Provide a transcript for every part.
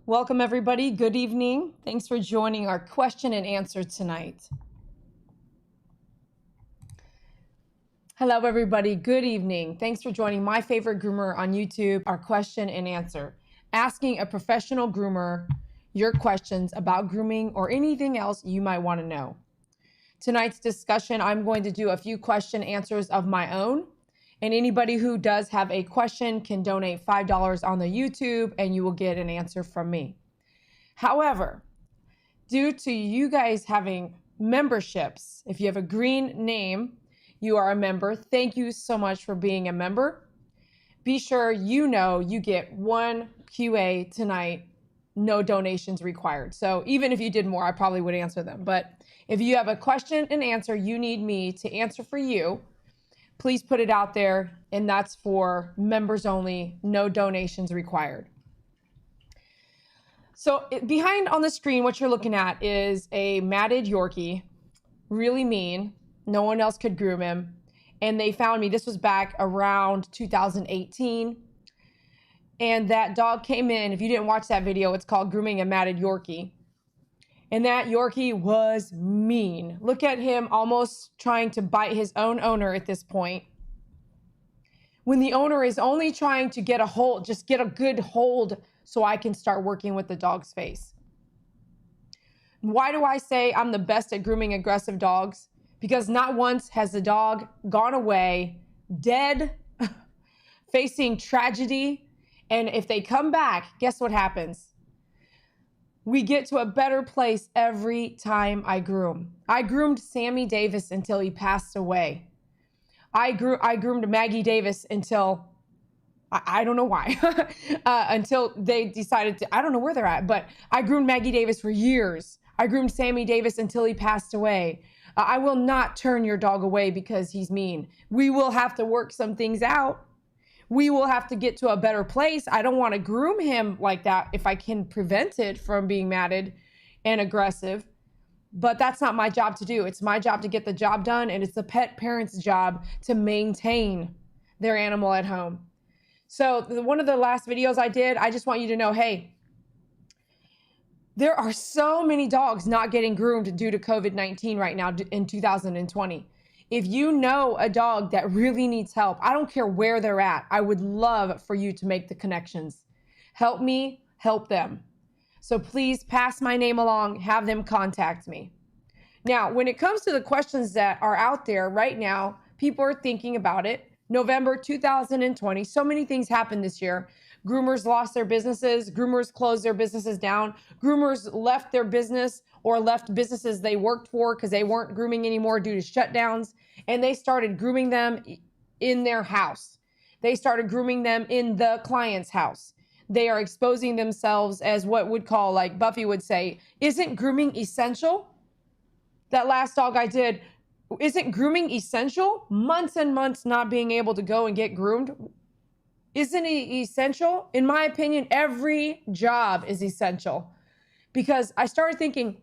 Welcome, everybody. Good evening. Thanks for joining our question and answer tonight. Hello, everybody. Good evening. Thanks for joining My Favorite Groomer on YouTube, our question and answer. Asking a professional groomer your questions about grooming or anything else you might want to know. Tonight's discussion, I'm going to do a few question answers of my own. And anybody who does have a question can donate $5 on the YouTube and you will get an answer from me. However, due to you guys having memberships, if you have a green name, you are a member. Thank you so much for being a member. Be sure you know you get one QA tonight, no donations required. So even if you did more, I probably would answer them. But if you have a question and answer you need me to answer for you, please put it out there, and that's for members only, no donations required. So behind on the screen, what you're looking at is a matted Yorkie, really mean. No one else could groom him. And they found me, this was back around 2018. And that dog came in, if you didn't watch that video, it's called Grooming a Matted Yorkie. And that Yorkie was mean. Look at him almost trying to bite his own owner at this point. When the owner is only trying to get a hold, just get a good hold so I can start working with the dog's face. Why do I say I'm the best at grooming aggressive dogs? Because not once has the dog gone away, dead, facing tragedy. And if they come back, guess what happens? We get to a better place every time I groom. I groomed Sammy Davis until he passed away. I groomed Maggie Davis until, I don't know why, until they decided to, I don't know where they're at, but I groomed Maggie Davis for years. I groomed Sammy Davis until he passed away. I will not turn your dog away because he's mean. We will have to work some things out. We will have to get to a better place. I don't want to groom him like that if I can prevent it from being matted and aggressive. But that's not my job to do. It's my job to get the job done, and it's the pet parent's job to maintain their animal at home. So one of the last videos I did, I just want you to know, hey, there are so many dogs not getting groomed due to COVID-19 right now in 2020. If you know a dog that really needs help, I don't care where they're at. I would love for you to make the connections. Help me, help them. So please pass my name along, have them contact me. Now, when it comes to the questions that are out there right now, people are thinking about it. November 2020, so many things happened this year. Groomers lost their businesses. Groomers closed their businesses down. Groomers left their business or left businesses they worked for because they weren't grooming anymore due to shutdowns. And they started grooming them in their house. They started grooming them in the client's house. They are exposing themselves as what would call, like Buffy would say, isn't grooming essential? That last dog I did, isn't grooming essential? Months and months not being able to go and get groomed. Isn't it essential? In my opinion, every job is essential. Because I started thinking,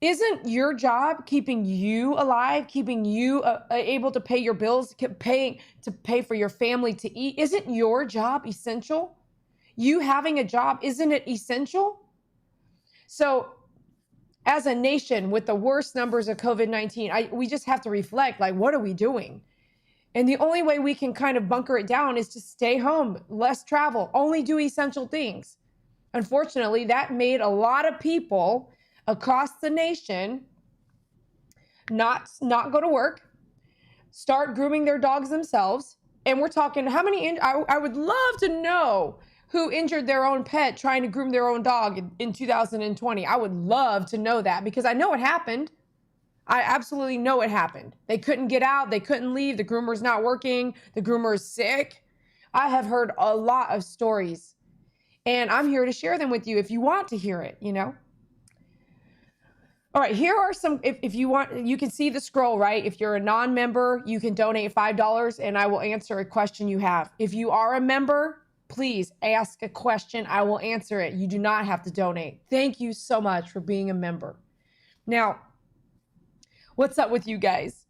isn't your job keeping you alive, keeping you able to pay your bills, pay for your family to eat? Isn't your job essential? You having a job, isn't it essential? So as a nation with the worst numbers of COVID-19, we just have to reflect, like, what are we doing? And the only way we can kind of bunker it down is to stay home, less travel, only do essential things. Unfortunately, that made a lot of people across the nation not go to work, start grooming their dogs themselves. And we're talking how many, I would love to know who injured their own pet trying to groom their own dog in 2020. I would love to know that because I know it happened. I absolutely know it happened. They couldn't get out. They couldn't leave. The groomer's not working. The groomer's sick. I have heard a lot of stories and I'm here to share them with you if you want to hear it, you know? All right, here are some, if you want, you can see the scroll, right? If you're a non-member, you can donate $5 and I will answer a question you have. If you are a member, please ask a question. I will answer it. You do not have to donate. Thank you so much for being a member. Now, what's up with you guys?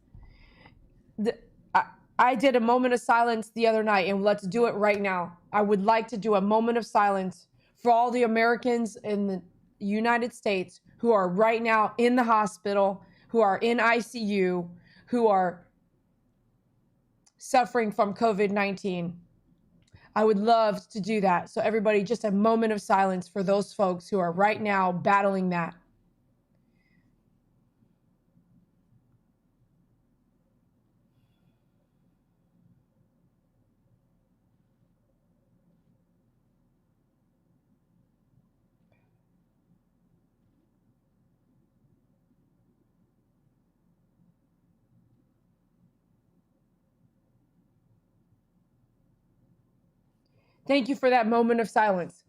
I did a moment of silence the other night, and let's do it right now. I would like to do a moment of silence for all the Americans in the United States who are right now in the hospital, who are in ICU, who are suffering from COVID-19. I would love to do that. So everybody, just a moment of silence for those folks who are right now battling that. Thank you for that moment of silence.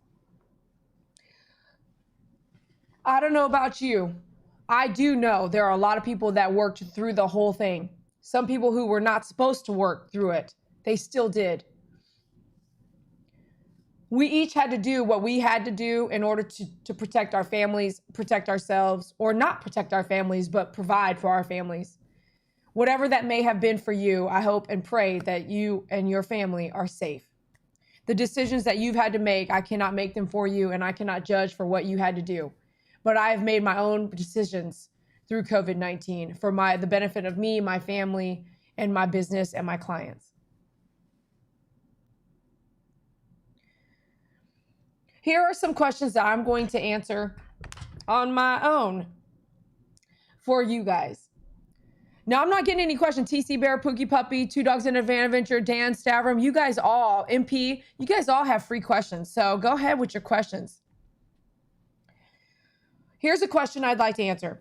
I don't know about you. I do know there are a lot of people that worked through the whole thing. Some people who were not supposed to work through it, they still did. We each had to do what we had to do in order to protect our families, protect ourselves, or not protect our families, but provide for our families. Whatever that may have been for you, I hope and pray that you and your family are safe. The decisions that you've had to make, I cannot make them for you, and I cannot judge for what you had to do. But I have made my own decisions through COVID-19 for the benefit of me, my family, and my business and my clients. Here are some questions that I'm going to answer on my own for you guys. Now, I'm not getting any questions. TC Bear, Pookie Puppy, Two Dogs in a Van Adventure, Dan Stavrum, you guys all, MP, you guys all have free questions. So go ahead with your questions. Here's a question I'd like to answer.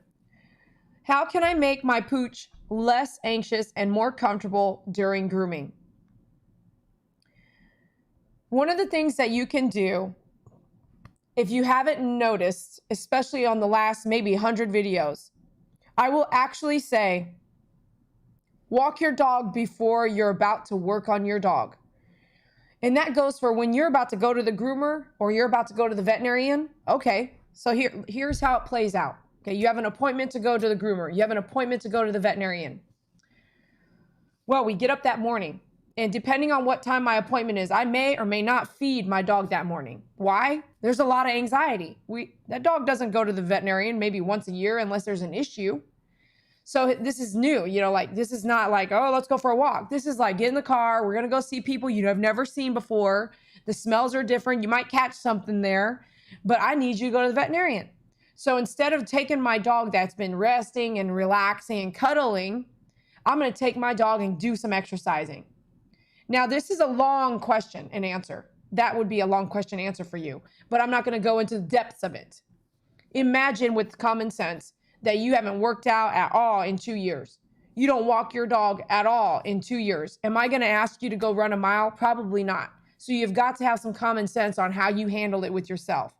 How can I make my Pooch less anxious and more comfortable during grooming? One of the things that you can do, if you haven't noticed, especially on the last maybe 100 videos, I will actually say, walk your dog before you're about to work on your dog. And that goes for when you're about to go to the groomer or you're about to go to the veterinarian. Okay, so here's how it plays out. Okay, you have an appointment to go to the groomer. You have an appointment to go to the veterinarian. Well, we get up that morning, and depending on what time my appointment is, I may or may not feed my dog that morning. Why? There's a lot of anxiety. That dog doesn't go to the veterinarian maybe once a year unless there's an issue. So this is new, like this is not like, oh, let's go for a walk. This is like, get in the car. We're going to go see people you have never seen before. The smells are different. You might catch something there, but I need you to go to the veterinarian. So instead of taking my dog that's been resting and relaxing and cuddling, I'm going to take my dog and do some exercising. Now, this is a long question and answer. That would be a long question answer for you, but I'm not going to go into the depths of it. Imagine with common sense that you haven't worked out at all in 2 years. You don't walk your dog at all in 2 years. Am I going to ask you to go run a mile? Probably not. So you've got to have some common sense on how you handle it with yourself.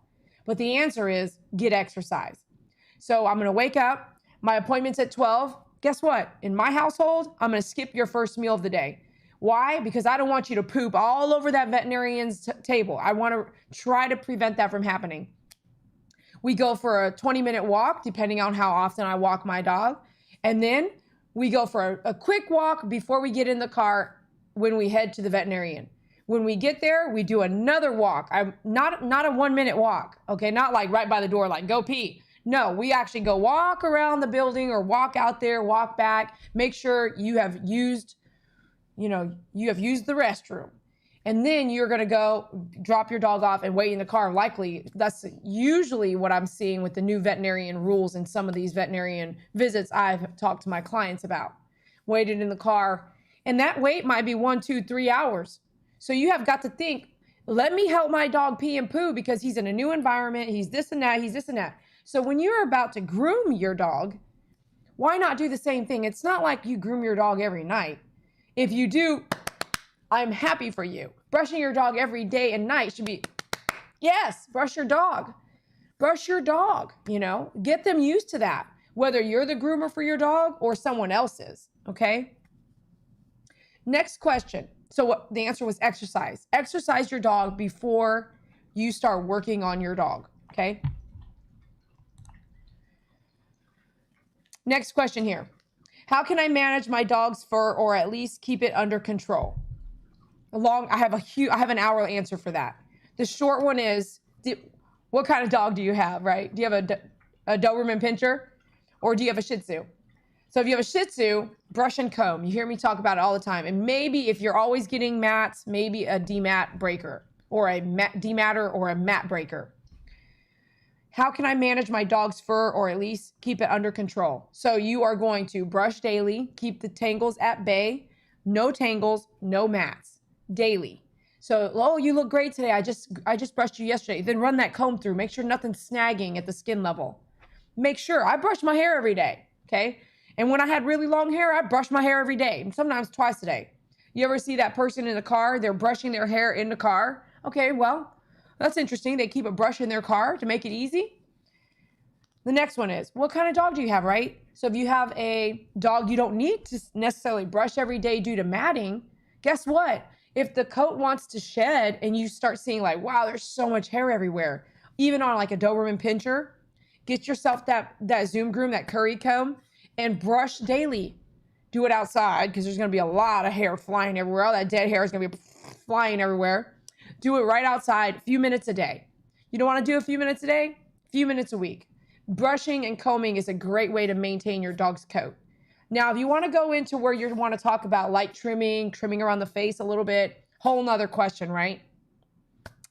But the answer is get exercise. So I'm going to wake up. My appointment's at 12. Guess what? In my household, I'm going to skip your first meal of the day. Why? Because I don't want you to poop all over that veterinarian's table. I want to try to prevent that from happening. We go for a 20-minute walk, depending on how often I walk my dog. And then we go for a quick walk before we get in the car when we head to the veterinarian. When we get there, we do another walk. Not a 1-minute walk, okay? Not like right by the door, like go pee. No, we actually go walk around the building or walk out there, walk back, make sure you have used the restroom. And then you're going to go drop your dog off and wait in the car. Likely, that's usually what I'm seeing with the new veterinarian rules and some of these veterinarian visits I've talked to my clients about. Waited in the car. And that wait might be 1, 2, 3 hours. So you have got to think, let me help my dog pee and poo because he's in a new environment. He's this and that. He's this and that. So when you're about to groom your dog, why not do the same thing? It's not like you groom your dog every night. If you do, I'm happy for you. Brushing your dog every day and night should be, yes, brush your dog. Brush your dog, get them used to that, whether you're the groomer for your dog or someone else is, okay? Next question. So the answer was exercise. Exercise your dog before you start working on your dog, okay? Next question here. How can I manage my dog's fur or at least keep it under control? I have an hour answer for that. The short one is what kind of dog do you have, right? Do you have a Doberman Pinscher, or do you have a Shih Tzu? So if you have a Shih Tzu, brush and comb. You hear me talk about it all the time. And maybe if you're always getting mats, maybe a demat breaker, or a dematter, or a mat breaker. How can I manage my dog's fur, or at least keep it under control? So you are going to brush daily, keep the tangles at bay, no tangles, no mats, daily. So, oh, you look great today. I just brushed you yesterday. Then run that comb through. Make sure nothing's snagging at the skin level. Make sure. I brush my hair every day, okay? And when I had really long hair, I brush my hair every day, and sometimes twice a day. You ever see that person in the car? They're brushing their hair in the car. Okay, well, that's interesting. They keep a brush in their car to make it easy. The next one is, what kind of dog do you have, right? So if you have a dog you don't need to necessarily brush every day due to matting, guess what? If the coat wants to shed and you start seeing like, wow, there's so much hair everywhere, even on like a Doberman Pinscher, get yourself that Zoom Groom, that curry comb, and brush daily. Do it outside because there's going to be a lot of hair flying everywhere. All that dead hair is going to be flying everywhere. Do it right outside, a few minutes a day. You don't want to do a few minutes a day? A few minutes a week. Brushing and combing is a great way to maintain your dog's coat. Now, if you want to go into where you want to talk about light trimming around the face a little bit, whole nother question, right?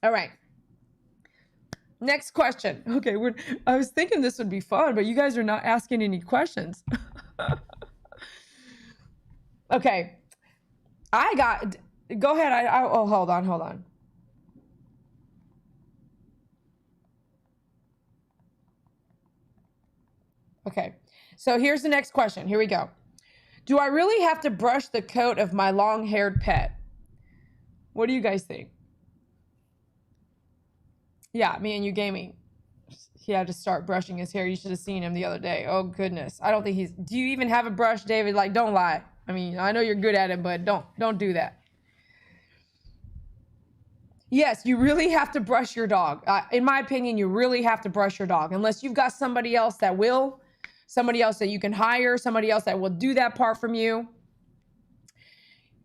All right. Next question. Okay, I was thinking this would be fun, but you guys are not asking any questions. Okay. Go ahead. Oh, hold on. Okay, so here's the next question. Here we go. Do I really have to brush the coat of my long-haired pet? What do you guys think? Yeah, me and you gaming. He had to start brushing his hair. You should have seen him the other day. Oh, goodness. I don't think do you even have a brush, David? Like, don't lie. I mean, I know you're good at it, but don't do that. Yes, you really have to brush your dog. In my opinion, you really have to brush your dog. Unless you've got somebody else that will, somebody else that you can hire, somebody else that will do that part from you.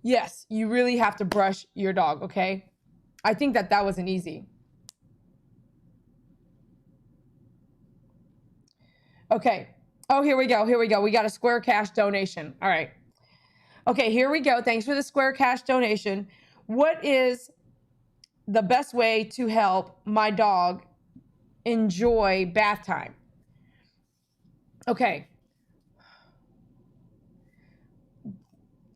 Yes, you really have to brush your dog, okay? I think that wasn't easy. Okay. Oh, here we go. We got a Square Cash donation. All right. Okay, here we go. Thanks for the Square Cash donation. What is the best way to help my dog enjoy bath time? Okay.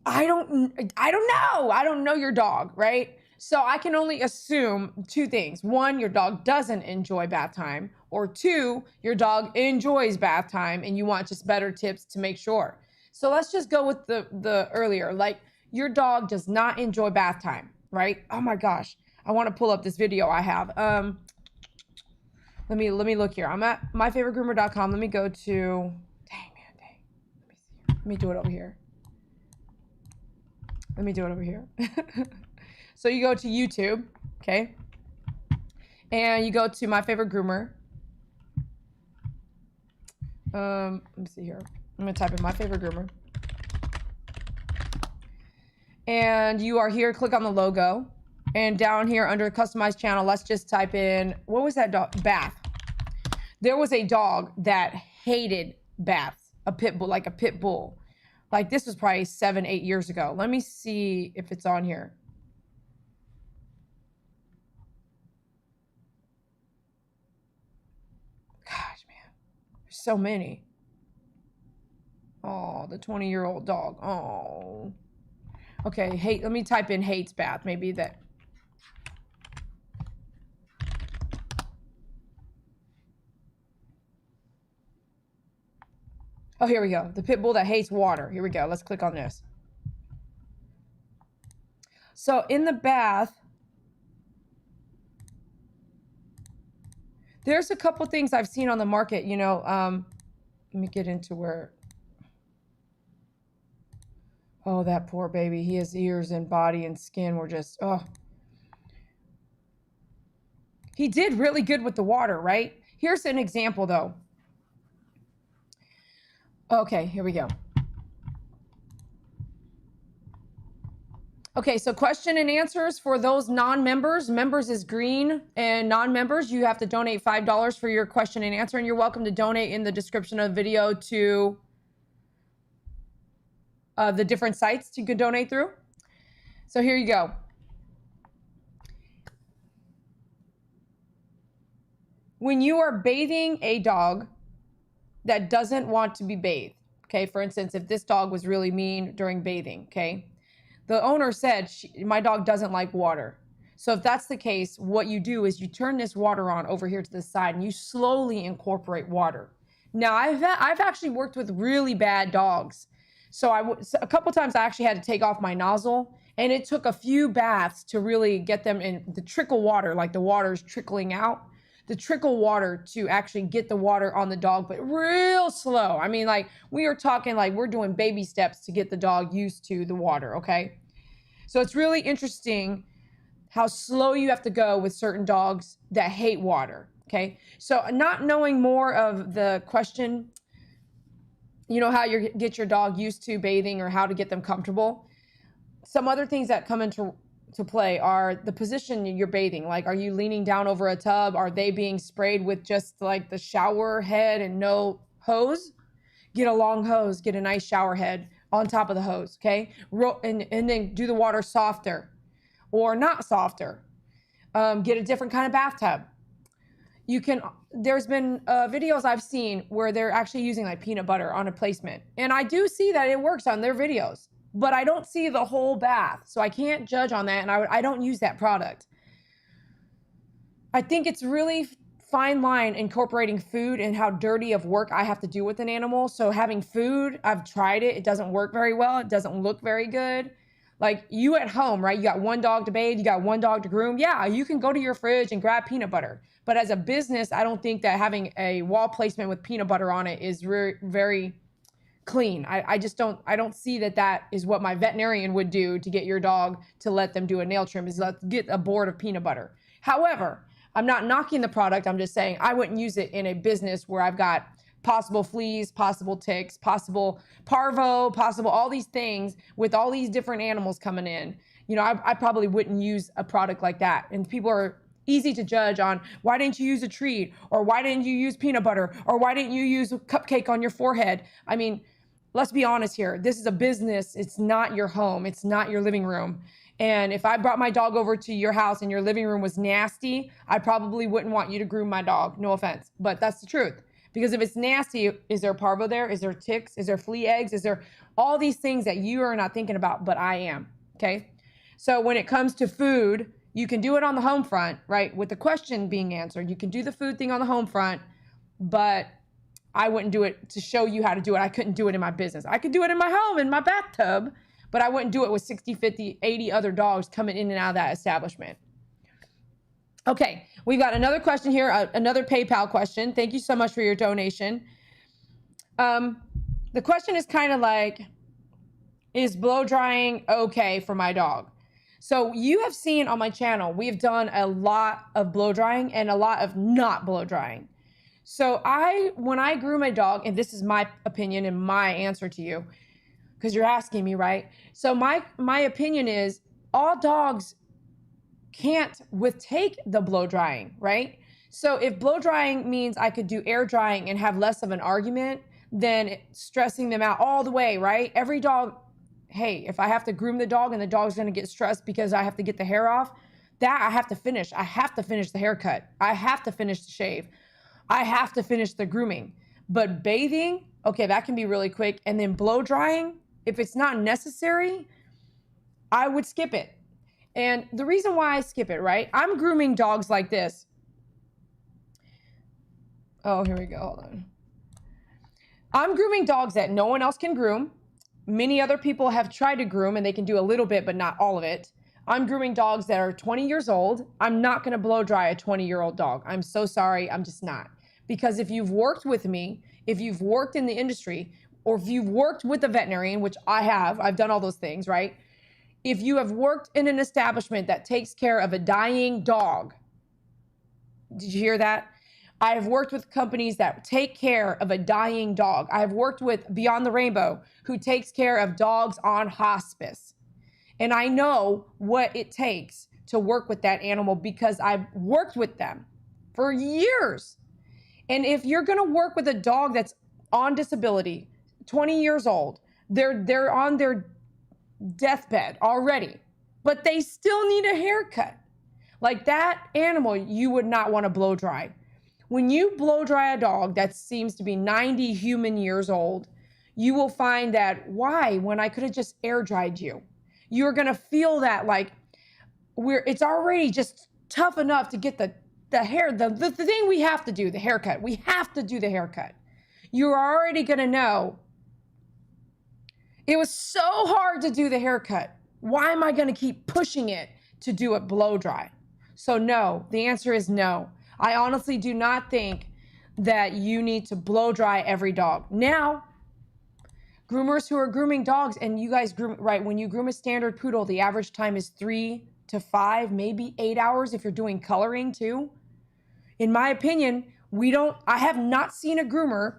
I don't know. I don't know your dog, right? So I can only assume two things. One, your dog doesn't enjoy bath time, or two, your dog enjoys bath time and you want just better tips to make sure. So let's just go with the earlier, like your dog does not enjoy bath time, right? Oh my gosh. I want to pull up this video I have. Let me look here. I'm at myfavoritegroomer.com. Let me go to, dang. Let me see. Let me do it over here. So you go to YouTube, okay? And you go to My Favorite Groomer. Let me see here. I'm gonna type in My Favorite Groomer. And you are here, click on the logo. And down here under Customize Channel, let's just type in, what was that dog? Bath. There was a dog that hated baths, a pit bull, like a pit bull. Like this was probably 7-8 years ago. Let me see if it's on here. Gosh, man, there's so many. Oh, the 20-year-old dog. Oh. Okay, let me type in hates bath. Maybe that. Oh, here we go. The pit bull that hates water. Here we go. Let's click on this. So in the bath, there's a couple things I've seen on the market, you know. Let me get into where. Oh, that poor baby. His ears and body and skin were just, oh. He did really good with the water, right? Here's an example, though. Okay, here we go. Okay, so question and answers for those non-members. Members is green, and non-members, you have to donate $5 for your question and answer, and you're welcome to donate in the description of the video to the different sites you can donate through. So here you go. When you are bathing a dog that doesn't want to be bathed, okay, for instance, if this dog was really mean during bathing, okay, the owner said, my dog doesn't like water. So if that's the case, what you do is you turn this water on over here to the side and you slowly incorporate water. Now, I've actually worked with really bad dogs. So a couple times I actually had to take off my nozzle, and it took a few baths to really get them in the trickle water, like the water's trickling out. The trickle water to actually get the water on the dog, but real slow. I mean, like, we are talking like we're doing baby steps to get the dog used to the water, okay? So it's really interesting how slow you have to go with certain dogs that hate water, okay? So not knowing more of the question, you know, how you get your dog used to bathing or how to get them comfortable. Some other things that come into play are the position you're bathing. Like, are you leaning down over a tub? Are they being sprayed with just like the shower head and no hose? Get a long hose, get a nice shower head on top of the hose, okay? And then do the water softer or not softer. Get a different kind of bathtub. You can, there's been videos I've seen where they're actually using like peanut butter on a placement. And I do see that it works on their videos, but I don't see the whole bath. So I can't judge on that, and I don't use that product. I think it's really fine line incorporating food and how dirty of work I have to do with an animal. So having food, I've tried it. It doesn't work very well. It doesn't look very good. Like, you at home, right? You got one dog to bathe, you got one dog to groom. Yeah, you can go to your fridge and grab peanut butter. But as a business, I don't think that having a wall placement with peanut butter on it is very clean. I don't see that is what my veterinarian would do to get your dog to let them do a nail trim, is let's get a board of peanut butter. However, I'm not knocking the product. I'm just saying I wouldn't use it in a business where I've got possible fleas, possible ticks, possible parvo, possible all these things with all these different animals coming in. You know, I probably wouldn't use a product like that. And people are easy to judge on, why didn't you use a treat? Or why didn't you use peanut butter? Or why didn't you use a cupcake on your forehead? I mean, let's be honest here. This is a business. It's not your home. It's not your living room. And if I brought my dog over to your house and your living room was nasty, I probably wouldn't want you to groom my dog. No offense, but that's the truth. Because if it's nasty, is there parvo there? Is there ticks? Is there flea eggs? Is there all these things that you are not thinking about, but I am, okay? So when it comes to food, you can do it on the home front, right? With the question being answered, you can do the food thing on the home front, but I wouldn't do it to show you how to do it. I couldn't do it in my business. I could do it in my home, in my bathtub, but I wouldn't do it with 60, 50, 80 other dogs coming in and out of that establishment. Okay, we've got another question here, another PayPal question. Thank you so much for your donation. The question is kind of like, is blow drying okay for my dog? So you have seen on my channel, we've done a lot of blow drying and a lot of not blow drying. So when I groom a dog, and this is my opinion and my answer to you, because you're asking me, right? So my opinion is all dogs can't take the blow drying, right? So if blow drying means I could do air drying and have less of an argument than stressing them out all the way, right? Every dog, hey, if I have to groom the dog and the dog's gonna get stressed because I have to get the hair off, that I have to finish. I have to finish the haircut. I have to finish the shave. I have to finish the grooming. But bathing, okay, that can be really quick. And then blow drying, if it's not necessary, I would skip it. And the reason why I skip it, right? I'm grooming dogs like this. Oh, here we go. Hold on. I'm grooming dogs that no one else can groom. Many other people have tried to groom and they can do a little bit, but not all of it. I'm grooming dogs that are 20 years old. I'm not going to blow dry a 20-year-old dog. I'm so sorry. I'm just not. Because if you've worked with me, if you've worked in the industry, or if you've worked with a veterinarian, which I have, I've done all those things, right? If you have worked in an establishment that takes care of a dying dog, did you hear that? I have worked with companies that take care of a dying dog. I have worked with Beyond the Rainbow, who takes care of dogs on hospice. And I know what it takes to work with that animal because I've worked with them for years. And if you're going to work with a dog that's on disability, 20 years old, they're on their deathbed already, but they still need a haircut. Like that animal, you would not want to blow dry. When you blow dry a dog that seems to be 90 human years old, you will find that why, when I could have just air dried you, you're going to feel that like it's already just tough enough to get the hair, the thing we have to do, the haircut. We have to do the haircut. You're already going to know it was so hard to do the haircut. Why am I going to keep pushing it to do it blow dry? So no, the answer is no. I honestly do not think that you need to blow dry every dog. Now, groomers who are grooming dogs, and you guys groom, right, when you groom a standard poodle, the average time is 3 to 5, maybe 8 hours if you're doing coloring too. In my opinion, I have not seen a groomer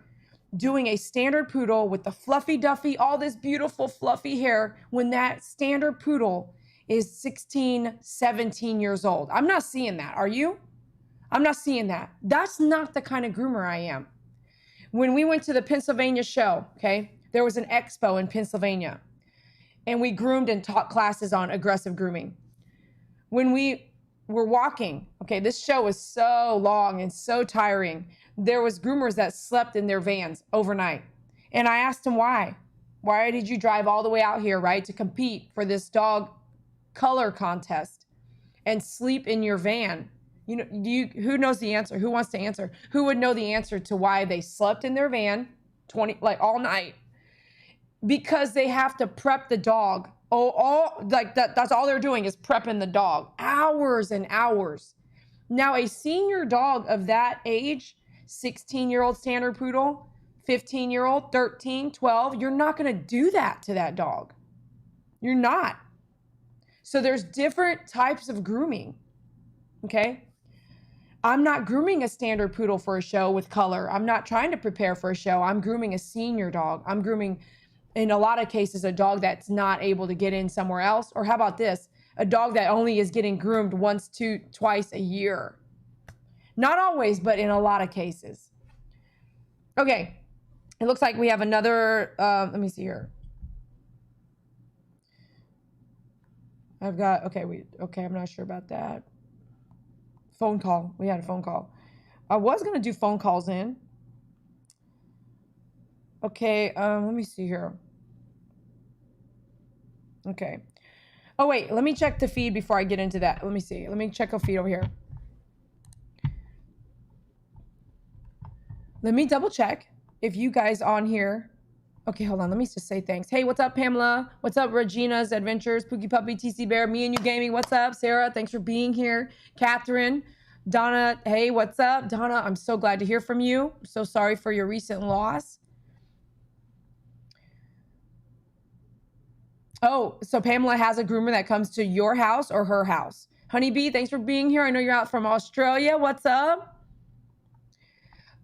doing a standard poodle with the fluffy duffy, all this beautiful fluffy hair when that standard poodle is 16, 17 years old. I'm not seeing that. Are you? I'm not seeing that. That's not the kind of groomer I am. When we went to the Pennsylvania show, okay, there was an expo in Pennsylvania, and we groomed and taught classes on aggressive grooming. When we were walking, okay, this show was so long and so tiring. There was groomers that slept in their vans overnight. And I asked them why. Why did you drive all the way out here, right, to compete for this dog color contest and sleep in your van? You know, who knows the answer? Who wants to answer? Who would know the answer to why they slept in their van all night? Because they have to prep the dog. That's all they're doing is prepping the dog. Hours and hours. Now, a senior dog of that age, 16-year-old standard poodle, 15-year-old, 13, 12, you're not going to do that to that dog. You're not. So there's different types of grooming, okay? I'm not grooming a standard poodle for a show with color. I'm not trying to prepare for a show. I'm grooming a senior dog. I'm grooming, in a lot of cases, a dog that's not able to get in somewhere else. Or how about this? A dog that only is getting groomed once, twice a year. Not always, but in a lot of cases. Okay, it looks like we have another, let me see here. I'm not sure about that. Phone call, we had a phone call. I was gonna do phone calls in. Okay, let me see here. Okay. Oh, wait, let me check the feed before I get into that. Let me see. Let me check a feed over here. Let me double check if you guys on here. Okay, hold on. Let me just say thanks. Hey, what's up, Pamela? What's up, Regina's Adventures? Pookie Puppy, TC Bear, Me and You Gaming. What's up, Sarah? Thanks for being here. Catherine, Donna. Hey, what's up? Donna, I'm so glad to hear from you. I'm so sorry for your recent loss. Oh, so Pamela has a groomer that comes to your house or her house. Honeybee, thanks for being here. I know you're out from Australia. What's up?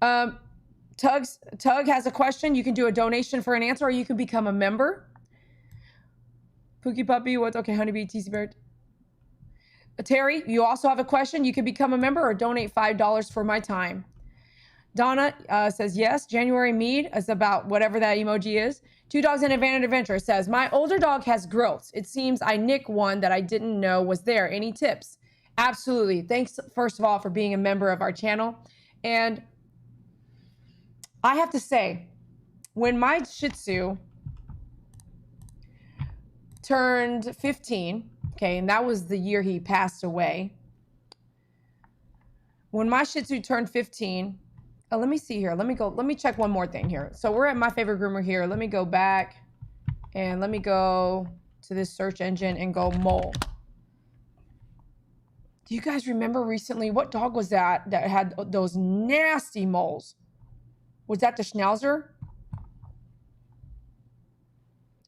Tug has a question. You can do a donation for an answer, or you can become a member. Pookie Puppy, okay, Honeybee, TC Bear. Terry, you also have a question. You can become a member or donate $5 for my time. Donna says yes. January Mead is about whatever that emoji is. Two Dogs in Advantage Adventure says, my older dog has growths. It seems I nick one that I didn't know was there. Any tips? Absolutely. Thanks, first of all, for being a member of our channel. And I have to say, when my Shih Tzu turned 15, okay, and that was the year he passed away. When my Shih Tzu turned 15, let me see here. Let me check one more thing here. So we're at My Favorite Groomer here. Let me go back and let me go to this search engine and go mole. Do you guys remember recently, what dog was that had those nasty moles? Was that the Schnauzer?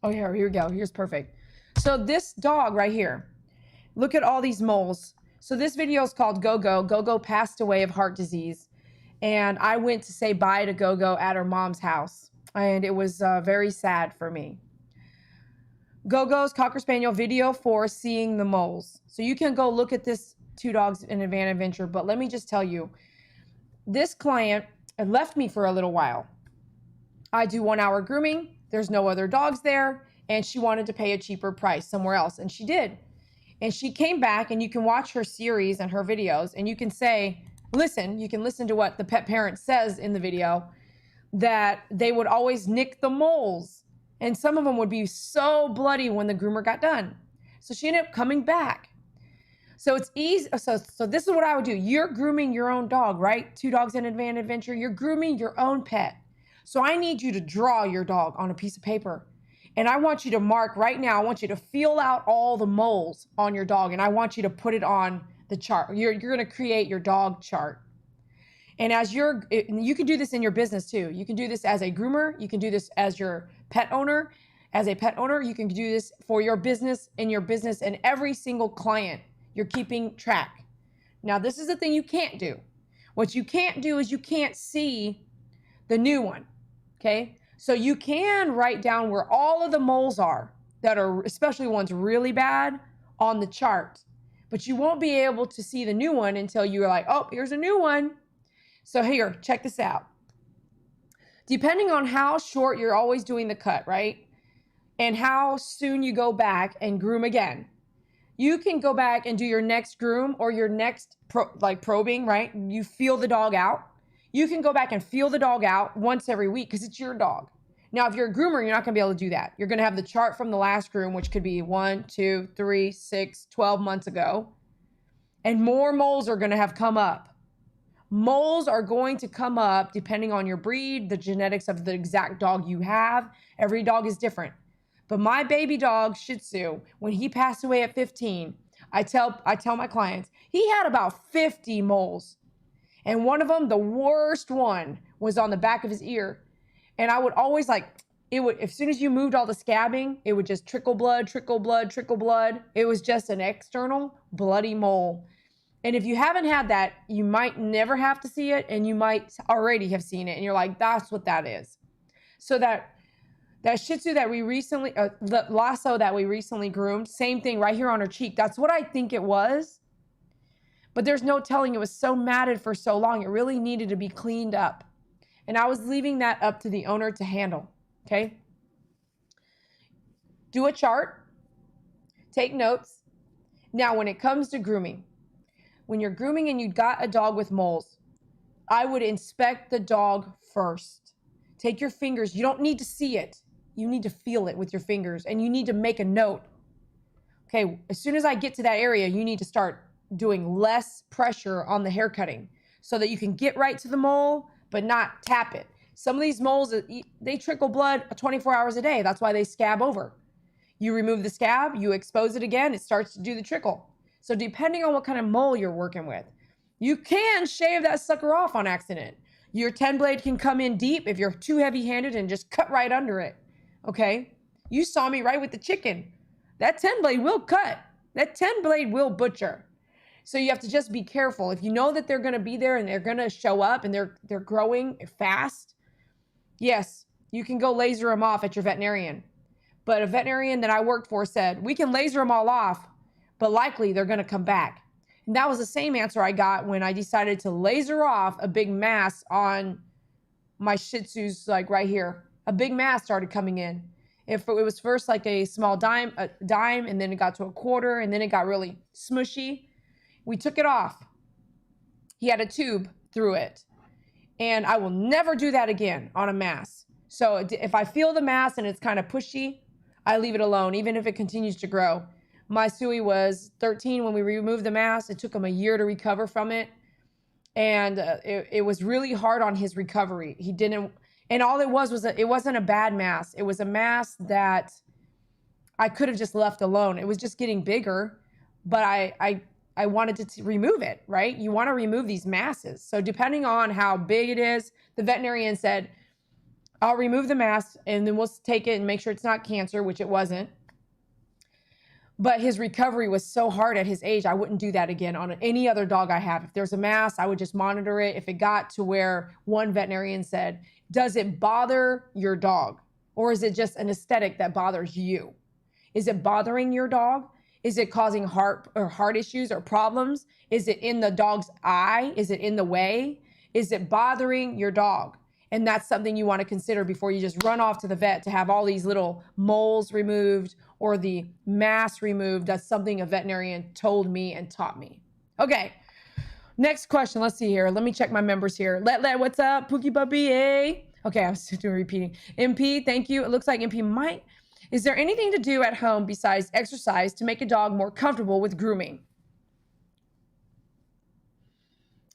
Oh, here we go. Here's perfect. So this dog right here, look at all these moles. So this video is called Go-Go. Go-Go passed away of heart disease. And I went to say bye to Go-Go at her mom's house. And it was very sad for me. Go-Go's Cocker Spaniel video for seeing the moles. So you can go look at this Two Dogs in a Van Adventure. But let me just tell you, this client had left me for a little while. I do 1 hour grooming. There's no other dogs there. And she wanted to pay a cheaper price somewhere else. And she did. And she came back, and you can watch her series and her videos, and you can say, listen, you can listen to what the pet parent says in the video, that they would always nick the moles. And some of them would be so bloody when the groomer got done. So she ended up coming back. So it's easy. So this is what I would do. You're grooming your own dog, right? Two Dogs in a Van Adventure. You're grooming your own pet. So I need you to draw your dog on a piece of paper. And I want you to mark right now. I want you to feel out all the moles on your dog. And I want you to put it on the chart. You're going to create your dog chart. And you can do this in your business too. You can do this as a groomer. You can do this as your pet owner. As a pet owner, you can do this for your business, and every single client. You're keeping track. Now, this is the thing you can't do. What you can't do is you can't see the new one, okay? So you can write down where all of the moles are, that are especially ones really bad, on the chart. But you won't be able to see the new one until you're like, oh, here's a new one. So here, check this out. Depending on how short you're always doing the cut, right? And how soon you go back and groom again. You can go back and do your next groom or your next probing, right? You feel the dog out. You can go back and feel the dog out once every week because it's your dog. Now, if you're a groomer, you're not going to be able to do that. You're going to have the chart from the last groom, which could be 1, 2, 3, 6, 12 months ago. And more moles are going to have come up. Moles are going to come up depending on your breed, the genetics of the exact dog you have. Every dog is different. But my baby dog, Shih Tzu, when he passed away at 15, I tell my clients, he had about 50 moles. And one of them, the worst one, was on the back of his ear. And I would always as soon as you moved all the scabbing, it would just trickle blood, trickle blood, trickle blood. It was just an external bloody mole. And if you haven't had that, you might never have to see it, and you might already have seen it. And you're like, that's what that is. So that Shih Tzu that we recently, the Lasso that we recently groomed, same thing right here on her cheek. That's what I think it was. But there's no telling. It was so matted for so long. It really needed to be cleaned up. And I was leaving that up to the owner to handle, okay? Do a chart. Take notes. Now, when it comes to grooming, when you're grooming and you got a dog with moles, I would inspect the dog first. Take your fingers. You don't need to see it. You need to feel it with your fingers, and you need to make a note. Okay, as soon as I get to that area, you need to start doing less pressure on the hair cutting so that you can get right to the mole, but not tap it. Some of these moles, they trickle blood 24 hours a day. That's why they scab over. You remove the scab, you expose it again, it starts to do the trickle. So depending on what kind of mole you're working with, you can shave that sucker off on accident. Your 10 blade can come in deep if you're too heavy-handed and just cut right under it, okay? You saw me right with the chicken. That 10 blade will cut. That 10 blade will butcher. So you have to just be careful. If you know that they're going to be there and they're going to show up and they're growing fast, yes, you can go laser them off at your veterinarian. But a veterinarian that I worked for said, we can laser them all off, but likely they're going to come back. And that was the same answer I got when I decided to laser off a big mass on my Shih Tzus, like right here. A big mass started coming in. If it was first like a small dime, and then it got to a quarter, and then it got really smushy. We took it off. He had a tube through it. And I will never do that again on a mass. So if I feel the mass and it's kind of pushy, I leave it alone, even if it continues to grow. My Suey was 13 when we removed the mass. It took him a year to recover from it. And it was really hard on his recovery. He didn't, and all it was it wasn't a bad mass. It was a mass that I could have just left alone. It was just getting bigger, but I wanted to remove it, right? You want to remove these masses. So depending on how big it is, the veterinarian said, I'll remove the mass and then we'll take it and make sure it's not cancer, which it wasn't. But his recovery was so hard at his age, I wouldn't do that again on any other dog I have. If there's a mass, I would just monitor it. If it got to where one veterinarian said, does it bother your dog? Or is it just an aesthetic that bothers you? Is it bothering your dog? Is it causing heart issues or problems? Is it in the dog's eye? Is it in the way? Is it bothering your dog? And that's something you want to consider before you just run off to the vet to have all these little moles removed or the mass removed. That's something a veterinarian told me and taught me. Okay, next question. Let's see here. Let me check my members here. Let, what's up? Pookie Puppy, hey. Okay, I'm still doing repeating. MP, thank you. It looks like MP might. Is there anything to do at home besides exercise to make a dog more comfortable with grooming?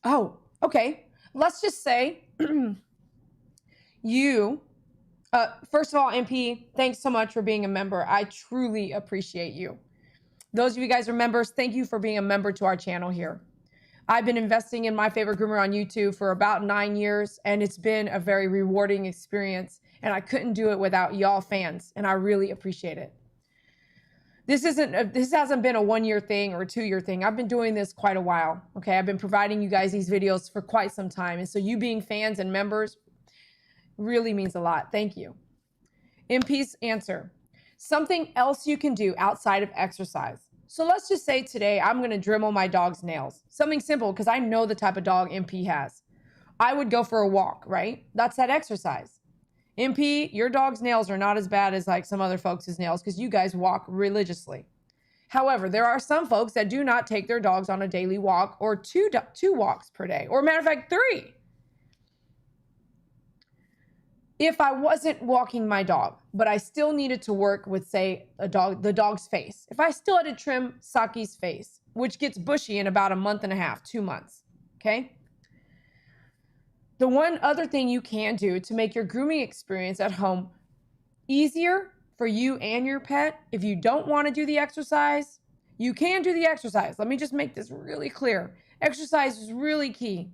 Oh, okay. Let's just say you, first of all, MP, thanks so much for being a member. I truly appreciate you. Those of you guys who are members, thank you for being a member to our channel here. I've been investing in My Favorite Groomer on YouTube for about 9 years, and it's been a very rewarding experience, and I couldn't do it without y'all fans, and I really appreciate it. This hasn't been a 1-year thing or a 2-year thing. I've been doing this quite a while, okay? I've been providing you guys these videos for quite some time, and so you being fans and members really means a lot. Thank you. MP's answer. Something else you can do outside of exercise. So let's just say today I'm going to Dremel my dog's nails. Something simple because I know the type of dog MP has. I would go for a walk, right? That's that exercise. MP, your dog's nails are not as bad as like some other folks' nails because you guys walk religiously. However, there are some folks that do not take their dogs on a daily walk or two walks per day, or matter of fact, 3. If I wasn't walking my dog, but I still needed to work with, say, the dog's face. If I still had to trim Saki's face, which gets bushy in about a month and a half, 2 months, okay? The one other thing you can do to make your grooming experience at home easier for you and your pet, if you don't want to do the exercise, you can do the exercise. Let me just make this really clear. Exercise is really key.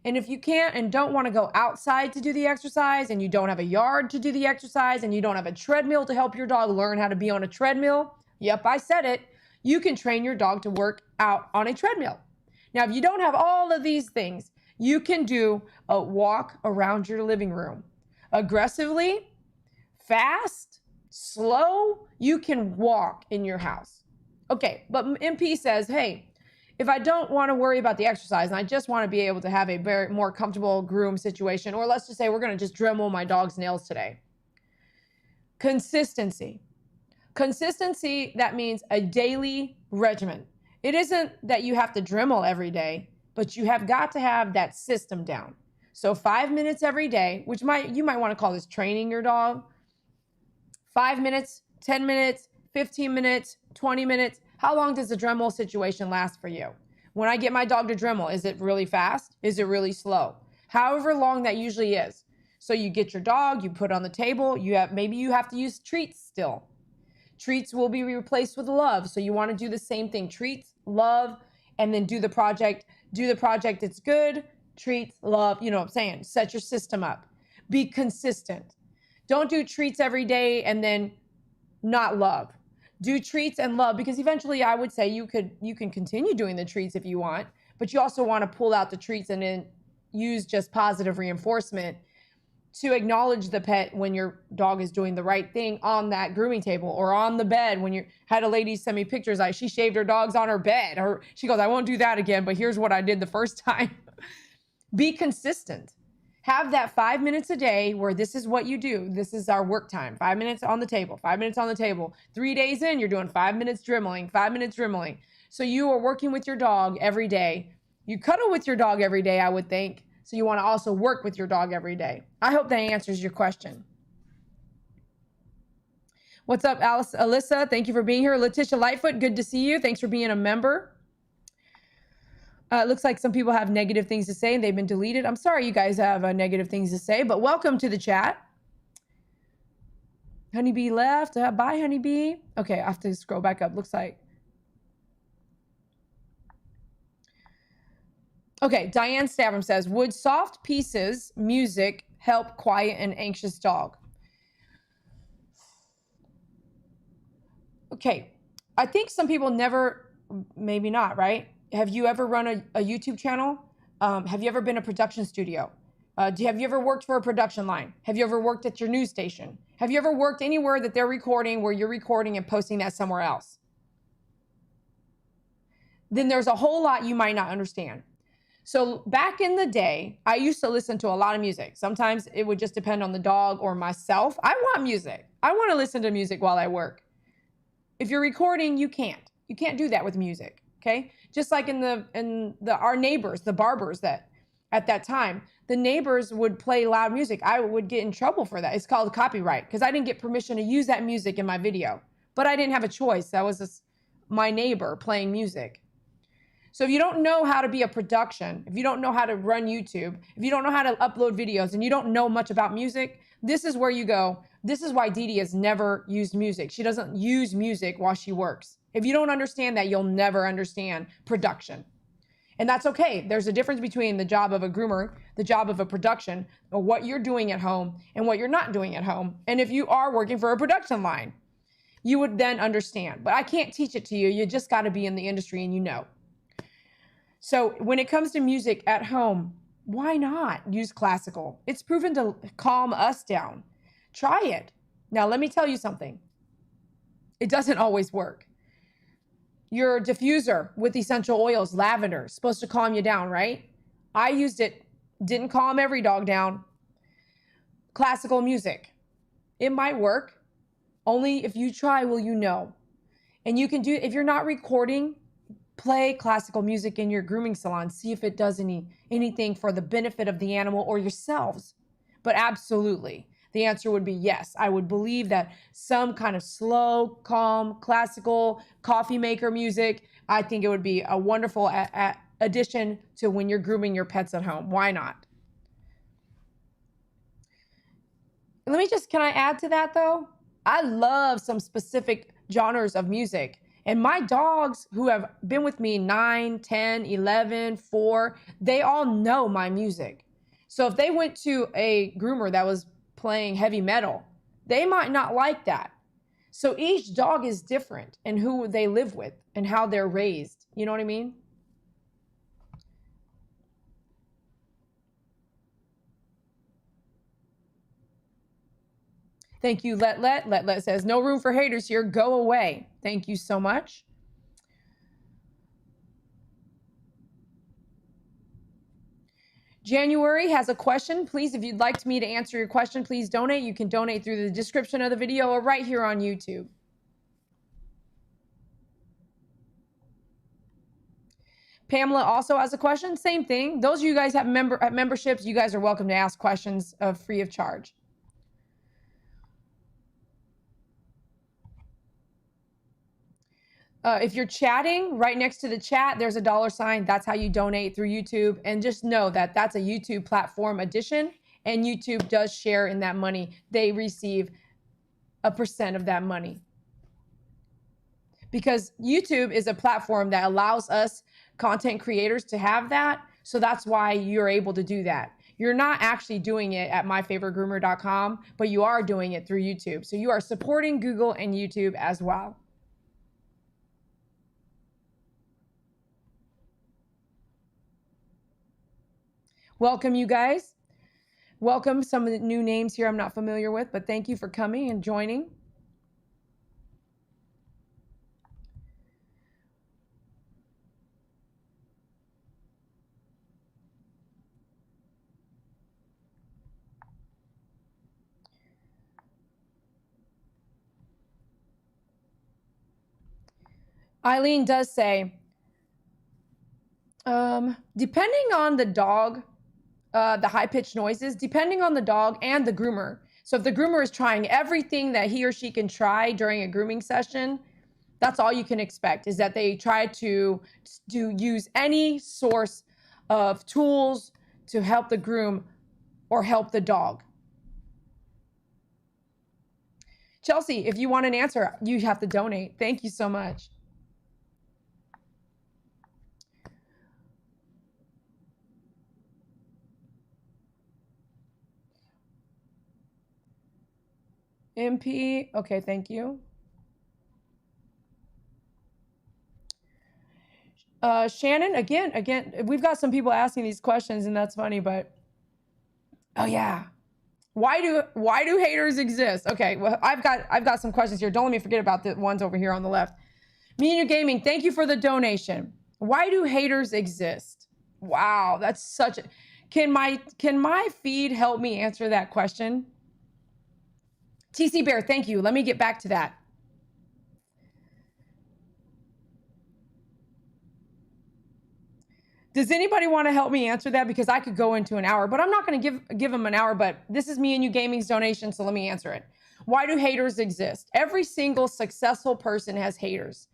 And if you can't and don't want to go outside to do the exercise, and you don't have a yard to do the exercise, and you don't have a treadmill to help your dog learn how to be on a treadmill, yep, I said it, you can train your dog to work out on a treadmill. Now, if you don't have all of these things, you can do a walk around your living room. Aggressively, fast, slow, you can walk in your house. Okay, but MP says, hey, if I don't want to worry about the exercise and I just want to be able to have a very more comfortable groom situation, or let's just say we're going to just Dremel my dog's nails today. Consistency. Consistency, that means a daily regimen. It isn't that you have to Dremel every day, but you have got to have that system down. So 5 minutes every day, which you might want to call this training your dog. 5 minutes, 10 minutes, 15 minutes, 20 minutes. How long does the Dremel situation last for you? When I get my dog to Dremel, is it really fast? Is it really slow? However long that usually is. So you get your dog, you put it on the table, maybe you have to use treats still. Treats will be replaced with love. So you want to do the same thing. Treats, love, and then do the project. Do the project, it's good. Treats, love, you know what I'm saying? Set your system up. Be consistent. Don't do treats every day and then not love. Do treats and love, because eventually I would say you can continue doing the treats if you want, but you also want to pull out the treats and then use just positive reinforcement to acknowledge the pet when your dog is doing the right thing on that grooming table or on the bed. When you had a lady send me pictures, she shaved her dogs on her bed. She goes, I won't do that again, but here's what I did the first time. Be consistent. Have that 5 minutes a day where this is what you do. This is our work time. 5 minutes on the table, 5 minutes on the table. 3 days in, you're doing 5 minutes Dremeling, 5 minutes Dremeling. So you are working with your dog every day. You cuddle with your dog every day, I would think. So you want to also work with your dog every day. I hope that answers your question. What's up, Alyssa? Thank you for being here. Letitia Lightfoot, good to see you. Thanks for being a member. It looks like some people have negative things to say and they've been deleted. I'm sorry you guys have negative things to say, but welcome to the chat. Honeybee left. Bye, Honeybee. Okay, I have to scroll back up. Looks like. Okay, Diane Stavrum says, would soft pieces, music, help quiet an anxious dog? Okay, I think some people never, maybe not, right? Have you ever run a YouTube channel? Have you ever been a production studio? Have you ever worked for a production line? Have you ever worked at your news station? Have you ever worked anywhere that they're recording where you're recording and posting that somewhere else? Then there's a whole lot you might not understand. So back in the day, I used to listen to a lot of music. Sometimes it would just depend on the dog or myself. I want music. I want to listen to music while I work. If you're recording, you can't. You can't do that with music, okay? Just like our neighbors, the barbers that at that time, the neighbors would play loud music. I would get in trouble for that. It's called copyright because I didn't get permission to use that music in my video. But I didn't have a choice. That was just my neighbor playing music. So if you don't know how to be a production, if you don't know how to run YouTube, if you don't know how to upload videos and you don't know much about music, this is where you go. This is why Dee Dee has never used music. She doesn't use music while she works. If you don't understand that, you'll never understand production. And that's okay. There's a difference between the job of a groomer, the job of a production, or what you're doing at home and what you're not doing at home. And if you are working for a production line, you would then understand. But I can't teach it to you. You just got to be in the industry and you know. So when it comes to music at home, why not use classical? It's proven to calm us down. Try it. Now, let me tell you something. It doesn't always work. Your diffuser with essential oils, lavender, is supposed to calm you down, right? I used it, didn't calm every dog down. Classical music. It might work. Only if you try will you know. And you can do, if you're not recording, play classical music in your grooming salon. See if it does anything for the benefit of the animal or yourselves. But absolutely, the answer would be yes. I would believe that some kind of slow, calm, classical coffee maker music, I think it would be a wonderful addition to when you're grooming your pets at home. Why not? Can I add to that though? I love some specific genres of music. And my dogs who have been with me 9, 10, 11, 4, they all know my music. So if they went to a groomer that was playing heavy metal, they might not like that. So each dog is different in who they live with and how they're raised. You know what I mean? Thank you, Let. Let says, no room for haters here. Go away. Thank you so much. January has a question. Please, if you'd like me to answer your question, please donate. You can donate through the description of the video or right here on YouTube. Pamela also has a question. Same thing. Those of you guys have memberships, you guys are welcome to ask questions free of charge. If you're chatting, right next to the chat, there's a $sign. That's how you donate through YouTube. And just know that that's a YouTube platform addition, and YouTube does share in that money. They receive a % of that money. Because YouTube is a platform that allows us content creators to have that. So that's why you're able to do that. You're not actually doing it at myfavoritegroomer.com, but you are doing it through YouTube. So you are supporting Google and YouTube as well. Welcome, you guys. Welcome some of the new names here I'm not familiar with, but thank you for coming and joining. Eileen does say, depending on the dog, the high-pitched noises, depending on the dog and the groomer. So if the groomer is trying everything that he or she can try during a grooming session, that's all you can expect, is that they try to use any source of tools to help the groom or help the dog. Chelsea, if you want an answer, you have to donate. Thank you so much. MP, okay, thank you. Shannon, again, we've got some people asking these questions, and that's funny, but oh yeah, Why do haters exist? Okay, well, I've got some questions here. Don't let me forget about the ones over here on the left. Me and You Gaming, thank you for the donation. Why do haters exist? Wow, that's such a... Can my feed help me answer that question? TC Bear, thank you. Let me get back to that. Does anybody want to help me answer that? Because I could go into an hour, but I'm not going to give them an hour, but this is Me and You Gaming's donation, so let me answer it. Why do haters exist? Every single successful person has haters.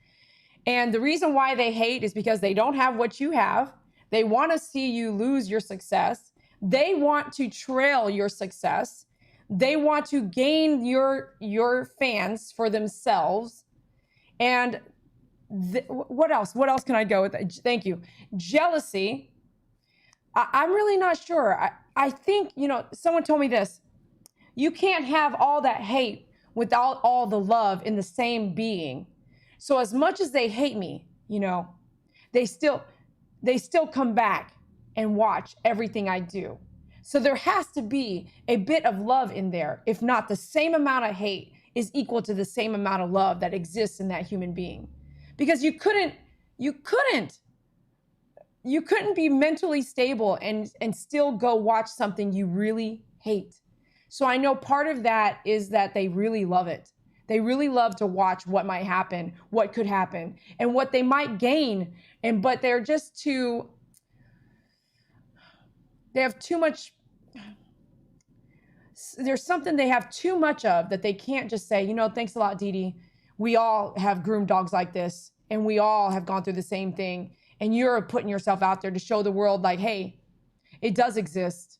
And the reason why they hate is because they don't have what you have. They want to see you lose your success. They want to trail your success. They want to gain your fans for themselves. And what else? What else can I go with? Thank you. Jealousy. I'm really not sure. I think, someone told me this. You can't have all that hate without all the love in the same being. So as much as they hate me, they still come back and watch everything I do. So there has to be a bit of love in there. If not, the same amount of hate is equal to the same amount of love that exists in that human being. Because you couldn't be mentally stable and still go watch something you really hate. So I know part of that is that they really love it. They really love to watch what might happen, what could happen, and what they might gain. But they're just they have too much. There's something they have too much of that they can't just say, thanks a lot, Dee Dee. We all have groomed dogs like this, and we all have gone through the same thing. And you're putting yourself out there to show the world like, hey, it does exist.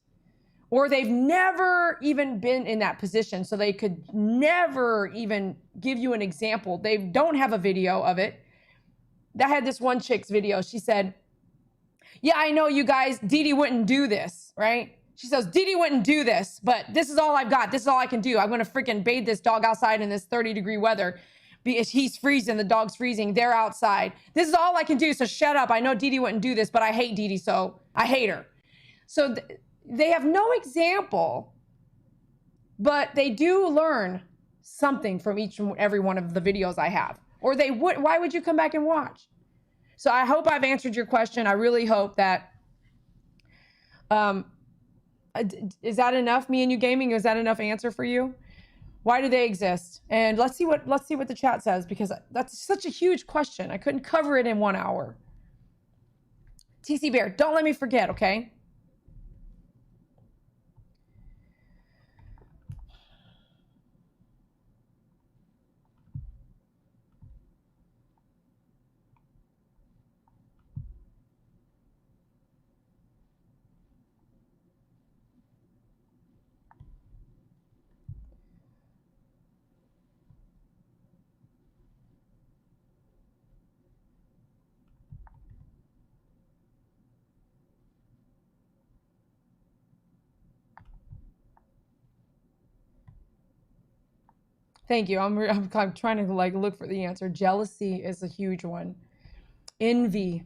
Or they've never even been in that position, so they could never even give you an example. They don't have a video of it. I had this one chick's video. She said, yeah, I know you guys, Dee Dee wouldn't do this, right? She says, Dee Dee wouldn't do this, but this is all I've got. This is all I can do. I'm going to freaking bathe this dog outside in this 30-degree weather because he's freezing, the dog's freezing, they're outside. This is all I can do, so shut up. I know Dee Dee wouldn't do this, but I hate Dee Dee, so I hate her. So they have no example, but they do learn something from each and every one of the videos I have. Or why would you come back and watch? So I hope I've answered your question. I really hope that, is that enough, Me and You Gaming? Is that enough answer for you? Why do they exist? And let's see what the chat says, because that's such a huge question. I couldn't cover it in 1 hour. TC Bear, don't let me forget, okay? Thank you. I'm trying to look for the answer. Jealousy is a huge one. Envy.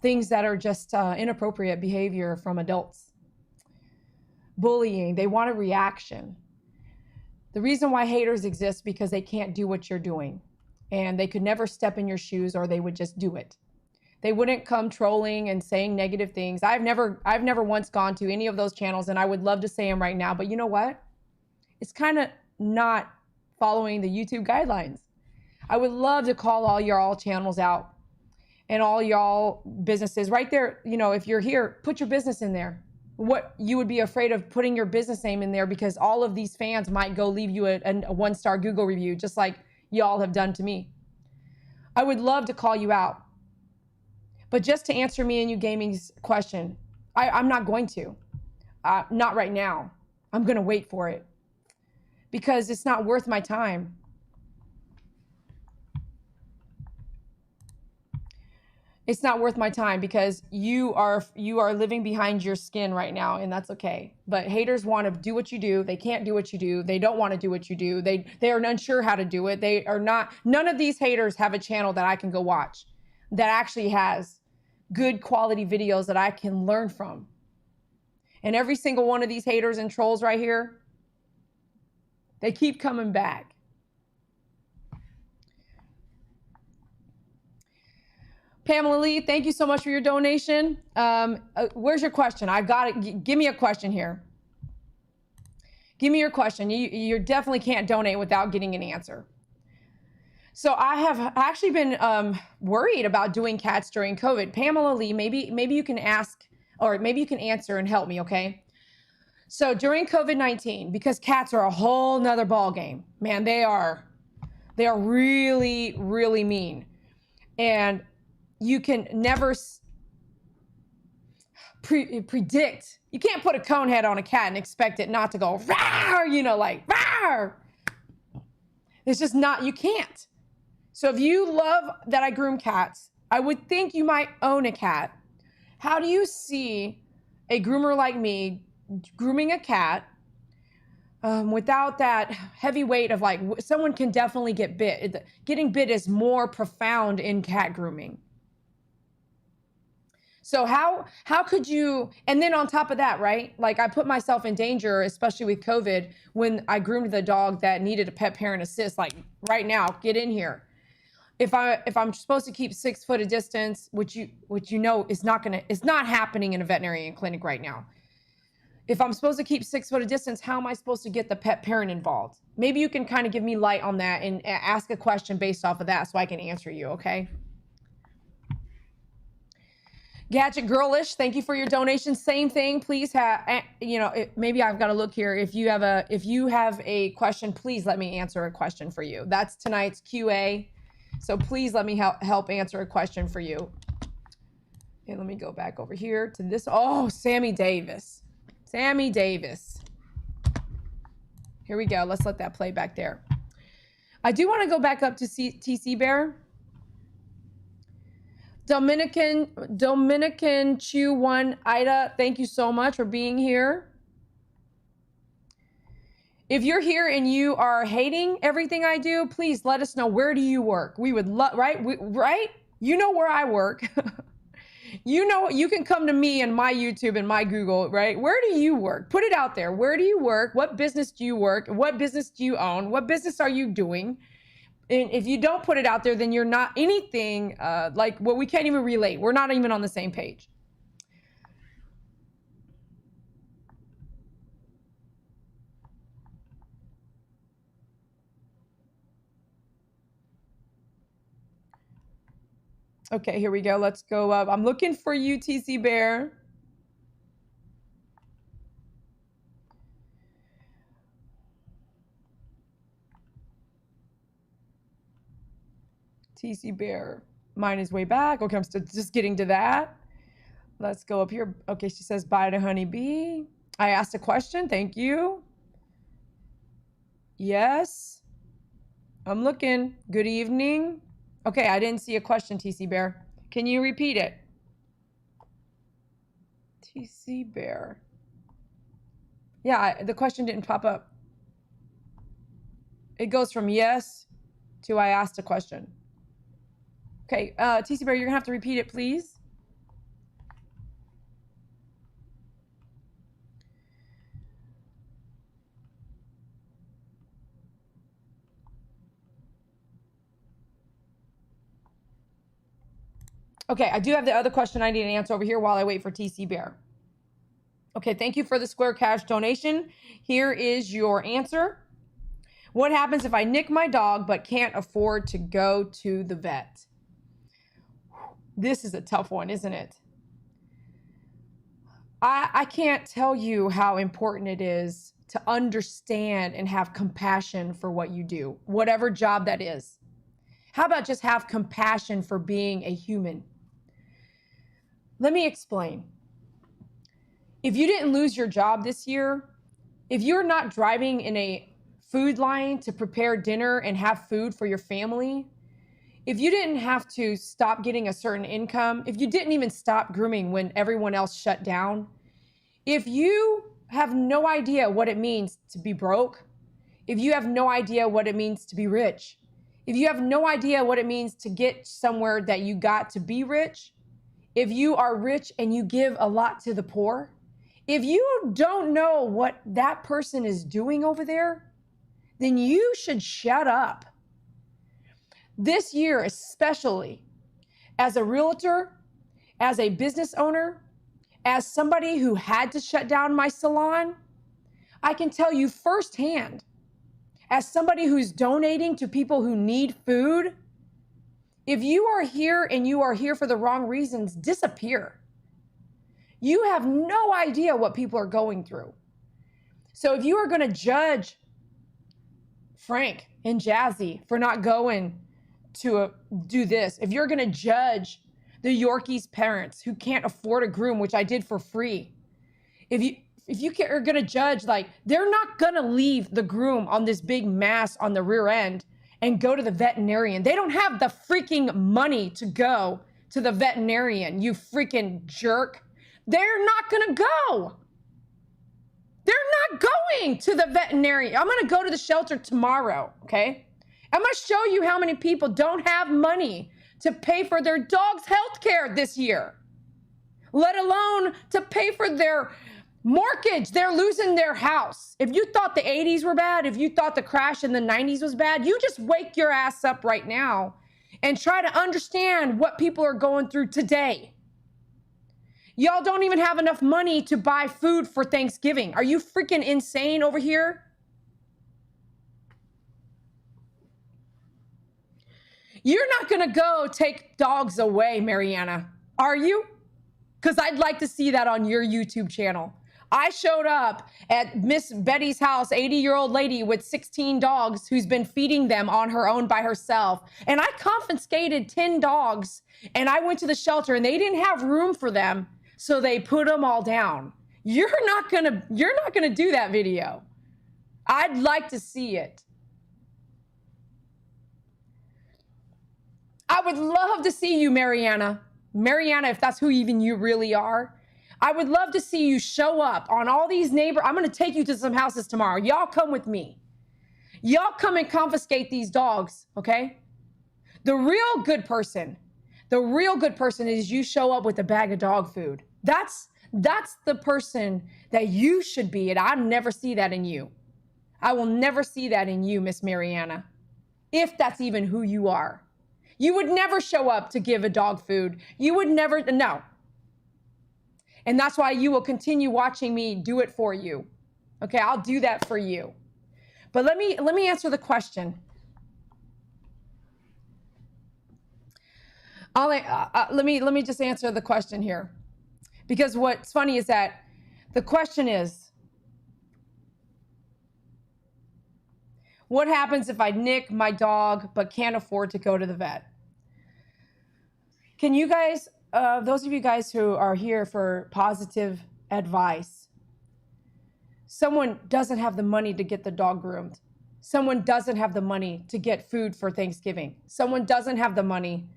Things that are just inappropriate behavior from adults. Bullying. They want a reaction. The reason why haters exist because they can't do what you're doing. And they could never step in your shoes, or they would just do it. They wouldn't come trolling and saying negative things. I've never once gone to any of those channels, and I would love to say them right now. But you know what? It's kind of not following the YouTube guidelines. I would love to call all y'all channels out and all y'all businesses right there. If you're here, put your business in there. What you would be afraid of putting your business name in there, because all of these fans might go leave you a 1-star Google review, just like y'all have done to me. I would love to call you out. But just to answer Me and You Gaming's question, I'm not going to. Not right now. I'm going to wait for it, because it's not worth my time. It's not worth my time, because you are living behind your skin right now, and that's okay. But haters want to do what you do. They can't do what you do. They don't want to do what you do. They are unsure how to do it. They are not. None of these haters have a channel that I can go watch that actually has good quality videos that I can learn from. And every single one of these haters and trolls right here, they keep coming back. Pamela Lee, thank you so much for your donation. Where's your question? I've got it. Give me a question here. Give me your question. You definitely can't donate without getting an answer. So I have actually been worried about doing cats during COVID. Pamela Lee, maybe you can ask, or maybe you can answer and help me, okay? So during COVID-19, because cats are a whole nother ball game, man, they are really, really mean. And you can never predict. You can't put a cone head on a cat and expect it not to go, rawr, you know, like, rawr. It's just not, you can't. So if you love that I groom cats, I would think you might own a cat. How do you see a groomer like me grooming a cat without that heavy weight of like, someone can definitely get bit. Getting bit is more profound in cat grooming. So how could you, and then on top of that, right? Like I put myself in danger, especially with COVID, when I groomed the dog that needed a pet parent assist, like right now, get in here. If I'm supposed to keep 6 foot of distance, which you know is it's not happening in a veterinarian clinic right now. If I'm supposed to keep 6 foot of distance, how am I supposed to get the pet parent involved? Maybe you can kind of give me light on that and ask a question based off of that so I can answer you, okay? Gadget Girlish, thank you for your donation. Same thing, please have, you know, maybe I've got to look here. If you have a question, please let me answer a question for you. That's tonight's QA. So please let me help answer a question for you. Okay, let me go back over here to this. Oh, Sammy Davis. Sammy Davis. Here we go. Let's let that play back there. I do want to go back up to TC Bear. Dominican Chew One Ida, thank you so much for being here. If you're here and you are hating everything I do, please let us know. Where do you work? We would love, right? Right? You know where I work. You know, you can come to me and my YouTube and my Google, right? Where do you work? Put it out there. Where do you work? What business do you work? What business do you own? What business are you doing? And if you don't put it out there, then you're not anything like, well, we can't even relate. We're not even on the same page. Okay, here we go. Let's go up. I'm looking for you, TC Bear. TC Bear. Mine is way back. Okay, I'm still just getting to that. Let's go up here. Okay, she says bye to Honeybee. I asked a question. Thank you. Yes. I'm looking. Good evening. Okay, I didn't see a question, TC Bear. Can you repeat it? TC Bear. Yeah, the question didn't pop up. It goes from yes to I asked a question. Okay, TC Bear, you're gonna have to repeat it, please. Okay, I do have the other question I need to answer over here while I wait for TC Bear. Okay, thank you for the Square Cash donation. Here is your answer. What happens if I nick my dog but can't afford to go to the vet? This is a tough one, isn't it? I can't tell you how important it is to understand and have compassion for what you do, whatever job that is. How about just have compassion for being a human? Let me explain. If you didn't lose your job this year, if you're not driving in a food line to prepare dinner and have food for your family, if you didn't have to stop getting a certain income, if you didn't even stop grooming when everyone else shut down, if you have no idea what it means to be broke, if you have no idea what it means to be rich, if you have no idea what it means to get somewhere that you got to be rich, if you are rich and you give a lot to the poor, If you don't know what that person is doing over there, then you should shut up. This year, especially as a realtor, as a business owner, as somebody who had to shut down my salon, I can tell you firsthand, as somebody who's donating to people who need food, if you are here and you are here for the wrong reasons, disappear. You have no idea what people are going through. So if you are going to judge Frank and Jazzy for not going to do this, if you're going to judge the Yorkie's parents who can't afford a groom, which I did for free, if you are going to judge, like, they're not going to leave the groom on this big mass on the rear end and go to the veterinarian. They don't have the freaking money to go to the veterinarian, you freaking jerk. They're not going to go. They're not going to the veterinarian. I'm going to go to the shelter tomorrow, okay? I'm going to show you how many people don't have money to pay for their dog's health care this year, let alone to pay for their mortgage. They're losing their house. If you thought the 80s were bad, if you thought the crash in the 90s was bad, you just wake your ass up right now and try to understand what people are going through today. Y'all don't even have enough money to buy food for Thanksgiving. Are you freaking insane over here? You're not going to go take dogs away, Mariana, are you? Because I'd like to see that on your YouTube channel. I showed up at Miss Betty's house, 80-year-old lady with 16 dogs who's been feeding them on her own by herself. And I confiscated 10 dogs and I went to the shelter and they didn't have room for them. So they put them all down. You're not gonna do that video. I'd like to see it. I would love to see you, Mariana. Mariana, if that's who even you really are. I would love to see you show up on all these I'm gonna take you to some houses tomorrow. Y'all come with me. Y'all come and confiscate these dogs, okay? The real good person is you show up with a bag of dog food. That's the person that you should be, and I never see that in you. I will never see that in you, Miss Mariana, if that's even who you are. You would never show up to give a dog food. You would never, no. And that's why you will continue watching me do it for you. Okay, I'll do that for you. But let me answer the question. Let me just answer the question here. Because what's funny is that the question is, what happens if I nick my dog but can't afford to go to the vet? Can you guys, those of you guys who are here for positive advice, someone doesn't have the money to get the dog groomed. Someone doesn't have the money to get food for Thanksgiving. Someone doesn't have the money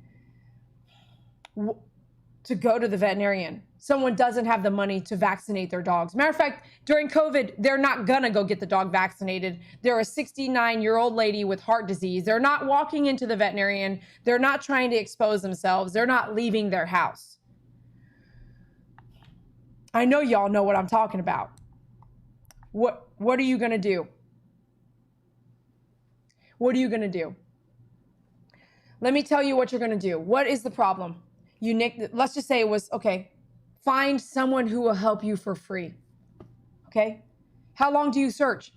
to go to the veterinarian. Someone doesn't have the money to vaccinate their dogs. Matter of fact, during COVID, they're not gonna go get the dog vaccinated. They're a 69-year-old lady with heart disease. They're not walking into the veterinarian. They're not trying to expose themselves. They're not leaving their house. I know y'all know what I'm talking about. What are you gonna do? What are you gonna do? Let me tell you what you're gonna do. What is the problem? You nicked, let's just say it was, okay, find someone who will help you for free, okay? How long do you search?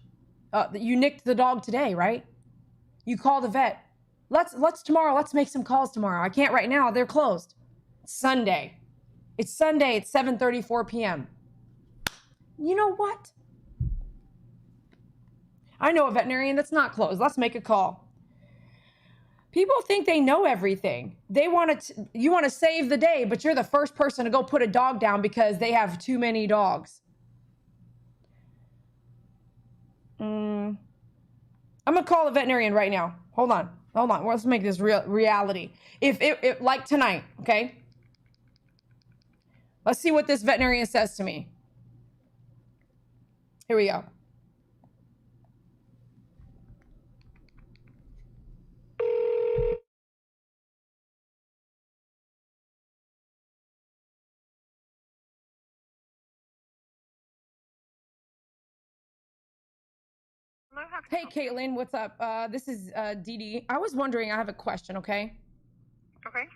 You nicked the dog today, right? You call the vet. Let's tomorrow, let's make some calls tomorrow. I can't right now, they're closed. It's Sunday. It's 7:34 p.m. You know what? I know a veterinarian that's not closed. Let's make a call. People think they know everything. You want to save the day, but you're the first person to go put a dog down because they have too many dogs. I'm gonna call a veterinarian right now. Hold on. Let's make this reality. If like tonight, okay? Let's see what this veterinarian says to me. Here we go. Hey, Caitlin, what's up? This is Dee Dee. I was wondering, I have a question, okay? Okay.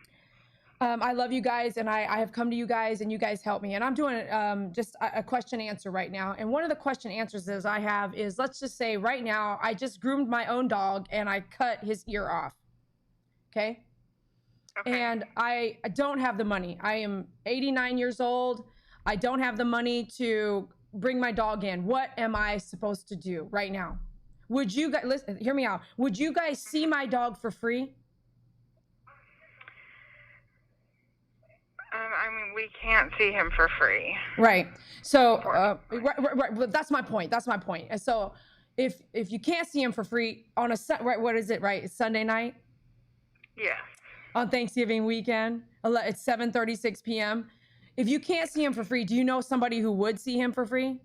I love you guys, and I have come to you guys, and you guys help me. And I'm doing just a question answer right now. And one of the question answers is I have is, let's just say right now, I just groomed my own dog, and I cut his ear off, okay? And I don't have the money. I am 89 years old. I don't have the money to bring my dog in. What am I supposed to do right now? Would you guys, listen, hear me out. Would you guys see my dog for free? I mean, we can't see him for free. Right. So, right. But that's my point. That's my point. And so, if you can't see him for free on a right, what is it? Right, it's Sunday night. Yes. On Thanksgiving weekend, it's 7:36 p.m. If you can't see him for free, do you know somebody who would see him for free?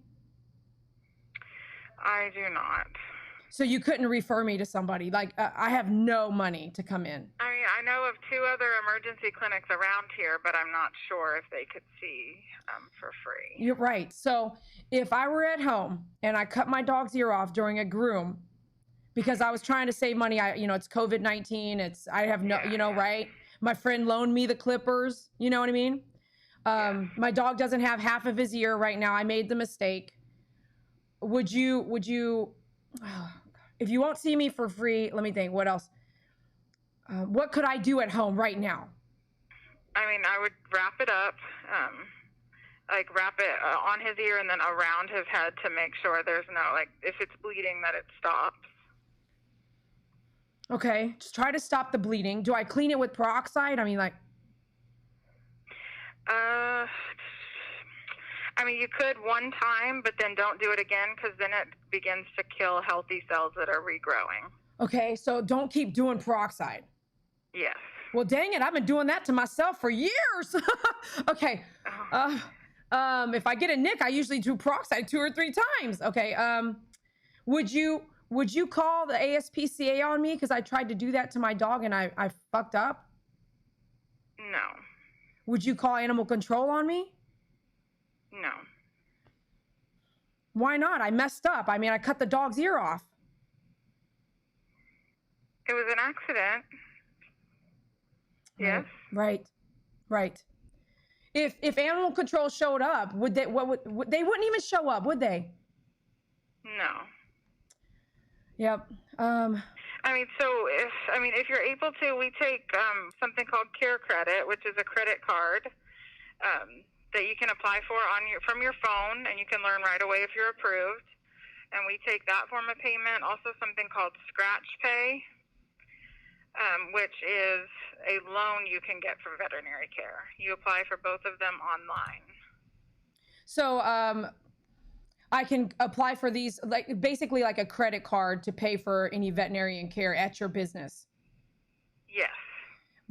I do not. So you couldn't refer me to somebody? Like, I have no money to come in. I mean, I know of 2 other emergency clinics around here, but I'm not sure if they could see for free. You're right. So if I were at home and I cut my dog's ear off during a groom, because I was trying to save money, it's COVID-19. I have no, right? My friend loaned me the clippers. You know what I mean? My dog doesn't have half of his ear right now. I made the mistake. Would you, if you won't see me for free, let me think, what else? What could I do at home right now? I mean, I would wrap it up, like wrap it on his ear and then around his head to make sure there's no, like, if it's bleeding, that it stops. Okay, just try to stop the bleeding. Do I clean it with peroxide? I mean, like... I mean, you could one time, but then don't do it again, because then it begins to kill healthy cells that are regrowing. Okay, so don't keep doing peroxide. Yes. Well, dang it, I've been doing that to myself for years. Okay. If I get a nick, I usually do peroxide 2 or 3 times. Okay. Would you call the ASPCA on me? Because I tried to do that to my dog and I fucked up. No. Would you call animal control on me? No. Why not? I messed up. I mean, I cut the dog's ear off. It was an accident. Yes. Right. If animal control showed up, they wouldn't even show up, would they? No. Yep. I mean, if you're able to, we take something called Care Credit, which is a credit card that you can apply for from your phone, and you can learn right away if you're approved. And we take that form of payment. Also, something called Scratch Pay, which is a loan you can get for veterinary care. You apply for both of them online. So, I can apply for these, like basically like a credit card to pay for any veterinarian care at your business. Yes.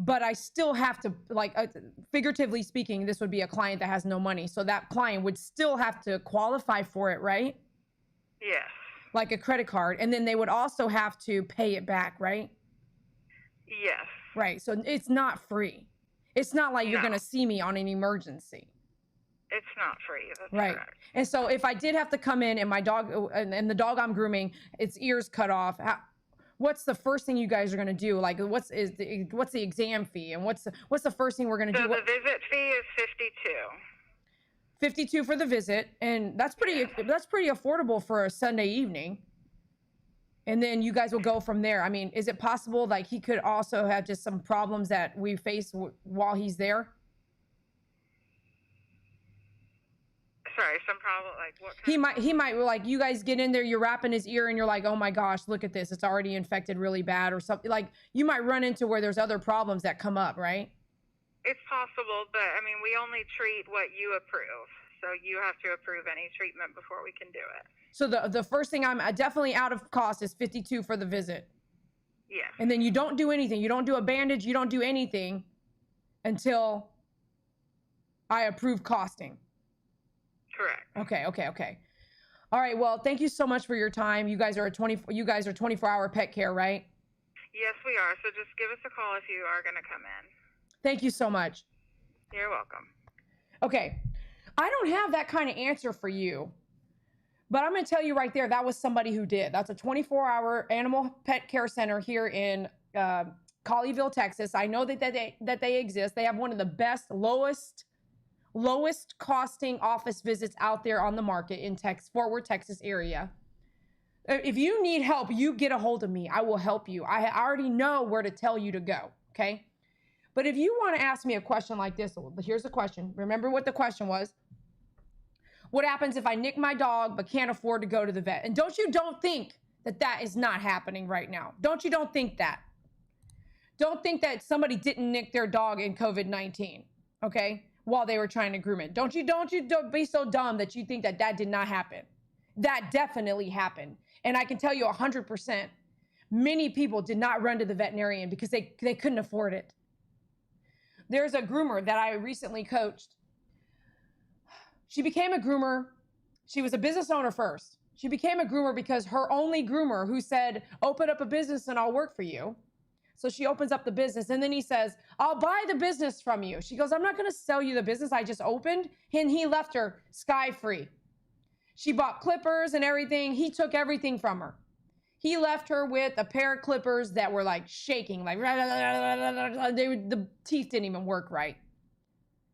But I still have to, like, figuratively speaking, this would be a client that has no money. So that client would still have to qualify for it, right? Yes. Like a credit card. And then they would also have to pay it back, right? Yes. Right. So it's not free. It's not like you're going to see me on an emergency. It's not free. That's right. correct. And so if I did have to come in and my dog and the dog I'm grooming, its ears cut off, what's the first thing you guys are going to do? Like, what's the exam fee, and what's the first thing we're going to do? So the visit fee is $52. $52 for the visit, and that's pretty affordable for a Sunday evening. And then you guys will go from there. I mean, is it possible like he could also have just some problems that we face while he's there? Sorry, some problem, like what kind he might like, you guys get in there, you're wrapping his ear and you're like, oh my gosh, look at this, it's already infected really bad, or something. Like, you might run into where there's other problems that come up, right? It's possible, but I mean, we only treat what you approve, so you have to approve any treatment before we can do it. So the first thing, I'm definitely out of cost, is $52 for the visit. Yeah. And then you don't do anything, you don't do a bandage, you don't do anything until I approve costing. Correct. Okay. All right. Well, thank you so much for your time. You guys are 24-hour pet care, right? Yes, we are. So just give us a call if you are going to come in. Thank you so much. You're welcome. Okay. I don't have that kind of answer for you, But I'm going to tell you right there, that was somebody who did. That's a 24-hour animal pet care center here in Colleyville, Texas. I know that they exist. They have one of the best, lowest costing office visits out there on the market in Fort Worth, Texas area. If you need help, you get a hold of me. I will help you. I already know where to tell you to go, okay? But if you want to ask me a question like this, here's the question. Remember what the question was. What happens if I nick my dog but can't afford to go to the vet? And don't think that is not happening right now. Don't think that. Don't think that somebody didn't nick their dog in COVID-19, okay, while they were trying to groom it. Don't be so dumb that you think that did not happen. That definitely happened. And I can tell you 100%, many people did not run to the veterinarian because they couldn't afford it. There's a groomer that I recently coached. She became a groomer. She was a business owner first. She became a groomer because her only groomer who said, open up a business and I'll work for you. So she opens up the business and then he says, I'll buy the business from you. She goes, I'm not going to sell you the business I just opened. And he left her sky free. She bought clippers and everything. He took everything from her. He left her with a pair of clippers that were like shaking, like the teeth didn't even work right.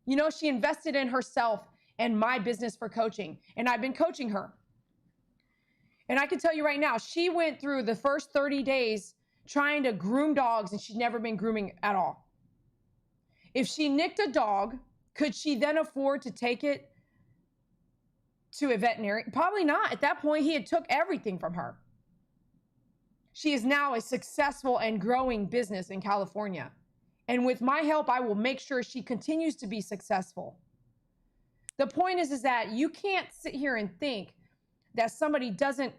You know, she invested in herself and my business for coaching. And I've been coaching her. And I can tell you right now, she went through the first 30 days trying to groom dogs and she'd never been grooming at all. If she nicked a dog, could she then afford to take it to a veterinarian? Probably not. At that point, he had took everything from her. She is now a successful and growing business in California. And with my help, I will make sure she continues to be successful. The point is that you can't sit here and think that somebody doesn't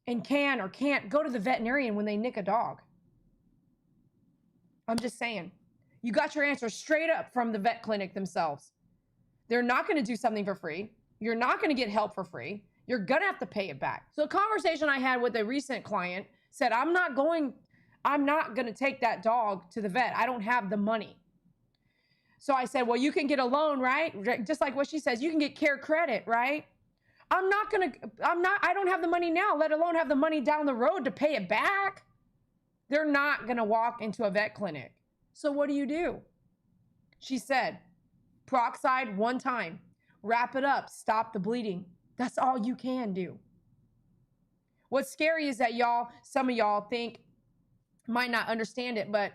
and can or can't go to the veterinarian when they nick a dog. I'm just saying. You got your answer straight up from the vet clinic themselves. They're not going to do something for free. You're not going to get help for free. You're going to have to pay it back. So a conversation I had with a recent client said, I'm not going to take that dog to the vet. I don't have the money. So I said, well, you can get a loan, right? Just like what she says, you can get care credit, right? I don't have the money now, let alone have the money down the road to pay it back. They're not going to walk into a vet clinic. So what do? She said, Peroxide 1 time, wrap it up, stop the bleeding. That's all you can do. What's scary is that some of y'all might not understand it, but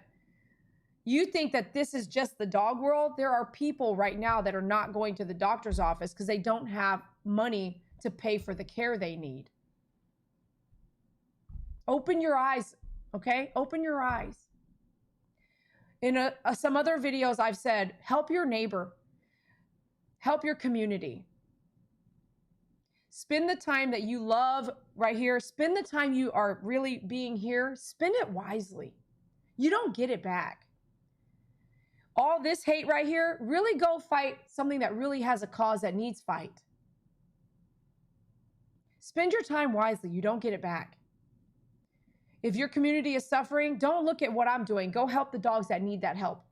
you think that this is just the dog world. There are people right now that are not going to the doctor's office because they don't have money to pay for the care they need. Open your eyes, okay? Open your eyes. In some other videos I've said, help your neighbor. Help your community. Spend the time that you love right here. Spend the time you are really being here. Spend it wisely. You don't get it back. All this hate right here, really go fight something that really has a cause that needs fight. Spend your time wisely. You don't get it back. If your community is suffering, don't look at what I'm doing. Go help the dogs that need that help.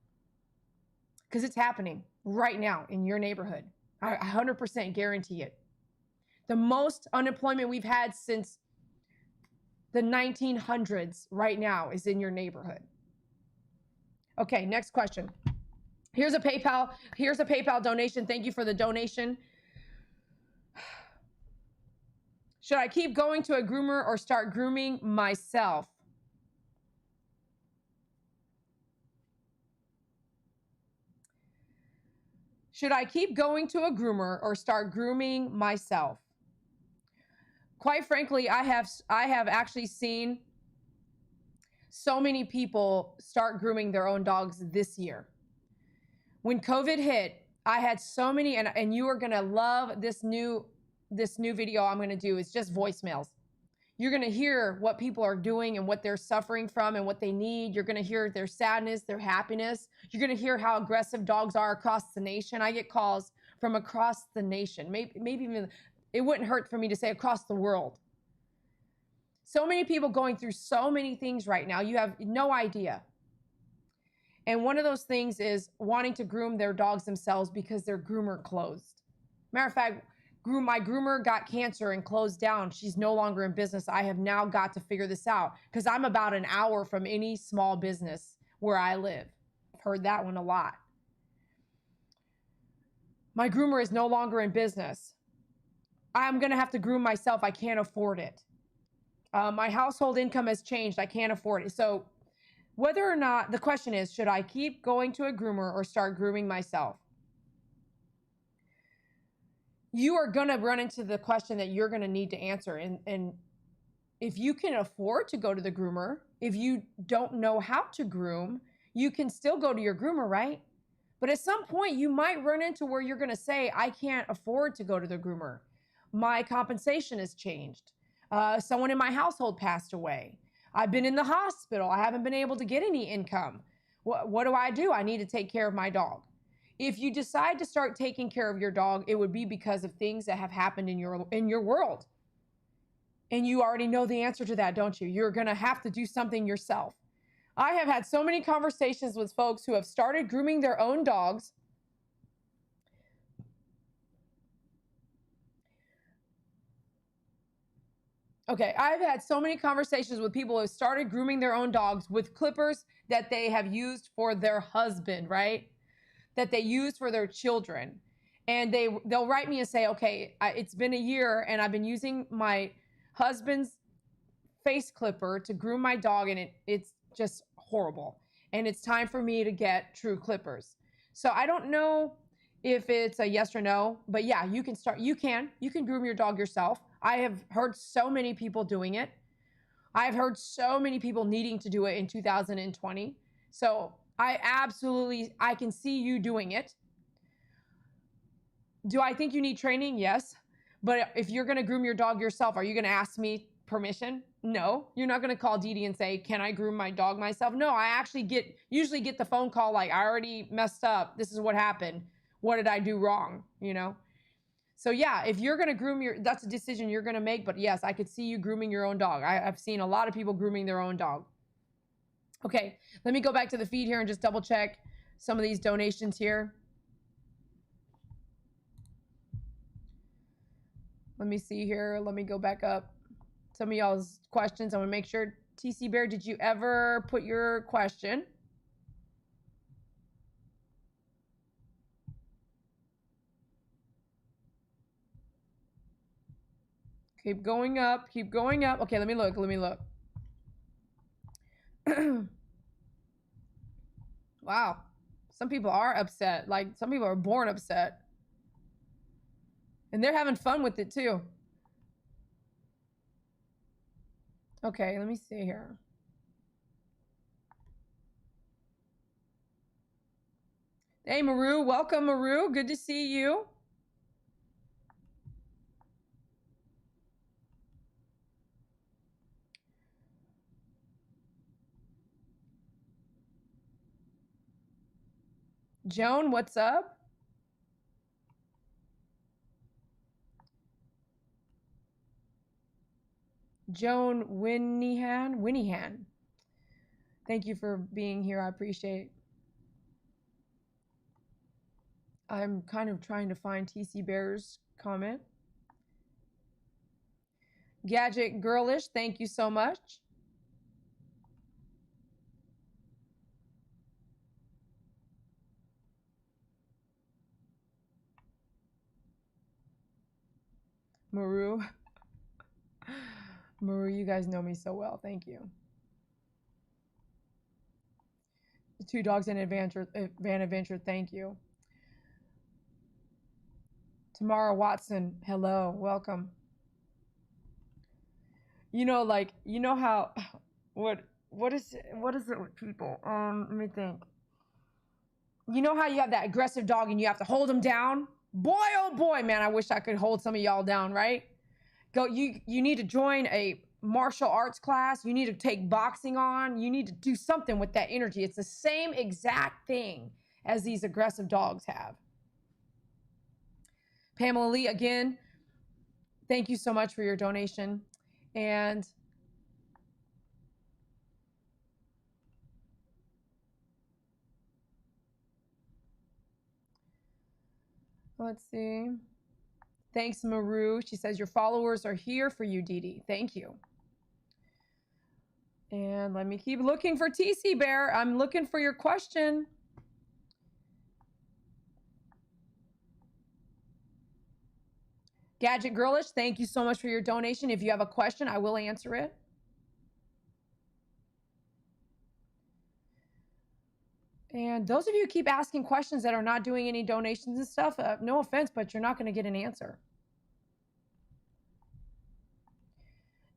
Because it's happening right now in your neighborhood. I 100% guarantee it. The most unemployment we've had since the 1900s right now is in your neighborhood. Okay, next question. Here's a PayPal donation. Thank you for the donation. Should I keep going to a groomer or start grooming myself? Should I keep going to a groomer or start grooming myself? Quite frankly, I have actually seen so many people start grooming their own dogs this year. When COVID hit, I had so many, and you are gonna love this new video I'm gonna do. It's just voicemails. You're gonna hear what people are doing and what they're suffering from and what they need. You're gonna hear their sadness, their happiness. You're gonna hear how aggressive dogs are across the nation. I get calls from across the nation. Maybe even, it wouldn't hurt for me to say across the world. So many people going through so many things right now. You have no idea. And one of those things is wanting to groom their dogs themselves because their groomer closed. Matter of fact, My groomer got cancer and closed down. She's no longer in business. I have now got to figure this out because I'm about an hour from any small business where I live. I've heard that one a lot. My groomer is no longer in business. I'm going to have to groom myself. I can't afford it. My household income has changed. I can't afford it. So whether or not, the question is, should I keep going to a groomer or start grooming myself? You are going to run into the question that you're going to need to answer. And if you can afford to go to the groomer, if you don't know how to groom, you can still go to your groomer, right? But at some point, you might run into where you're going to say, I can't afford to go to the groomer. My compensation has changed. Someone in my household passed away. I've been in the hospital. I haven't been able to get any income. What do? I need to take care of my dog. If you decide to start taking care of your dog, it would be because of things that have happened in your world. And you already know the answer to that, don't you? You're going to have to do something yourself. I have had so many conversations with folks who have started grooming their own dogs. Okay, I've had so many conversations with people who have started grooming their own dogs with clippers that they have used for their husband, right? That they use for their children. And they'll write me and say, okay, it's been a year and I've been using my husband's face clipper to groom my dog and it's just horrible. And it's time for me to get true clippers. So I don't know if it's a yes or no, but yeah, you can start. You can groom your dog yourself. I have heard so many people doing it. I've heard so many people needing to do it in 2020. So I can see you doing it. Do I think you need training? Yes. But if you're going to groom your dog yourself, are you going to ask me permission? No. You're not going to call Dee Dee and say, can I groom my dog myself? No, I actually usually get the phone call like, I already messed up. This is what happened. What did I do wrong? You know? So yeah, if you're going to groom that's a decision you're going to make. But yes, I could see you grooming your own dog. I've seen a lot of people grooming their own dog. Okay, let me go back to the feed here and just double check some of these donations here. Let me see here. Let me go back up. Some of y'all's questions. I'm going to make sure. TC Bear, did you ever put your question? Keep going up. Keep going up. Okay, let me look. Let me look. Wow. Some people are upset. Like, some people are born upset. And they're having fun with it, too. Okay, let me see here. Hey, Maru. Welcome, Maru. Good to see you. Joan, what's up? Joan Winniehan. Thank you for being here. I appreciate it. I'm kind of trying to find TC Bear's comment. Gadget Girlish, thank you so much. Maru. Maru, you guys know me so well. Thank you. The Two Dogs and Van Adventure, thank you. Tamara Watson, hello, welcome. You know, like, you know how, what is it with people? Let me think. You know how you have that aggressive dog and you have to hold them down? Boy, oh boy, man, I wish I could hold some of y'all down, right? You need to join a martial arts class. You need to take boxing on. You need to do something with that energy. It's the same exact thing as these aggressive dogs have. Pamela Lee, again, thank you so much for your donation. And let's see. Thanks, Maru. She says, your followers are here for you, Dee Dee. Thank you. And let me keep looking for TC Bear. I'm looking for your question. Gadget Girlish, thank you so much for your donation. If you have a question, I will answer it. And those of you who keep asking questions that are not doing any donations and stuff, no offense, but you're not going to get an answer.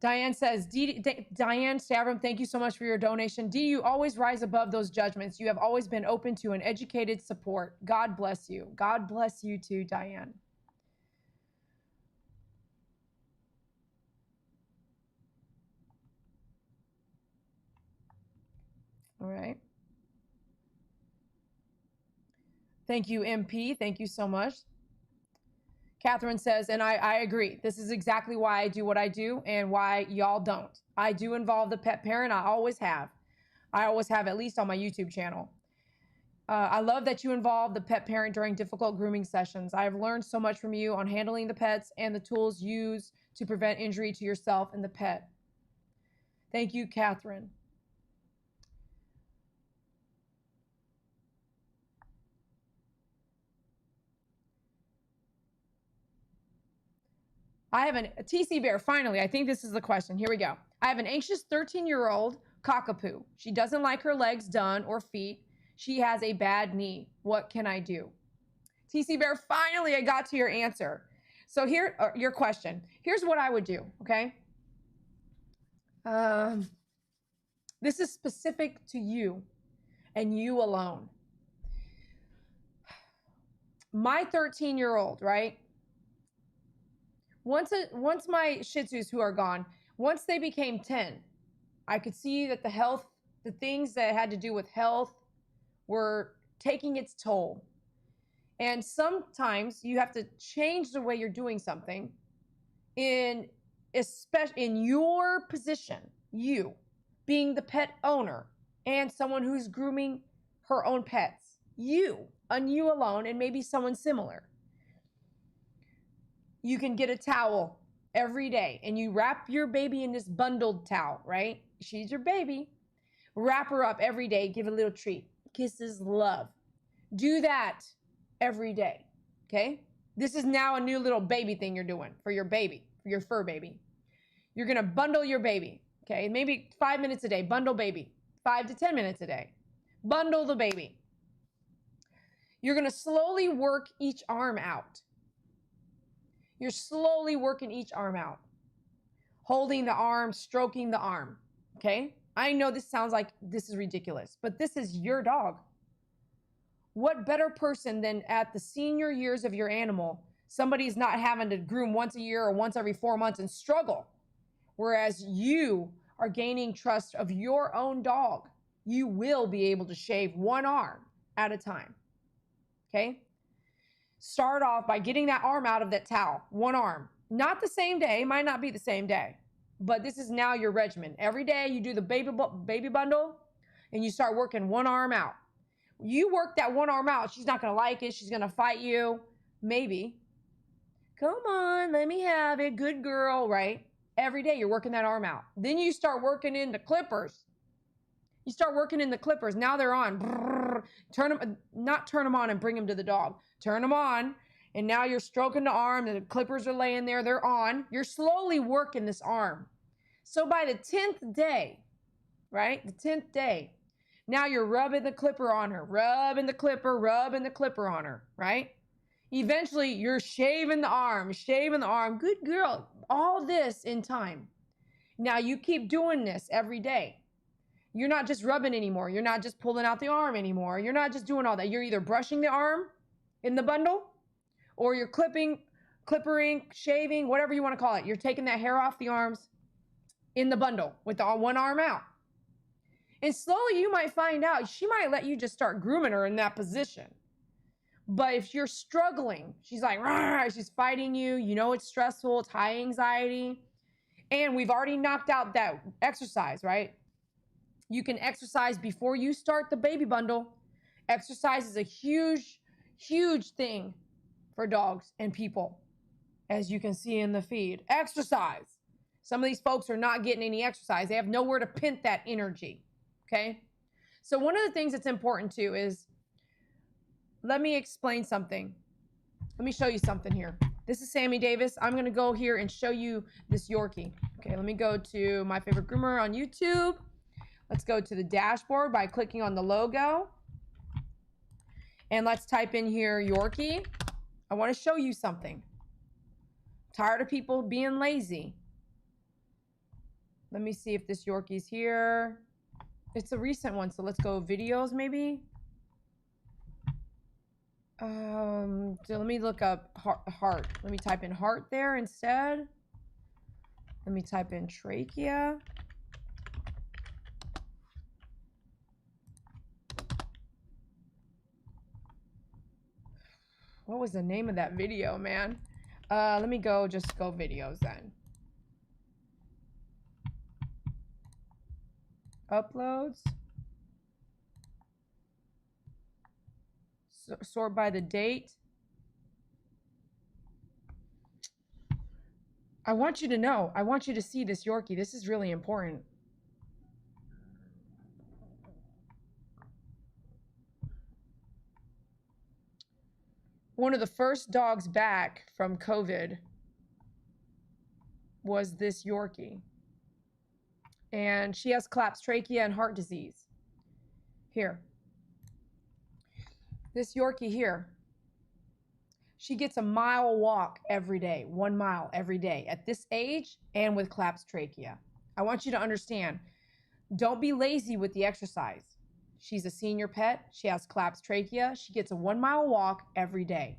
Diane says, Diane Stavrum, thank you so much for your donation. Dee, you always rise above those judgments. You have always been open to an educated support. God bless you. God bless you too, Diane. All right. Thank you, MP. Thank you so much. Catherine says, and I agree. This is exactly why I do what I do and why y'all don't. I do involve the pet parent. I always have. I always have, at least on my YouTube channel. I love that you involve the pet parent during difficult grooming sessions. I have learned so much from you on handling the pets and the tools used to prevent injury to yourself and the pet. Thank you, Catherine. I have a TC Bear. Finally, I think this is the question. Here we go. I have an anxious 13-year-old cockapoo. She doesn't like her legs done or feet. She has a bad knee. What can I do? TC Bear, finally, I got to your answer. So here, your question. Here's what I would do, okay? This is specific to you and you alone. My 13-year-old, right? Once my Shih Tzus who are gone, once they became 10, I could see that the things that had to do with health were taking its toll. And sometimes you have to change the way you're doing something especially in your position, you being the pet owner and someone who's grooming her own pets, you alone, and maybe someone similar. You can get a towel every day and you wrap your baby in this bundled towel, right? She's your baby. Wrap her up every day, give a little treat. Kisses, love. Do that every day, okay? This is now a new little baby thing you're doing for your baby, for your fur baby. You're gonna bundle your baby, okay? Maybe 5 minutes a day, bundle baby. 5 to 10 minutes a day, bundle the baby. You're gonna slowly work each arm out. You're slowly working each arm out. Holding the arm, stroking the arm, okay? I know this sounds like this is ridiculous, but this is your dog. What better person than at the senior years of your animal, somebody's not having to groom once a year or once every 4 months and struggle, whereas you are gaining trust of your own dog. You will be able to shave one arm at a time, okay? Start off by getting that arm out of that towel, one arm. Not the same day, might not be the same day, but this is now your regimen. Every day you do the baby bundle and you start working one arm out. You work that one arm out, she's not gonna like it, she's gonna fight you, maybe. Come on, let me have it, good girl, right? Every day you're working that arm out. Then you start working in the clippers. You start working in the clippers. Now they're on. Not turn them on and bring them to the dog. Turn them on, and now you're stroking the arm, and the clippers are laying there. They're on. You're slowly working this arm. So by the 10th day, right? The 10th day, now you're rubbing the clipper on her, rubbing the clipper on her, right? Eventually, you're shaving the arm. Good girl. All this in time. Now you keep doing this every day. You're not just rubbing anymore. You're not just pulling out the arm anymore. You're not just doing all that. You're either brushing the arm in the bundle or you're clippering, shaving, whatever you want to call it. You're taking that hair off the arms in the bundle with the one arm out. And slowly you might find out she might let you just start grooming her in that position. But if you're struggling, she's like, rawr, she's fighting you. You know it's stressful. It's high anxiety. And we've already knocked out that exercise, right? You can exercise before you start the baby bundle. Exercise is a huge, huge thing for dogs and people. as you can see in the feed. Exercise. Some of these folks are not getting any exercise. They have nowhere to pent that energy, okay? So one of the things that's important too is, let me explain something. Let me show you something here. This is Sammy Davis. I'm gonna go here and show you this Yorkie. Okay, let me go to My Favorite Groomer on YouTube. Let's go to the dashboard by clicking on the logo. And let's type in here Yorkie. I wanna show you something. Tired of people being lazy. Let me see if this Yorkie's here. It's a recent one, so let's go videos maybe. So let me look up heart. Let me type in heart there instead. Let me type in trachea. What was the name of that video, man? Let me just go videos then. Uploads. Sort by the date. I want you to know. I want you to see this Yorkie. This is really important. One of the first dogs back from COVID was this Yorkie. And she has collapsed trachea and heart disease. Here. This Yorkie here. She gets a mile walk every day, 1 mile every day at this age and with collapsed trachea. I want you to understand, don't be lazy with the exercise. She's a senior pet. She has collapsed trachea. She gets a 1 mile walk every day.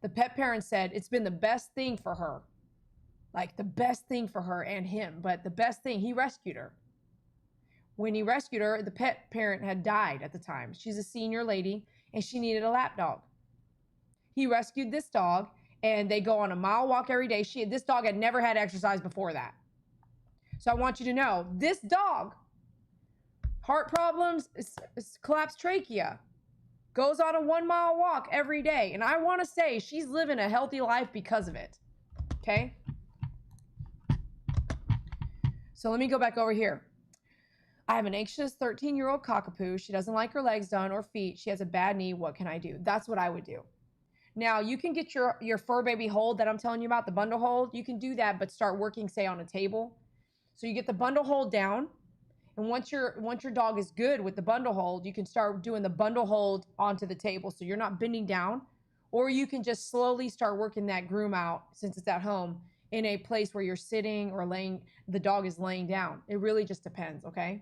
The pet parent said it's been the best thing for her. Like the best thing for her and him, but the best thing, he rescued her. When he rescued her, the pet parent had died at the time. She's a senior lady and she needed a lap dog. He rescued this dog and they go on a mile walk every day. This dog had never had exercise before that. So I want you to know, this dog, heart problems, collapsed trachea, goes on a 1 mile walk every day. And I want to say she's living a healthy life because of it. Okay? So let me go back over here. I have an anxious 13-year-old cockapoo. She doesn't like her legs done or feet. She has a bad knee. What can I do? That's what I would do. Now, you can get your fur baby hold that I'm telling you about, the bundle hold. You can do that, but start working, say, on a table. So you get the bundle hold down. And once your dog is good with the bundle hold, you can start doing the bundle hold onto the table. So you're not bending down. Or you can just slowly start working that groom out, since it's at home, in a place where you're sitting or laying, the dog is laying down. It really just depends, okay?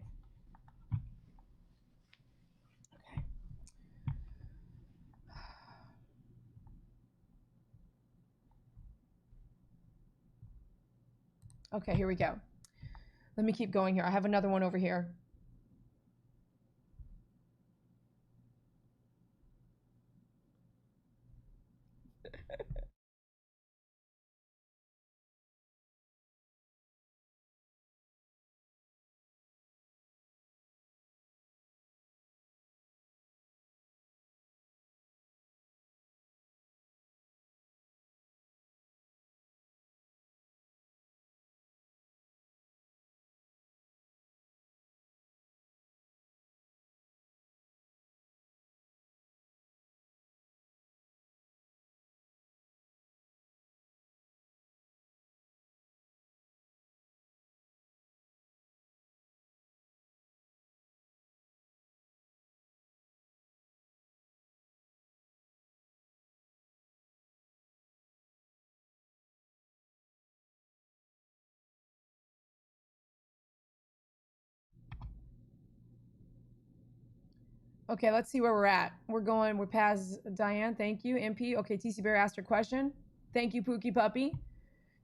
Okay, here we go. Let me keep going here. I have another one over here. Okay, let's see where we're at. We're past Diane. Thank you. MP. Okay, TC Bear asked her question. Thank you, Pookie Puppy.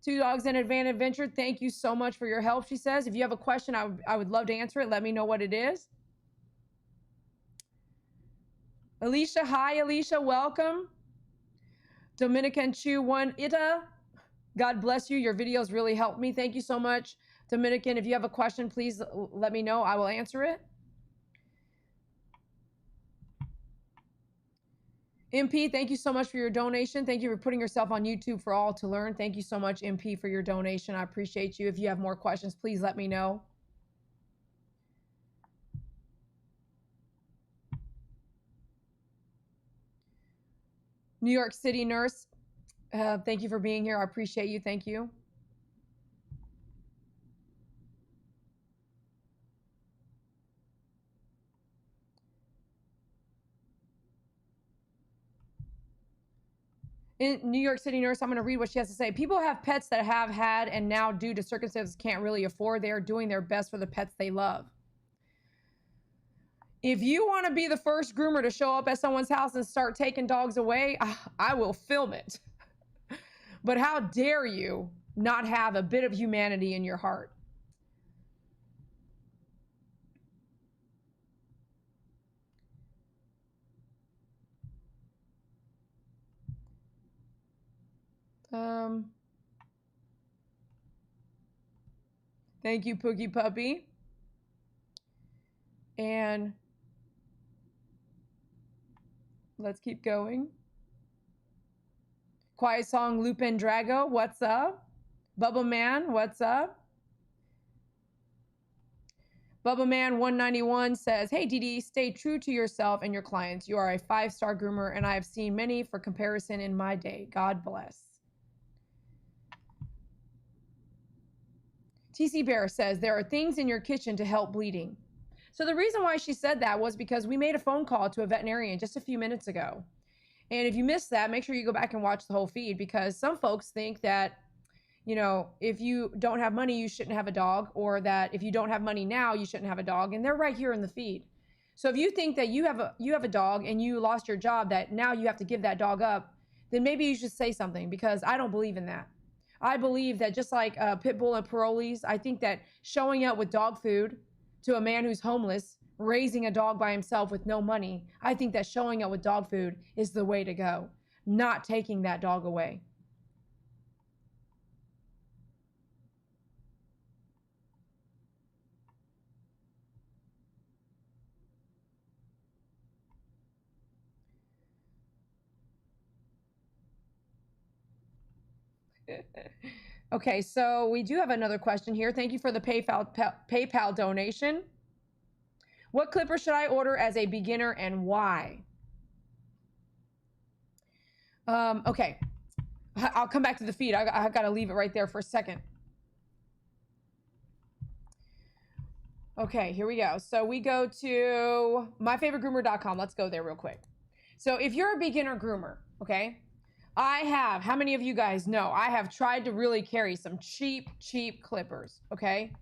2 Dogs and an Adventure. Thank you so much for your help, she says. If you have a question, I would love to answer it. Let me know what it is. Alicia, hi, Alicia, welcome. Dominican Chew 1 Ita. God bless you. Your videos really helped me. Thank you so much, Dominican. If you have a question, please let me know. I will answer it. MP, thank you so much for your donation. Thank you for putting yourself on YouTube for all to learn. Thank you so much, MP, for your donation. I appreciate you. If you have more questions, please let me know. New York City nurse, thank you for being here. I appreciate you. Thank you. In New York City nurse, I'm going to read what she has to say. People have pets that have had and now, due to circumstances, can't really afford. They are doing their best for the pets they love. If you want to be the first groomer to show up at someone's house and start taking dogs away, I will film it. But how dare you not have a bit of humanity in your heart? Thank you, Pookie Puppy. And let's keep going. Quiet Song Lupin Drago, what's up? Bubba Man, what's up? Bubba Man 191 says, hey DD, stay true to yourself and your clients. You are a 5-star groomer and I have seen many for comparison in my day. God bless. TC Bear says, there are things in your kitchen to help bleeding. So the reason why she said that was because we made a phone call to a veterinarian just a few minutes ago. And if you missed that, make sure you go back and watch the whole feed, because some folks think that, you know, if you don't have money, you shouldn't have a dog, or that if you don't have money now, you shouldn't have a dog. And they're right here in the feed. So if you think that you have a dog and you lost your job, that now you have to give that dog up, then maybe you should say something, because I don't believe in that. I believe that just like pit bull and parolees, I think that showing up with dog food to a man who's homeless, raising a dog by himself with no money, I think that showing up with dog food is the way to go, not taking that dog away. Okay, so we do have another question here. Thank you for the PayPal donation. What clipper should I order as a beginner and why? Okay, I'll come back to the feed. I got to leave it right there for a second. Okay, here we go. So we go to myfavoritegroomer.com. Let's go there real quick. So if you're a beginner groomer, okay, how many of you guys know, I have tried to really carry some cheap clippers, okay?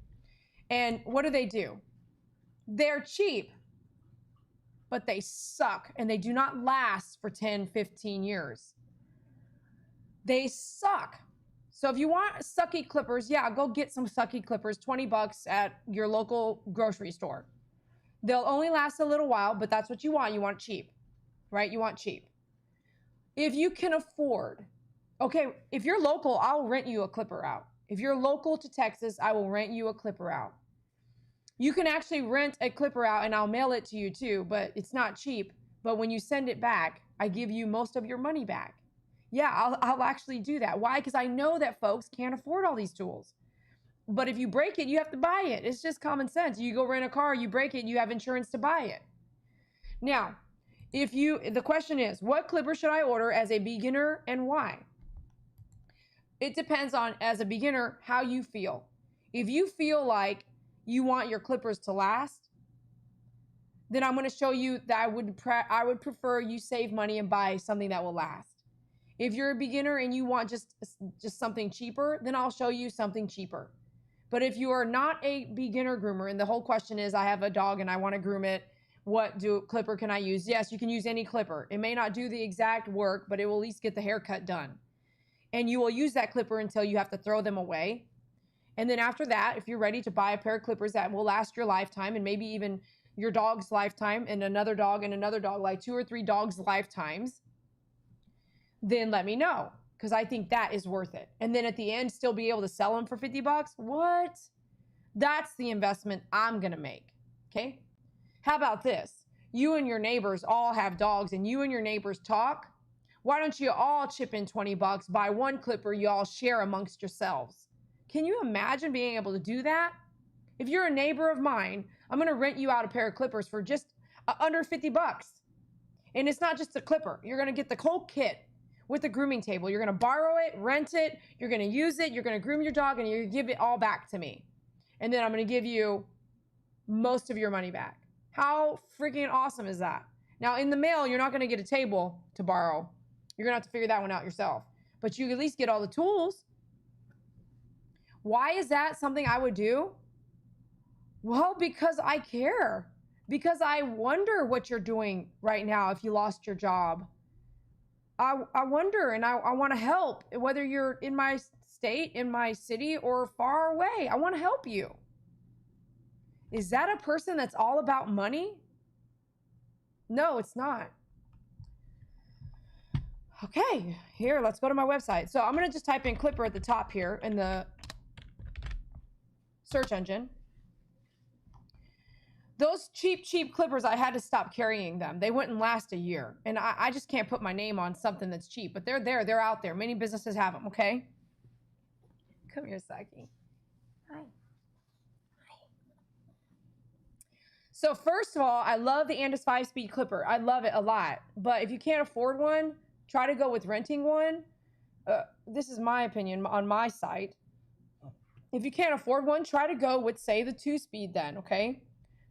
And what do? They're cheap, but they suck and they do not last for 10, 15 years. They suck. So if you want sucky clippers, yeah, go get some sucky clippers, $20 at your local grocery store. They'll only last a little while, but that's what you want. You want cheap, right? You want cheap. If you can afford, okay, if you're local, I'll rent you a clipper out. If you're local to Texas, I will rent you a clipper out. You can actually rent a clipper out and I'll mail it to you too, but it's not cheap. But when you send it back, I give you most of your money back. Yeah, I'll actually do that. Why? Because I know that folks can't afford all these tools. But if you break it, you have to buy it. It's just common sense. You go rent a car, you break it, you have insurance to buy it. Now, the question is, what clipper should I order as a beginner and why? It depends on, as a beginner, how you feel. If you feel like you want your clippers to last, then I'm going to show you that I would prefer you save money and buy something that will last. If you're a beginner and you want just something cheaper, then I'll show you something cheaper. But if you are not a beginner groomer, and the whole question is, I have a dog and I want to groom it, what clipper can I use? Yes, you can use any clipper. It may not do the exact work, but it will at least get the haircut done. And you will use that clipper until you have to throw them away. And then after that, if you're ready to buy a pair of clippers that will last your lifetime and maybe even your dog's lifetime and another dog, like 2 or 3 dogs' lifetimes, then let me know, because I think that is worth it. And then at the end, still be able to sell them for $50? What? That's the investment I'm going to make. Okay? How about this? you and your neighbors all have dogs and you and your neighbors talk, why don't you all chip in 20 bucks, buy one clipper you all share amongst yourselves? Can you imagine being able to do that? If you're a neighbor of mine, I'm going to rent you out a pair of clippers for just under 50 bucks. And it's not just a clipper. You're going to get the whole kit with the grooming table. You're going to borrow it, rent it, you're going to use it, you're going to groom your dog, and you're going to give it all back to me. And then I'm going to give you most of your money back. How freaking awesome is that? Now, in the mail, you're not going to get a table to borrow. You're going to have to figure that one out yourself. But you at least get all the tools. Why is that something I would do? Well, because I care. Because I wonder what you're doing right now if you lost your job. I wonder, and I want to help, whether you're in my state, in my city, or far away. I want to help you. Is that a person that's all about money? No, it's not. Okay, here, let's go to my website. So I'm going to just type in clipper at the top here in the search engine. Those cheap clippers, I had to stop carrying them. They wouldn't last a year. And I just can't put my name on something that's cheap. But they're there. They're out there. Many businesses have them, okay? Come here, Saki. Hi. So first of all, I love the Andis 5-speed clipper. I love it a lot. But if you can't afford one, try to go with renting one. This is my opinion on my site. If you can't afford one, try to go with, say, the 2-speed then, okay?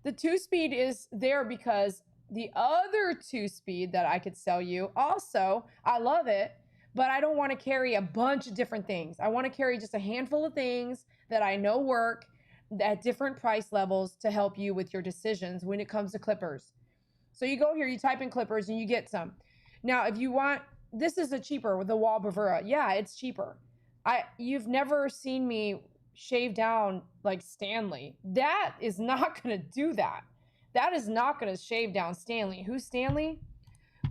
The 2-speed is there because the other 2-speed that I could sell you, also, I love it, but I don't want to carry a bunch of different things. I want to carry just a handful of things that I know work at different price levels to help you with your decisions when it comes to clippers. So you go here, you type in clippers, and you get some. Now, if you want, this is a cheaper with the wall bravura. Yeah, it's cheaper. You've never seen me shave down like Stanley. That is not going to do that. That is not going to shave down Stanley. Who's Stanley?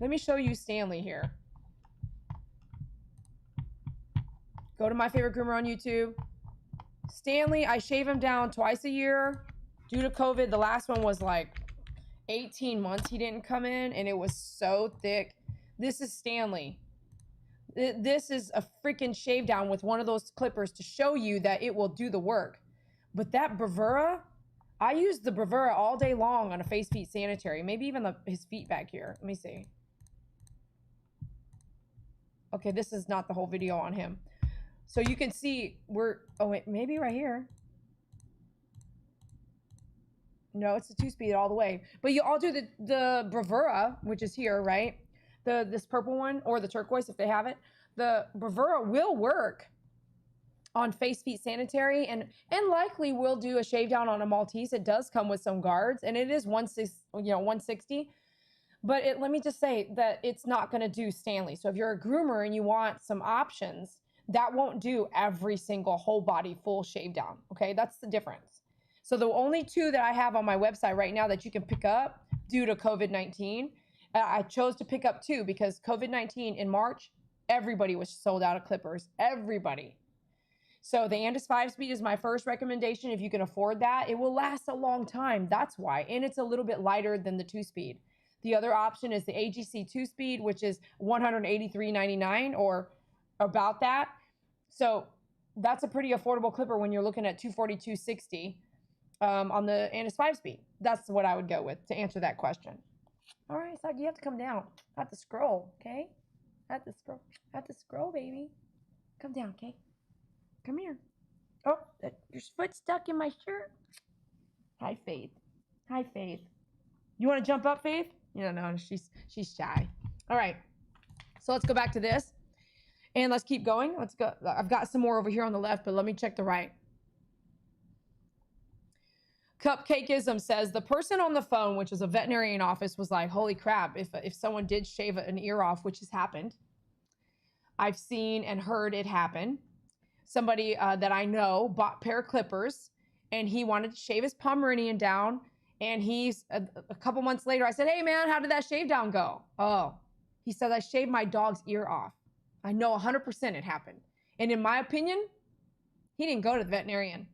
Let me show you Stanley here. Go to My Favorite Groomer on YouTube. Stanley, I shave him down twice a year. Due to COVID, the last one was like 18 months he didn't come in, and it was so thick. This is Stanley. This is a freaking shave down with one of those clippers to show you that it will do the work. But that bravura, I use the bravura all day long on a face, feet, sanitary. Maybe even his feet back here. Let me see. Okay, this is not the whole video on him. So you can see oh wait, maybe right here. No, it's a 2-speed all the way. But you all do the bravura, which is here, right? This purple one, or the turquoise if they have it. The bravura will work on face, feet, sanitary, and likely will do a shave down on a Maltese. It does come with some guards, and it is 160. But let me just say that it's not going to do Stanley. So if you're a groomer and you want some options, that won't do every single whole body full shave down. Okay, that's the difference. So the only two that I have on my website right now that you can pick up due to COVID-19, I chose to pick up two because COVID-19 in March, everybody was sold out of clippers. Everybody. So the Andis 5-speed is my first recommendation. If you can afford that, it will last a long time. That's why. And it's a little bit lighter than the 2-speed. The other option is the AGC 2-speed, which is $183.99 or about that. So that's a pretty affordable clipper when you're looking at $242.60 on the Andis 5-speed. That's what I would go with to answer that question. All right, so you have to come down. I have to scroll, okay? I have to scroll, baby. Come down, okay? Come here. Oh, your foot's stuck in my shirt. Hi, Faith. Hi, Faith. You want to jump up, Faith? No, she's shy. All right, so let's go back to this. And let's keep going. Let's go. I've got some more over here on the left, but let me check the right. Cupcakeism says the person on the phone, which is a veterinarian office, was like, holy crap, if someone did shave an ear off, which has happened. I've seen and heard it happen. Somebody that I know bought a pair of clippers and he wanted to shave his Pomeranian down. And he's a couple months later, I said, hey man, how did that shave down go? Oh, he said, I shaved my dog's ear off. I know 100% it happened. And in my opinion, he didn't go to the veterinarian.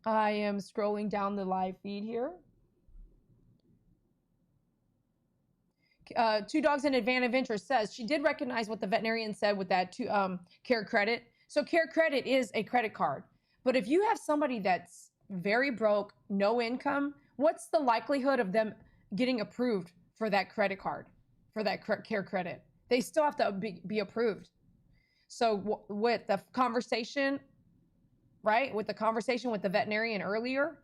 I am scrolling down the live feed here. Two Dogs and Van Adventure says she did recognize what the veterinarian said with that care credit. So care credit is a credit card. But if you have somebody that's very broke, no income, what's the likelihood of them getting approved for that credit card, for that care credit? They still have to be approved. So with the conversation, right? With the conversation with the veterinarian earlier,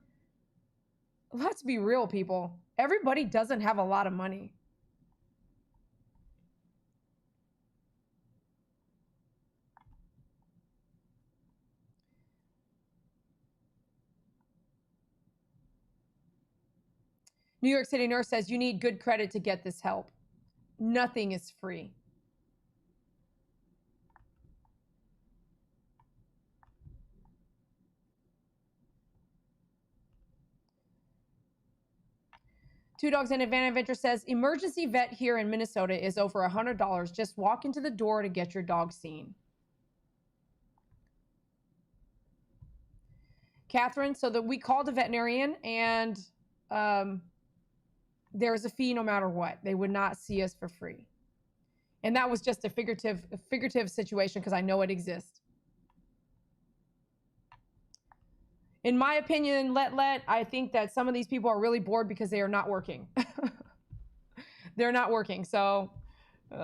let's be real, people. Everybody doesn't have a lot of money. New York City Nurse says you need good credit to get this help. Nothing is free. Two Dogs and a Van Adventure says emergency vet here in Minnesota is over $100. Just walk into the door to get your dog seen. Catherine, so that we called a veterinarian and there's a fee no matter what. They would not see us for free. And that was just a figurative situation because I know it exists. In my opinion, I think that some of these people are really bored because they are not working. They're not working. So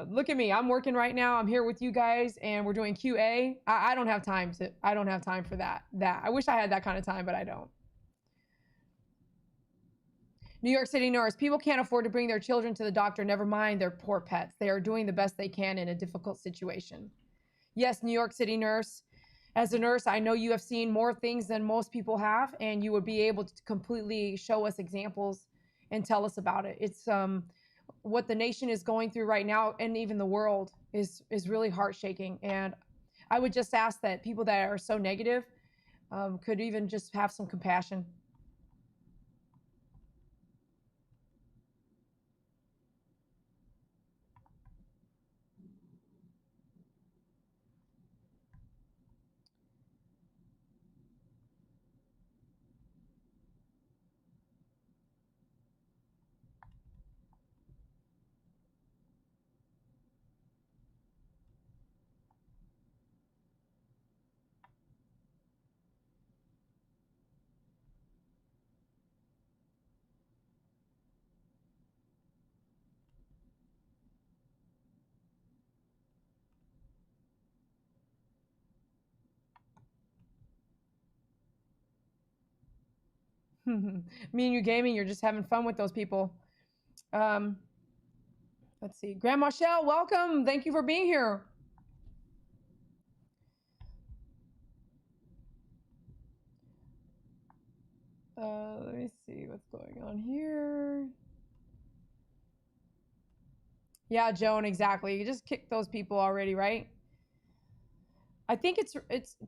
look at me. I'm working right now. I'm here with you guys and we're doing QA. I don't have time for that. I wish I had that kind of time, but I don't. New York City Nurse, people can't afford to bring their children to the doctor, never mind their poor pets. They are doing the best they can in a difficult situation. Yes, New York City Nurse. As a nurse, I know you have seen more things than most people have, and you would be able to completely show us examples and tell us about it. It's what the nation is going through right now, and even the world is really heart-shaking. And I would just ask that people that are so negative could even just have some compassion. Me and you gaming, you're just having fun with those people. Let's see. Grandma Shell, welcome. Thank you for being here. Let me see what's going on here. Yeah, Joan, exactly. You just kicked those people already, right? I think it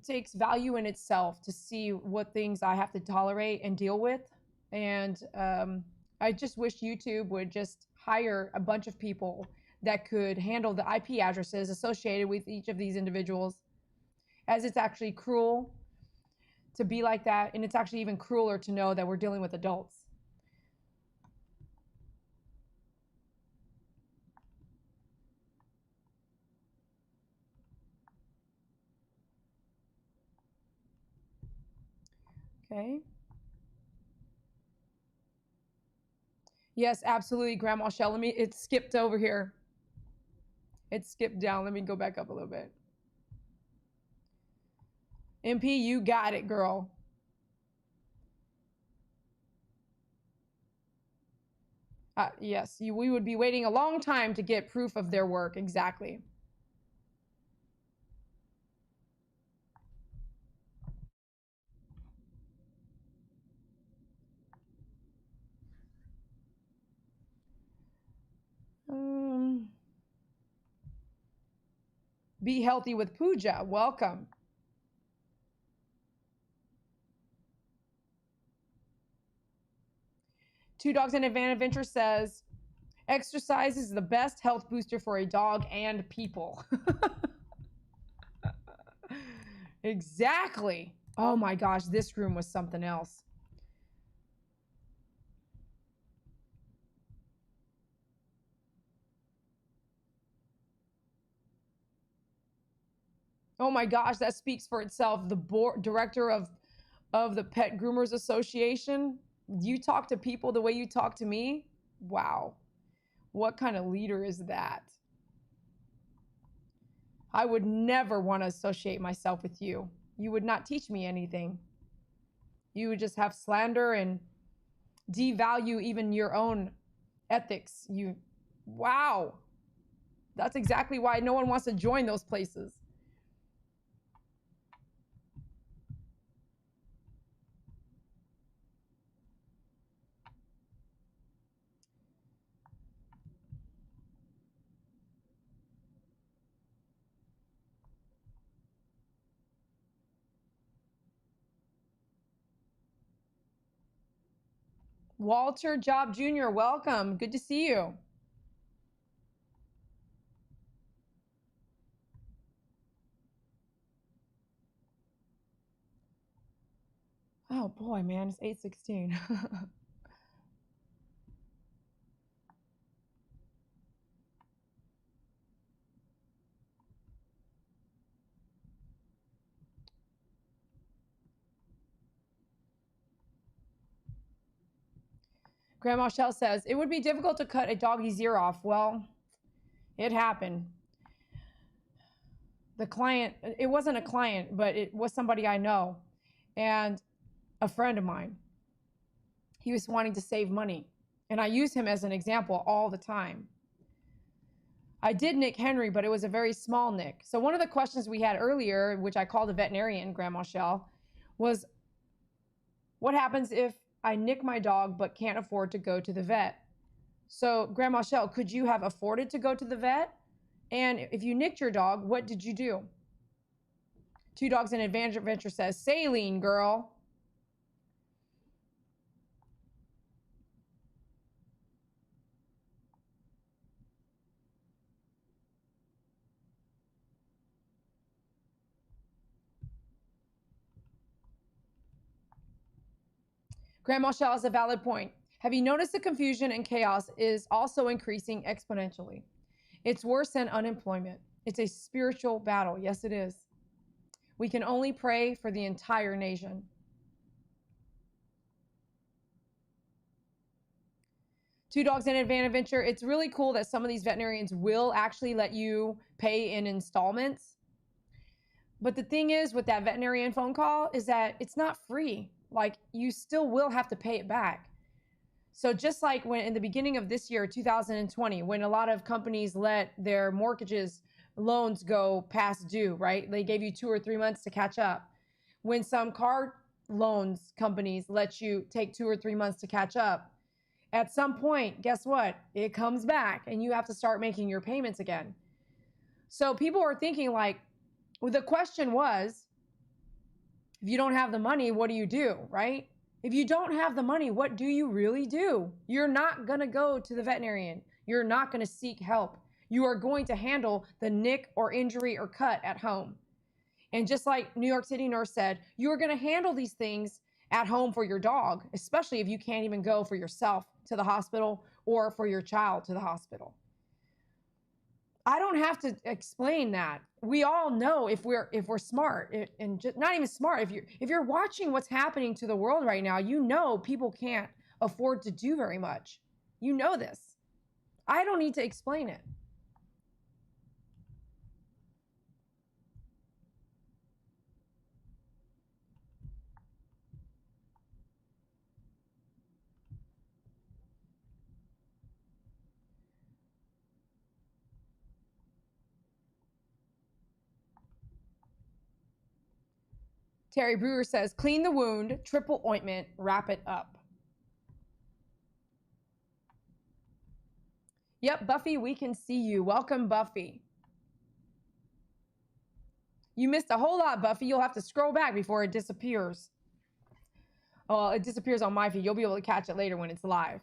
takes value in itself to see what things I have to tolerate and deal with. And I just wish YouTube would just hire a bunch of people that could handle the IP addresses associated with each of these individuals, as it's actually cruel to be like that. And it's actually even crueler to know that we're dealing with adults. Okay. Yes, absolutely, Grandma Shell. It skipped over here. It skipped down. Let me go back up a little bit. MP, you got it, girl. Yes, we would be waiting a long time to get proof of their work. Exactly. Be healthy with Pooja. Welcome. Two Dogs and a Van Adventure says, exercise is the best health booster for a dog and people. Exactly. Oh my gosh, this room was something else. Oh my gosh, that speaks for itself. The board director of the Pet Groomers Association. You talk to people the way you talk to me. Wow. What kind of leader is that? I would never want to associate myself with you. You would not teach me anything. You would just have slander and devalue even your own ethics. Wow. That's exactly why no one wants to join those places. Walter Job Jr., welcome. Good to see you. Oh boy, man, it's 8:16. Grandma Shell says, it would be difficult to cut a doggy's ear off. Well, it happened. The client, it wasn't a client, but it was somebody I know and a friend of mine. He was wanting to save money. And I use him as an example all the time. I did nick Henry, but it was a very small nick. So one of the questions we had earlier, which I called a veterinarian, Grandma Shell, was what happens if I nick my dog but can't afford to go to the vet? So Grandma Shell, could you have afforded to go to the vet? And if you nicked your dog, what did you do? Two Dogs in Adventure says, saline, girl. Grandma Shell has a valid point. Have you noticed the confusion and chaos is also increasing exponentially? It's worse than unemployment. It's a spiritual battle. Yes, it is. We can only pray for the entire nation. Two Dogs in Adventure. It's really cool that some of these veterinarians will actually let you pay in installments. But the thing is with that veterinarian phone call is that it's not free. Like you still will have to pay it back. So just like when in the beginning of this year, 2020, when a lot of companies let their mortgages, loans go past due, right? They gave you 2 or 3 months to catch up. When some car loans companies let you take 2 or 3 months to catch up, at some point, guess what? It comes back and you have to start making your payments again. So people are thinking like, well, the question was, if you don't have the money, what do you do, right? If you don't have the money, what do you really do? You're not going to go to the veterinarian. You're not going to seek help. You are going to handle the nick or injury or cut at home. And just like New York City nurse said, you are going to handle these things at home for your dog, especially if you can't even go for yourself to the hospital or for your child to the hospital. I don't have to explain that. We all know if we're smart and just not even smart. If you're watching what's happening to the world right now, you know people can't afford to do very much. You know this. I don't need to explain it. Terry Brewer says, clean the wound, triple ointment, wrap it up. Yep, Buffy, we can see you. Welcome, Buffy. You missed a whole lot, Buffy. You'll have to scroll back before it disappears. Well, it disappears on my feed. You'll be able to catch it later when it's live.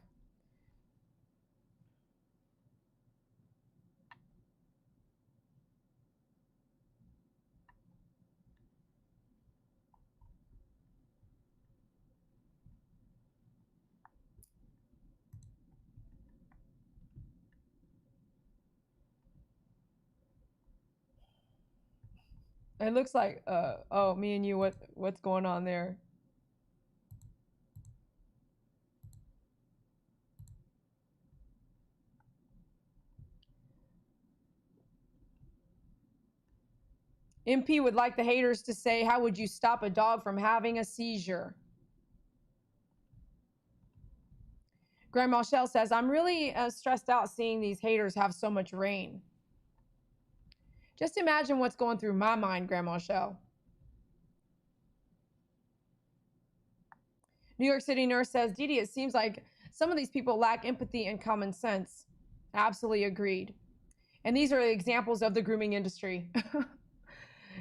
It looks like, oh, me and you, what's going on there? MP would like the haters to say, how would you stop a dog from having a seizure? Grandma Shell says, I'm really stressed out seeing these haters have so much rain. Just imagine what's going through my mind, Grandma Shell. New York City nurse says, Dee Dee, it seems like some of these people lack empathy and common sense. Absolutely agreed. And these are examples of the grooming industry.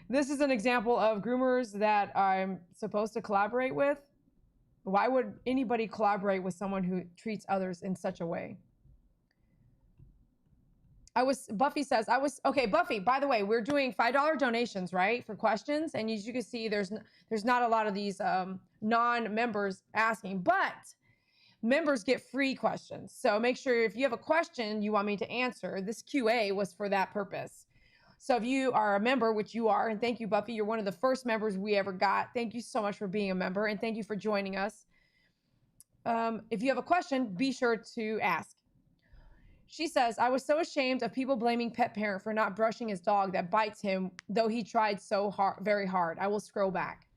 This is an example of groomers that I'm supposed to collaborate with. Why would anybody collaborate with someone who treats others in such a way? Buffy says, okay, Buffy, by the way, we're doing $5 donations, right? For questions. And as you can see, there's not a lot of these non-members asking, but members get free questions. So make sure if you have a question you want me to answer, this QA was for that purpose. So if you are a member, which you are, and thank you, Buffy, you're one of the first members we ever got. Thank you so much for being a member, and thank you for joining us. If you have a question, be sure to ask. She says, I was so ashamed of people blaming pet parent for not brushing his dog that bites him, though he tried so hard, very hard. I will scroll back.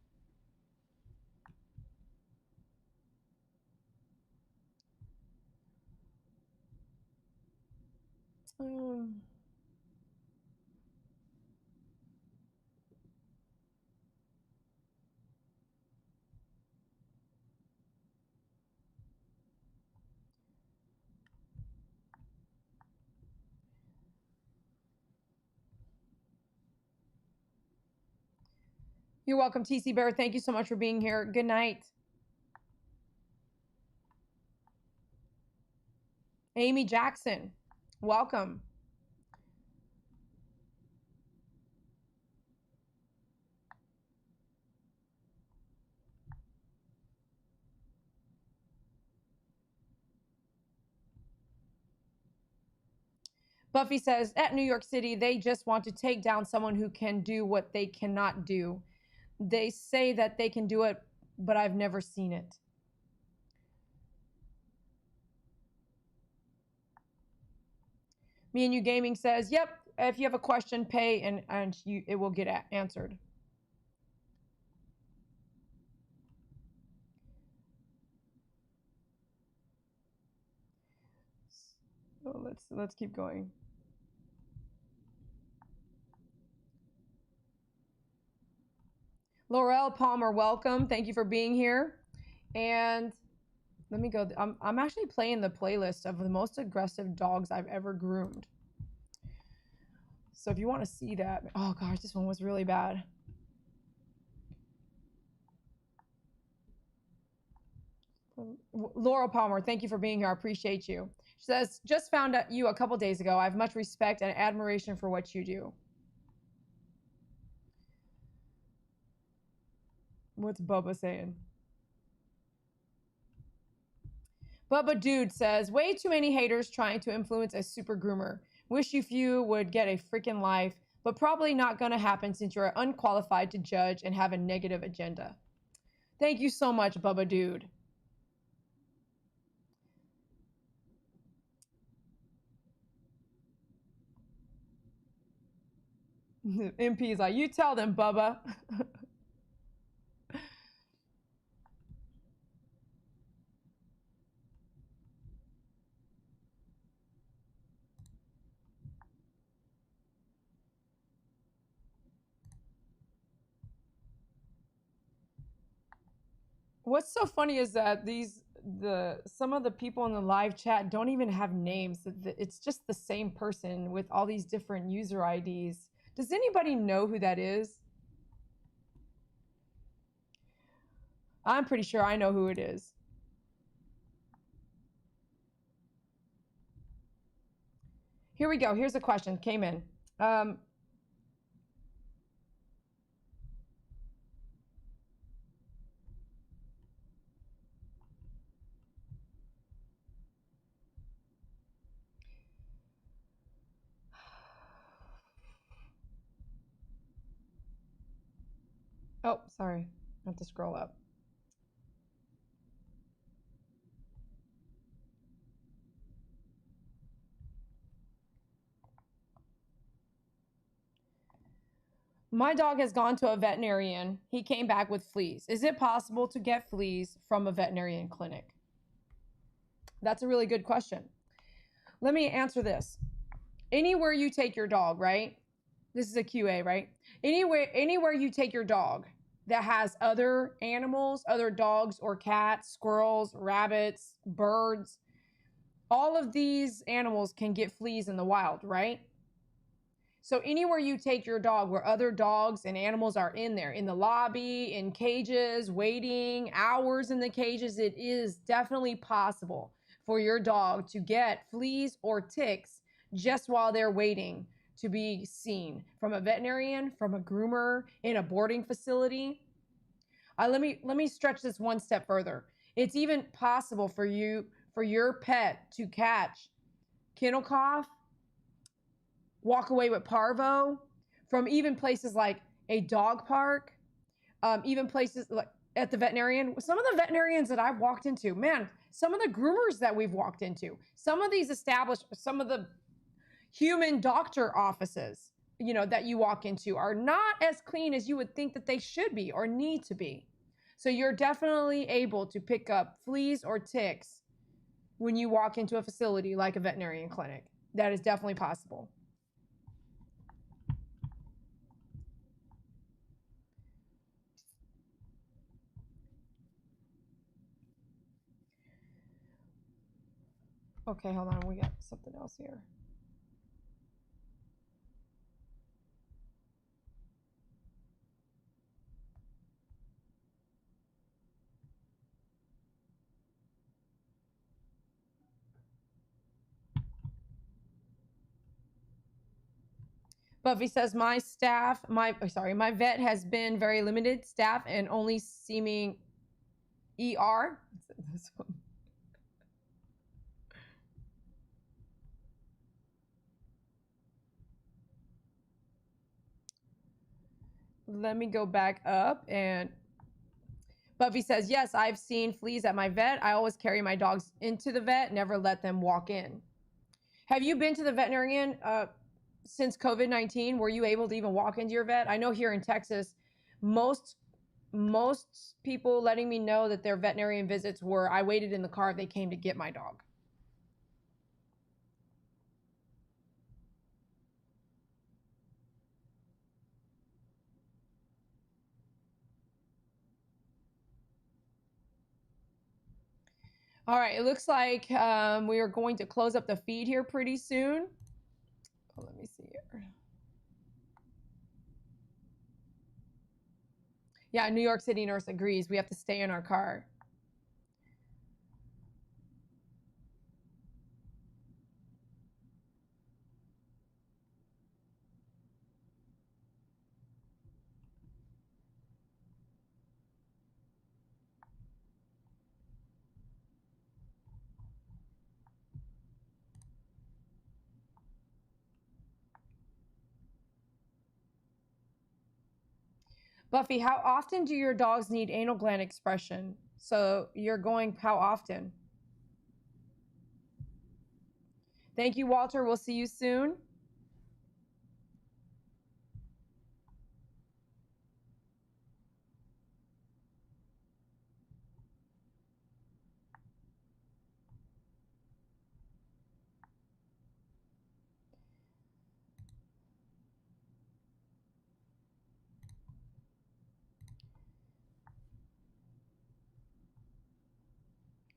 You're welcome, TC Bear. Thank you so much for being here. Good night. Amy Jackson, welcome. Buffy says, at New York City, they just want to take down someone who can do what they cannot do. They say that they can do it, but I've never seen it. Me and You Gaming says, yep, if you have a question, pay and it will get answered. So let's keep going. Laurel Palmer, welcome. Thank you for being here. And let me go. I'm actually playing the playlist of the most aggressive dogs I've ever groomed. So if you want to see that, oh gosh, this one was really bad. Laurel Palmer, thank you for being here. I appreciate you. She says, just found you a couple days ago. I have much respect and admiration for what you do. What's Bubba saying? Bubba Dude says, way too many haters trying to influence a super groomer. Wish you few would get a freaking life, but probably not going to happen since you're unqualified to judge and have a negative agenda. Thank you so much, Bubba Dude. MP is like, you tell them, Bubba. What's so funny is that some of the people in the live chat don't even have names. It's just the same person with all these different user IDs. Does anybody know who that is? I'm pretty sure I know who it is. Here we go. Here's a question. Came in. Oh, sorry. I have to scroll up. My dog has gone to a veterinarian. He came back with fleas. Is it possible to get fleas from a veterinarian clinic? That's a really good question. Let me answer this. Anywhere you take your dog, right? This is a QA, right? Anywhere you take your dog that has other animals, other dogs or cats, squirrels, rabbits, birds, all of these animals can get fleas in the wild, right? So anywhere you take your dog where other dogs and animals are in there, in the lobby, in cages, waiting hours in the cages, it is definitely possible for your dog to get fleas or ticks just while they're waiting to be seen from a veterinarian, from a groomer, in a boarding facility. Let me stretch this one step further. It's even possible for your pet to catch kennel cough, walk away with parvo from even places like a dog park, even places like at the veterinarian. Some of the veterinarians that I've walked into, man, some of the groomers that we've walked into, some of these some of the human doctor offices, that you walk into are not as clean as you would think that they should be or need to be. So you're definitely able to pick up fleas or ticks when you walk into a facility like a veterinarian clinic. That is definitely possible. Okay, hold on. We got something else here. Buffy says my vet has been very limited staff and only seeming ER. Let me go back up, and Buffy says, yes, I've seen fleas at my vet. I always carry my dogs into the vet, never let them walk in. Have you been to the veterinarian since COVID-19? Were you able to even walk into your vet? I know here in Texas, most people letting me know that their veterinarian visits were, I waited in the car, they came to get my dog. All right, it looks like we are going to close up the feed here pretty soon. Oh, let me see here. Yeah, New York City nurse agrees. We have to stay in our car. Buffy, how often do your dogs need anal gland expression? So you're going how often? Thank you, Walter. We'll see you soon.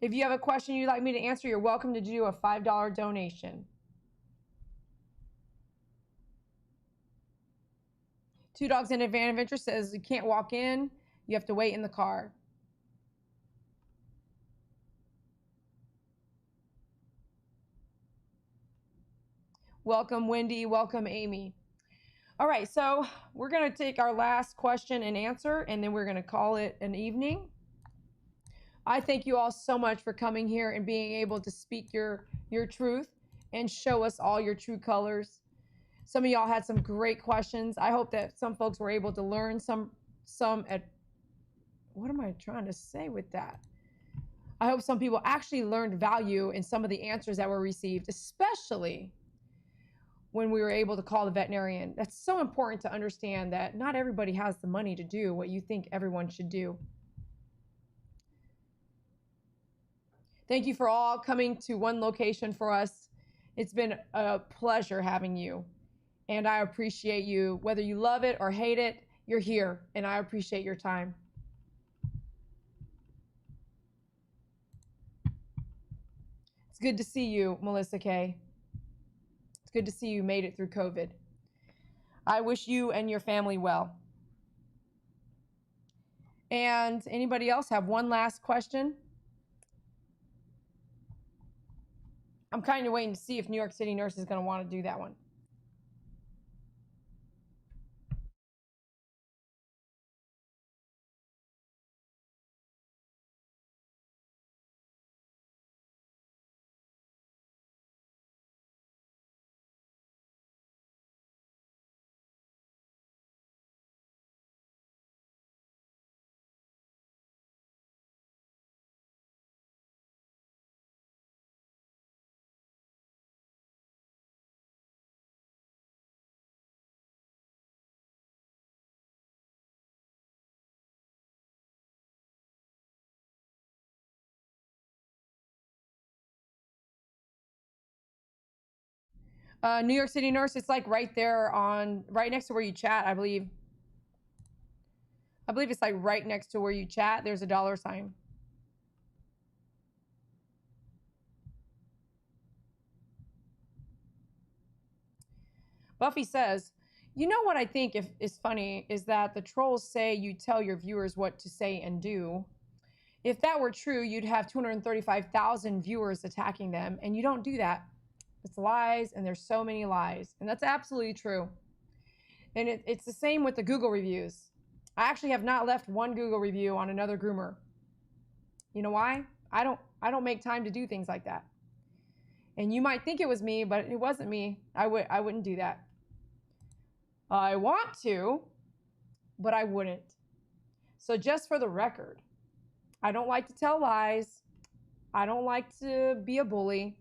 If you have a question you'd like me to answer, you're welcome to do a $5 donation. Two Dogs in Van Adventure says you can't walk in, you have to wait in the car. Welcome, Wendy. Welcome, Amy. All right, so we're going to take our last question and answer, and then we're going to call it an evening. I thank you all so much for coming here and being able to speak your truth and show us all your true colors. Some of y'all had some great questions. I hope that some folks were able to learn some what am I trying to say with that? I hope some people actually learned value in some of the answers that were received, especially when we were able to call the veterinarian. That's so important to understand that not everybody has the money to do what you think everyone should do. Thank you for all coming to one location for us. It's been a pleasure having you, and I appreciate you. Whether you love it or hate it, you're here, and I appreciate your time. It's good to see you, Melissa Kay. It's good to see you made it through COVID. I wish you and your family well. And anybody else have one last question? I'm kind of waiting to see if New York City Nurse is going to want to do that one. New York City Nurse, it's like right there right next to where you chat, I believe. I believe it's like right next to where you chat. There's a $sign. Buffy says, you know what I think is funny is that the trolls say you tell your viewers what to say and do. If that were true, you'd have 235,000 viewers attacking them, and you don't do that. It's lies, and there's so many lies. And that's absolutely true. And it's the same with the Google reviews. I actually have not left one Google review on another groomer. You know why? I don't make time to do things like that. And you might think it was me, but it wasn't me. I wouldn't do that. I want to, but I wouldn't. So just for the record, I don't like to tell lies. I don't like to be a bully.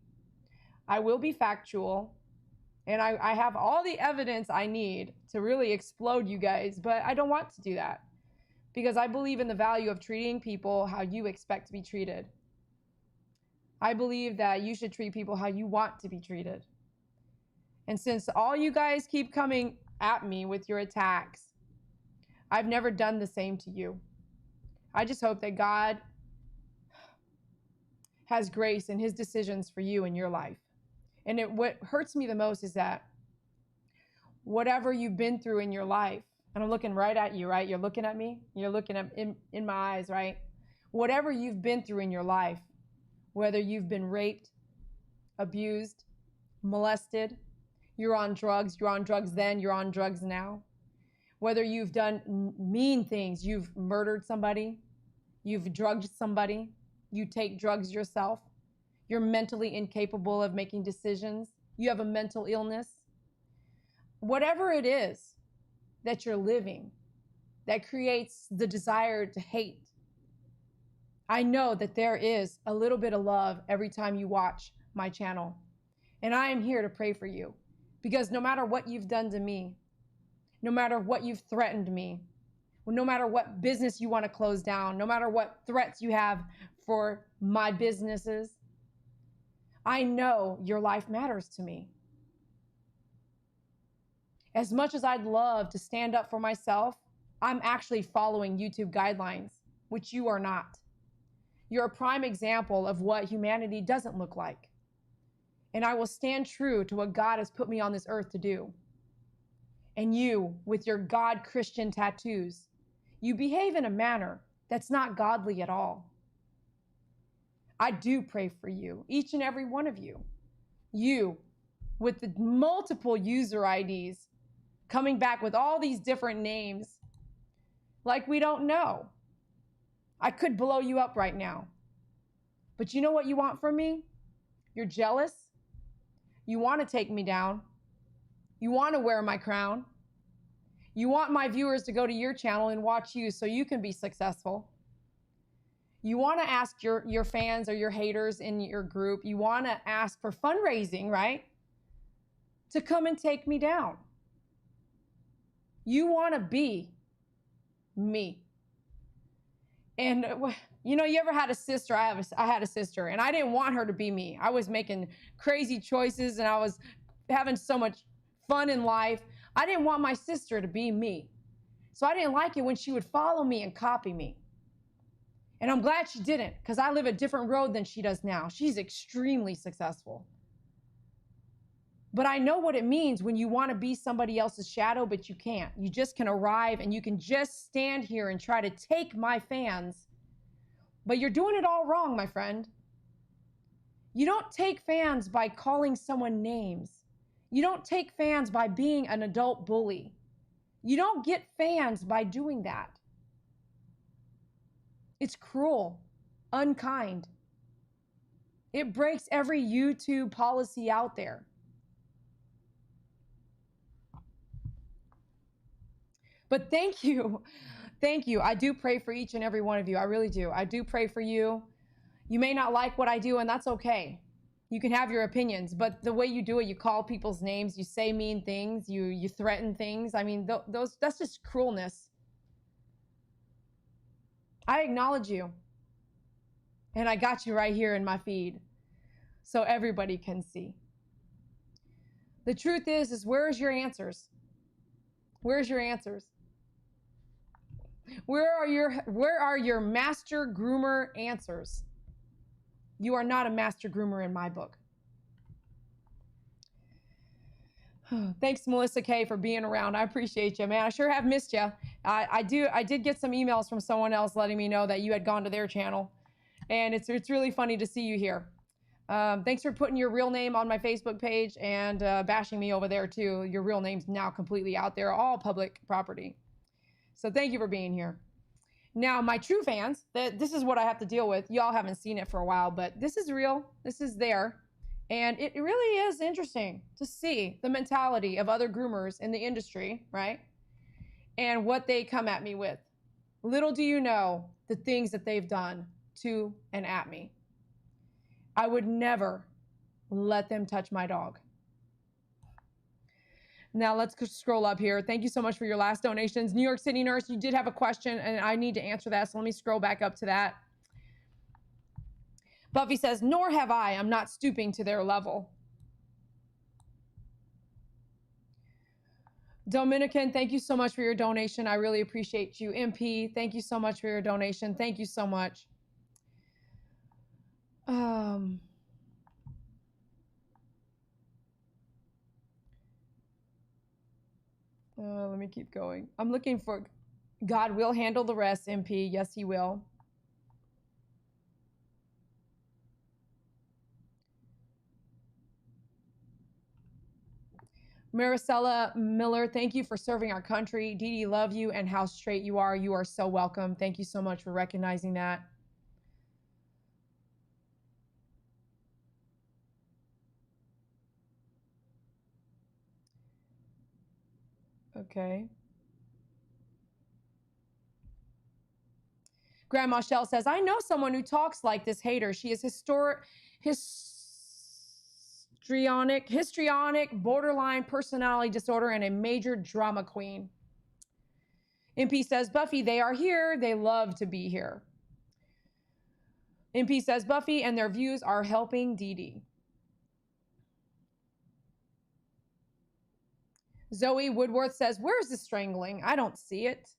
I will be factual. And I have all the evidence I need to really explode you guys, but I don't want to do that because I believe in the value of treating people how you expect to be treated. I believe that you should treat people how you want to be treated. And since all you guys keep coming at me with your attacks, I've never done the same to you. I just hope that God has grace in his decisions for you in your life. And what hurts me the most is that whatever you've been through in your life, and I'm looking right at you, right? You're looking at me. You're looking at in my eyes, right? Whatever you've been through in your life, whether you've been raped, abused, molested, you're on drugs then, you're on drugs now. Whether you've done mean things, you've murdered somebody, you've drugged somebody, you take drugs yourself, you're mentally incapable of making decisions, you have a mental illness. Whatever it is that you're living that creates the desire to hate, I know that there is a little bit of love every time you watch my channel. And I am here to pray for you because no matter what you've done to me, no matter what you've threatened me, no matter what business you want to close down, no matter what threats you have for my businesses, I know your life matters to me. As much as I'd love to stand up for myself, I'm actually following YouTube guidelines, which you are not. You're a prime example of what humanity doesn't look like. And I will stand true to what God has put me on this earth to do. And you, with your God Christian tattoos, you behave in a manner that's not godly at all. I do pray for you, each and every one of you. You, with the multiple user IDs, coming back with all these different names, like we don't know. I could blow you up right now. But you know what you want from me? You're jealous. You want to take me down. You want to wear my crown. You want my viewers to go to your channel and watch you so you can be successful. You want to ask your fans or your haters in your group, you want to ask for fundraising, right? To come and take me down. You want to be me. And you know, you ever had a sister? I had a sister, and I didn't want her to be me. I was making crazy choices, and I was having so much fun in life. I didn't want my sister to be me. So I didn't like it when she would follow me and copy me. And I'm glad she didn't, because I live a different road than she does now. She's extremely successful. But I know what it means when you want to be somebody else's shadow, but you can't. You just can arrive and you can just stand here and try to take my fans. But you're doing it all wrong, my friend. You don't take fans by calling someone names. You don't take fans by being an adult bully. You don't get fans by doing that. It's cruel, unkind. It breaks every YouTube policy out there. But thank you. Thank you. I do pray for each and every one of you. I really do. I do pray for you. You may not like what I do, and that's okay. You can have your opinions, but the way you do it, you call people's names, you say mean things, you threaten things. I mean, that's just cruelness. I acknowledge you. And I got you right here in my feed so everybody can see. The truth is where's your answers? Where's your answers? Where are your master groomer answers? You are not a master groomer in my book. Thanks, Melissa K, for being around. I appreciate you, man. I sure have missed you. I did get some emails from someone else letting me know that you had gone to their channel, and it's really funny to see you here. Thanks for putting your real name on my Facebook page and bashing me over there too. Your real name's now completely out there, all public property. So thank you for being here. Now, my true fans, this is what I have to deal with. Y'all haven't seen it for a while, but this is real. This is there. And it really is interesting to see the mentality of other groomers in the industry, right? And what they come at me with. Little do you know the things that they've done to and at me. I would never let them touch my dog. Now let's scroll up here. Thank you so much for your last donations. New York City Nurse, you did have a question and I need to answer that. So let me scroll back up to that. Buffy says, nor have I. I'm not stooping to their level. Dominican, thank you so much for your donation. I really appreciate you. MP, thank you so much for your donation. Thank you so much. Let me keep going. I'm looking for God will handle the rest, MP. Yes, he will. Maricela Miller, thank you for serving our country. Dee Dee, love you and how straight you are. You are so welcome. Thank you so much for recognizing that. Okay. Grandma Shell says, I know someone who talks like this hater. She is histrionic, borderline personality disorder, and a major drama queen. MP says, Buffy, they are here. They love to be here. MP says, Buffy and their views are helping Dee Dee. Zoe Woodworth says, where's the strangling? I don't see it.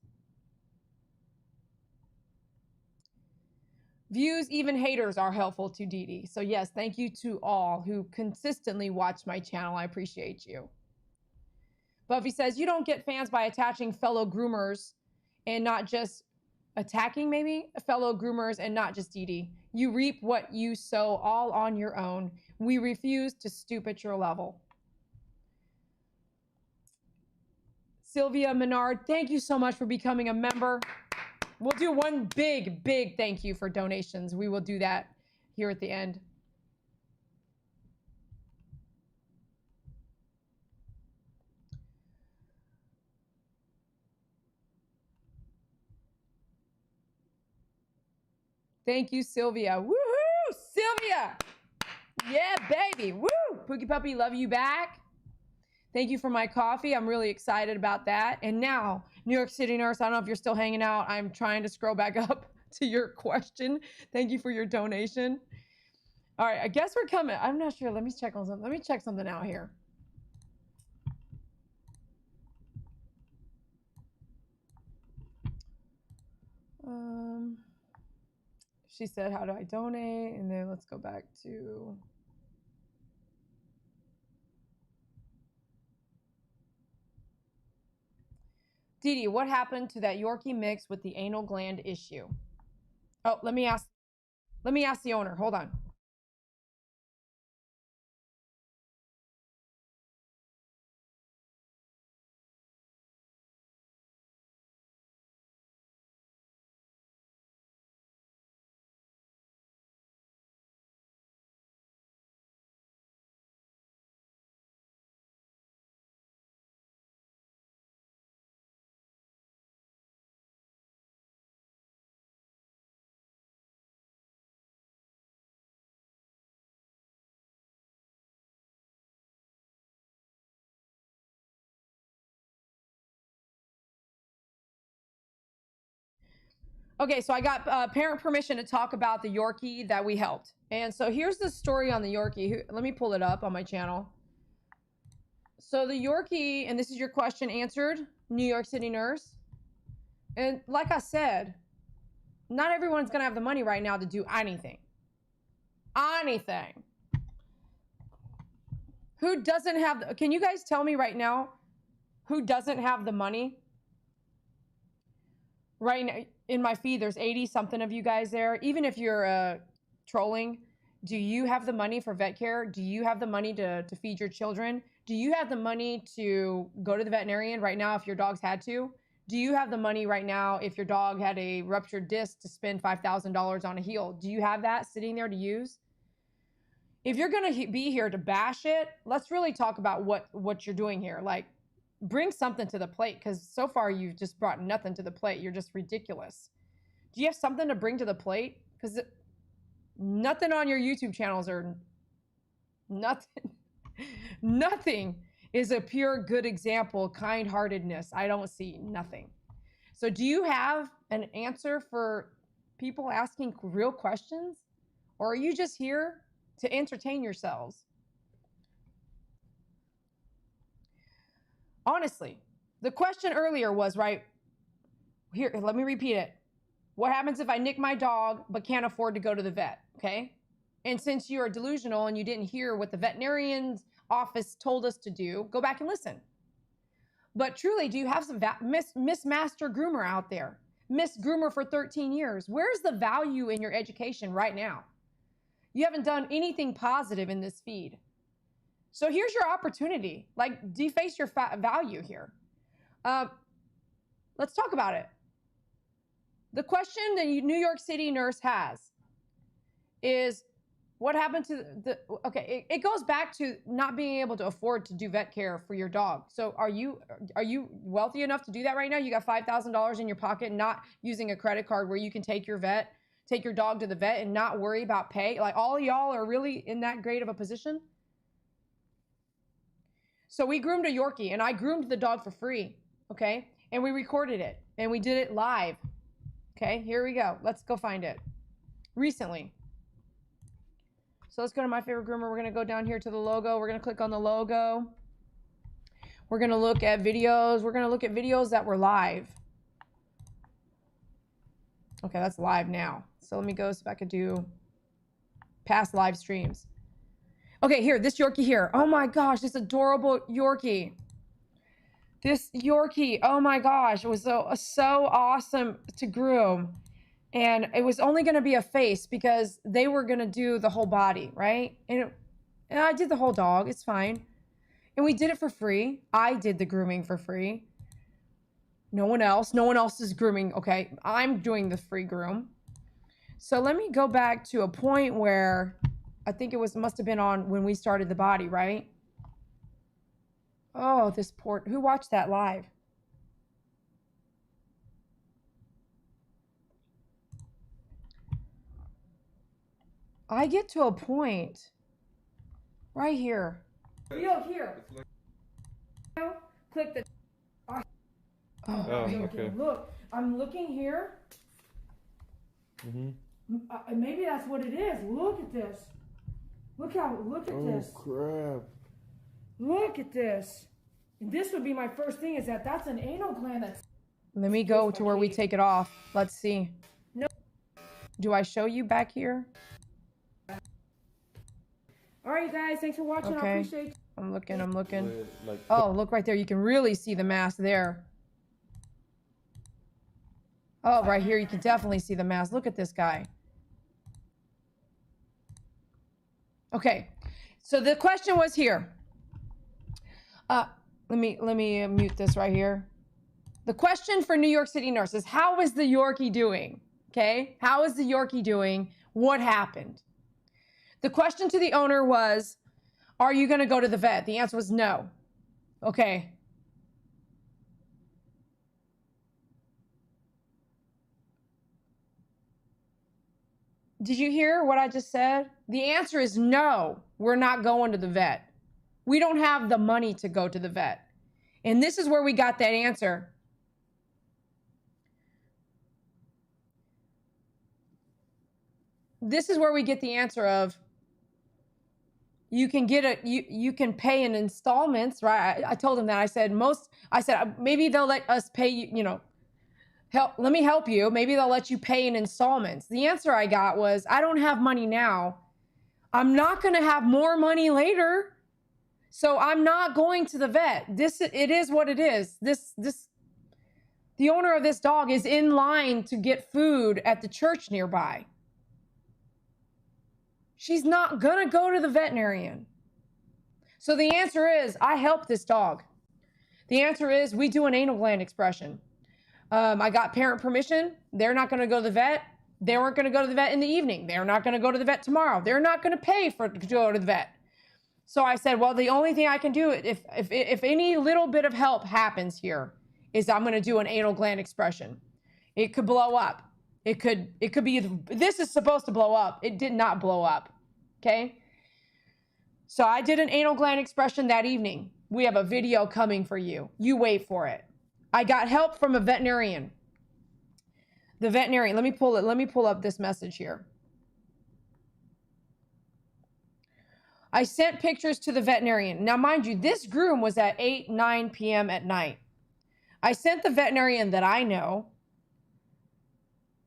Views, even haters are helpful to Dee Dee. So yes, thank you to all who consistently watch my channel. I appreciate you. Buffy says, you don't get fans by attaching fellow groomers and not just attacking maybe fellow groomers and not just Dee Dee. You reap what you sow all on your own. We refuse to stoop at your level. Sylvia Menard, thank you so much for becoming a member. We'll do one big thank you for donations. We will do that here at the end. Thank you, Sylvia. Woohoo, Sylvia. Yeah, baby. Woo. Pookie Puppy, love you back. Thank you for my coffee. I'm really excited about that. And now, New York City Nurse, I don't know if you're still hanging out. I'm trying to scroll back up to your question. Thank you for your donation. All right, I guess we're coming. I'm not sure. Let me check on something. Let me check something out here. She said, how do I donate? And then let's go back to... Dee Dee, what happened to that Yorkie mix with the anal gland issue? Oh, let me ask the owner. Hold on. Okay, so I got parent permission to talk about the Yorkie that we helped. And so here's the story on the Yorkie. Let me pull it up on my channel. So the Yorkie, and this is your question answered, New York City Nurse. And like I said, not everyone's going to have the money right now to do anything. Anything. Who doesn't have, can you guys tell me right now who doesn't have the money? Right now, in my feed, there's 80 something of you guys there. Even if you're trolling, do you have the money for vet care? Do you have the money to feed your children? Do you have the money to go to the veterinarian right now if your dog's had to? Do you have the money right now if your dog had a ruptured disc to spend $5,000 on a heel? Do you have that sitting there to use? If you're going to be here to bash it, let's really talk about what you're doing here. Like, bring something to the plate, because so far you've just brought nothing to the plate. You're just ridiculous. Do you have something to bring to the plate? Because nothing on your YouTube channels are nothing. Nothing is a pure good example, kind-heartedness. I don't see nothing. So do you have an answer for people asking real questions? Or are you just here to entertain yourselves? Honestly, the question earlier was, right, here, let me repeat it. What happens if I nick my dog but can't afford to go to the vet, okay? And since you are delusional and you didn't hear what the veterinarian's office told us to do, go back and listen. But truly, do you have some Miss Master Groomer out there? Miss Groomer for 13 years. Where's the value in your education right now? You haven't done anything positive in this feed. So here's your opportunity. Like, deface your value here. Let's talk about it. The question the New York City Nurse has is, what happened to okay, it goes back to not being able to afford to do vet care for your dog. So are you wealthy enough to do that right now? You got $5,000 in your pocket, not using a credit card where you can take your dog to the vet and not worry about pay? Like, all y'all are really in that great of a position? So we groomed a Yorkie, and I groomed the dog for free, okay? And we recorded it, and we did it live. Okay, here we go. Let's go find it. Recently. So let's go to My Favorite Groomer. We're going to go down here to the logo. We're going to click on the logo. We're going to look at videos. We're going to look at videos that were live. Okay, that's live now. So let me go see if I could do past live streams. Okay, here, this Yorkie here. Oh my gosh, this adorable Yorkie. This Yorkie, oh my gosh, it was so awesome to groom. And it was only going to be a face because they were going to do the whole body, right? And I did the whole dog. It's fine. And we did it for free. I did the grooming for free. No one else is grooming. Okay, I'm doing the free groom. So let me go back to a point where I think it must have been on when we started the body, right? Oh, this poor, who watched that live? I get to a point right here. Feel here. Click the. Oh, okay. Look, I'm looking here. Maybe that's what it is. Look at this. Look at this. Oh, crap. Look at this. And this would be my first thing, is that's an anal gland that's... Let me go to where we take it off. Let's see. No. Do I show you back here? All right, you guys. Thanks for watching. Okay. I appreciate you. I'm looking. Oh, look right there. You can really see the mass there. Oh, right here. You can definitely see the mass. Look at this guy. Okay. So the question was here. Let me mute this right here. The question for New York City nurses: how is the Yorkie doing? Okay. How is the Yorkie doing? What happened? The question to the owner was, are you going to go to the vet? The answer was no. Okay. Did you hear what I just said? The answer is no, we're not going to the vet. We don't have the money to go to the vet. And this is where we got that answer. This is where we get the answer of, you can get you can pay in installments, right? I told him that. I said maybe they'll let us pay you, you know, let me help you. Maybe they'll let you pay in installments. The answer I got was, I don't have money now. I'm not going to have more money later. So I'm not going to the vet. It is what it is. The owner of this dog is in line to get food at the church nearby. She's not going to go to the veterinarian. So the answer is, I help this dog. The answer is, we do an anal gland expression. I got parent permission. They're not going to go to the vet. They weren't going to go to the vet in the evening. They're not going to go to the vet tomorrow. They're not going to pay to go to the vet. So I said, well, the only thing I can do, if any little bit of help happens here, is I'm going to do an anal gland expression. It could blow up. It could be, this is supposed to blow up. It did not blow up. Okay. So I did an anal gland expression that evening. We have a video coming for you. You wait for it. I got help from a veterinarian. The veterinarian, let me pull up this message here. I sent pictures to the veterinarian. Now, mind you, this groom was at 8, 9 p.m. at night. I sent the veterinarian that I know,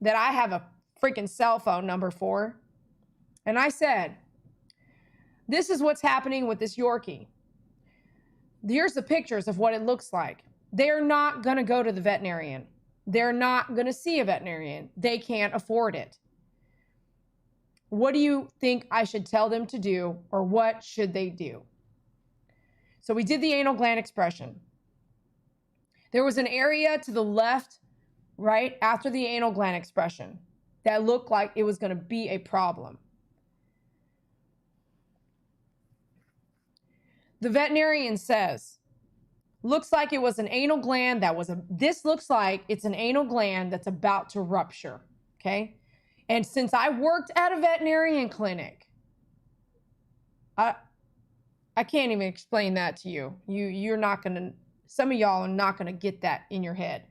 that I have a freaking cell phone number for. And I said, this is what's happening with this Yorkie. Here's the pictures of what it looks like. They're not going to go to the veterinarian. They're not going to see a veterinarian. They can't afford it. What do you think I should tell them to do, or what should they do? So we did the anal gland expression. There was an area to the left, right after the anal gland expression, that looked like it was going to be a problem. The veterinarian says, looks like it was an anal gland this looks like it's an anal gland that's about to rupture, okay? And since I worked at a veterinarian clinic, I can't even explain that to you. You're not going to, some of y'all are not going to get that in your head.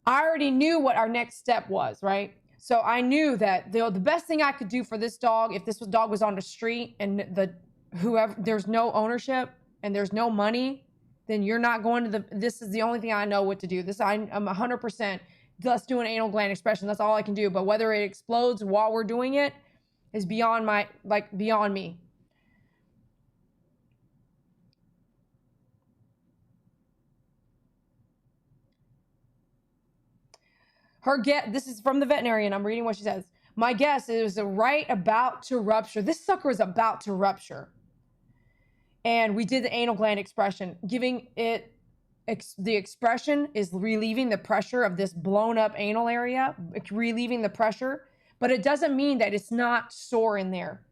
I already knew what our next step was, right? So I knew that the best thing I could do for this dog, if this dog was on the street and there's no ownership and there's no money, then you're not going to this is the only thing I know what to do. I'm 100%, let's do an anal gland expression. That's all I can do. But whether it explodes while we're doing it is beyond me. This is from the veterinarian. I'm reading what she says. My guess is right about to rupture. This sucker is about to rupture. And we did the anal gland expression, giving it, the expression is relieving the pressure of this blown up anal area, relieving the pressure, but it doesn't mean that it's not sore in there.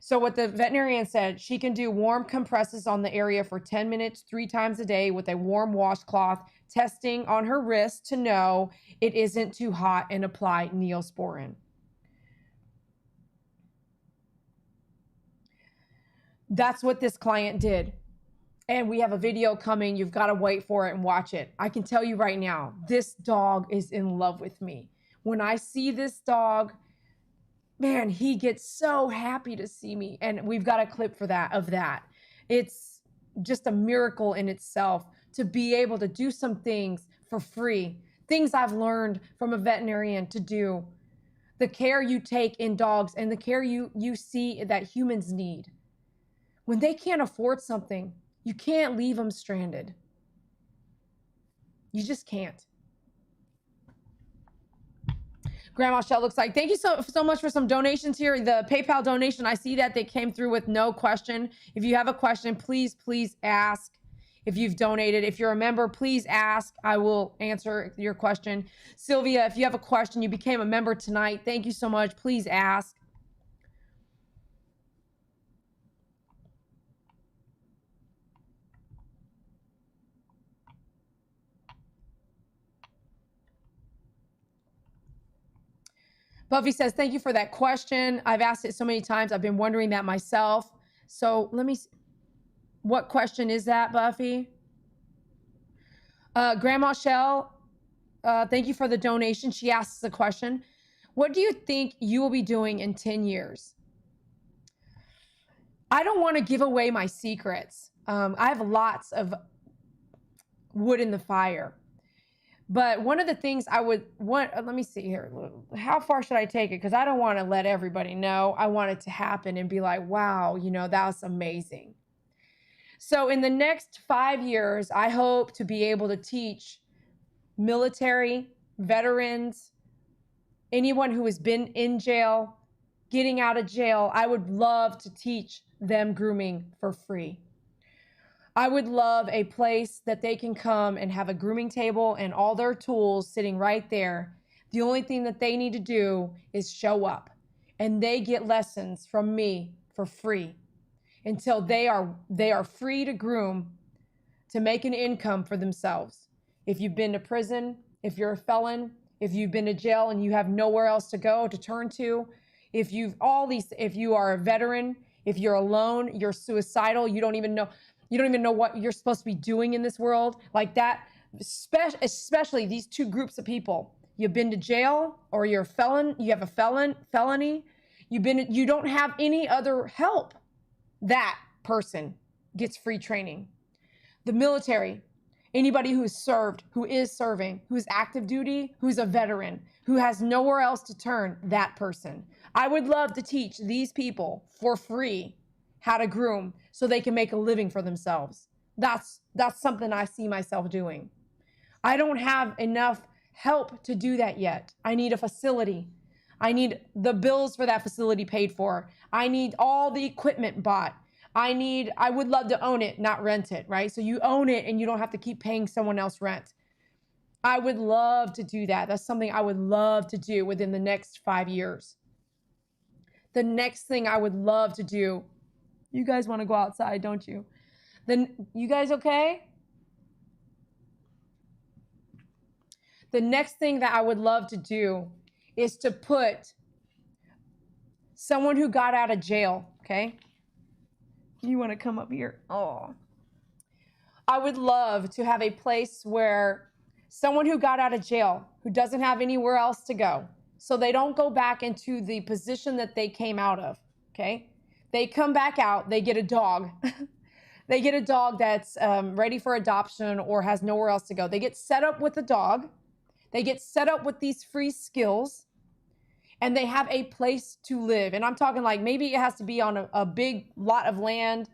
So what the veterinarian said, she can do warm compresses on the area for 10 minutes, 3 times a day with a warm washcloth, testing on her wrist to know it isn't too hot, and apply Neosporin. That's what this client did. And we have a video coming. You've got to wait for it and watch it. I can tell you right now, this dog is in love with me. When I see this dog, man, he gets so happy to see me. And we've got a clip for that, of that. It's just a miracle in itself to be able to do some things for free, things I've learned from a veterinarian to do, the care you take in dogs and the care you see that humans need. When they can't afford something, you can't leave them stranded. You just can't. Grandma Shell looks like, thank you so much for some donations here. The PayPal donation, I see that they came through with no question. If you have a question, please ask. If you've donated, if you're a member, please ask. I will answer your question. Sylvia, if you have a question, you became a member tonight. Thank you so much. Please ask. Buffy says, thank you for that question. I've asked it so many times. I've been wondering that myself. So let me see. What question is that, Buffy? Grandma Shell, thank you for the donation. She asks the question, what do you think you will be doing in 10 years? I don't want to give away my secrets. I have lots of wood in the fire. But one of the things I would want, let me see here. How far should I take it? Because I don't want to let everybody know. I want it to happen and be like, wow, you know, that was amazing. So in the next 5 years, I hope to be able to teach military, veterans, anyone who has been in jail, getting out of jail. I would love to teach them grooming for free. I would love a place that they can come and have a grooming table and all their tools sitting right there. The only thing that they need to do is show up, and they get lessons from me for free until they are free to groom, to make an income for themselves. If you've been to prison, if you're a felon, if you've been to jail and you have nowhere else to go to turn to, if you are a veteran, if you're alone, you're suicidal, you don't even know what you're supposed to be doing in this world, like that, especially these two groups of people. You've been to jail, or you're a felon, you have a felony, you don't have any other help. That person gets free training. The military, anybody who has served, who is serving, who's active duty, who's a veteran, who has nowhere else to turn, that person. I would love to teach these people for free how to groom so they can make a living for themselves. That's something I see myself doing. I don't have enough help to do that yet. I need a facility. I need the bills for that facility paid for. I need all the equipment bought. I would love to own it, not rent it, right? So you own it and you don't have to keep paying someone else rent. I would love to do that. That's something I would love to do within the next 5 years. The next thing I would love to do, you guys want to go outside, don't you? Then you guys okay? The next thing that I would love to do is to put someone who got out of jail, okay? You want to come up here? Oh. I would love to have a place where someone who got out of jail, who doesn't have anywhere else to go, so they don't go back into the position that they came out of, okay? They come back out, they get a dog. They get a dog that's ready for adoption or has nowhere else to go. They get set up with a dog. They get set up with these free skills, and they have a place to live. And I'm talking like maybe it has to be on a big lot of land,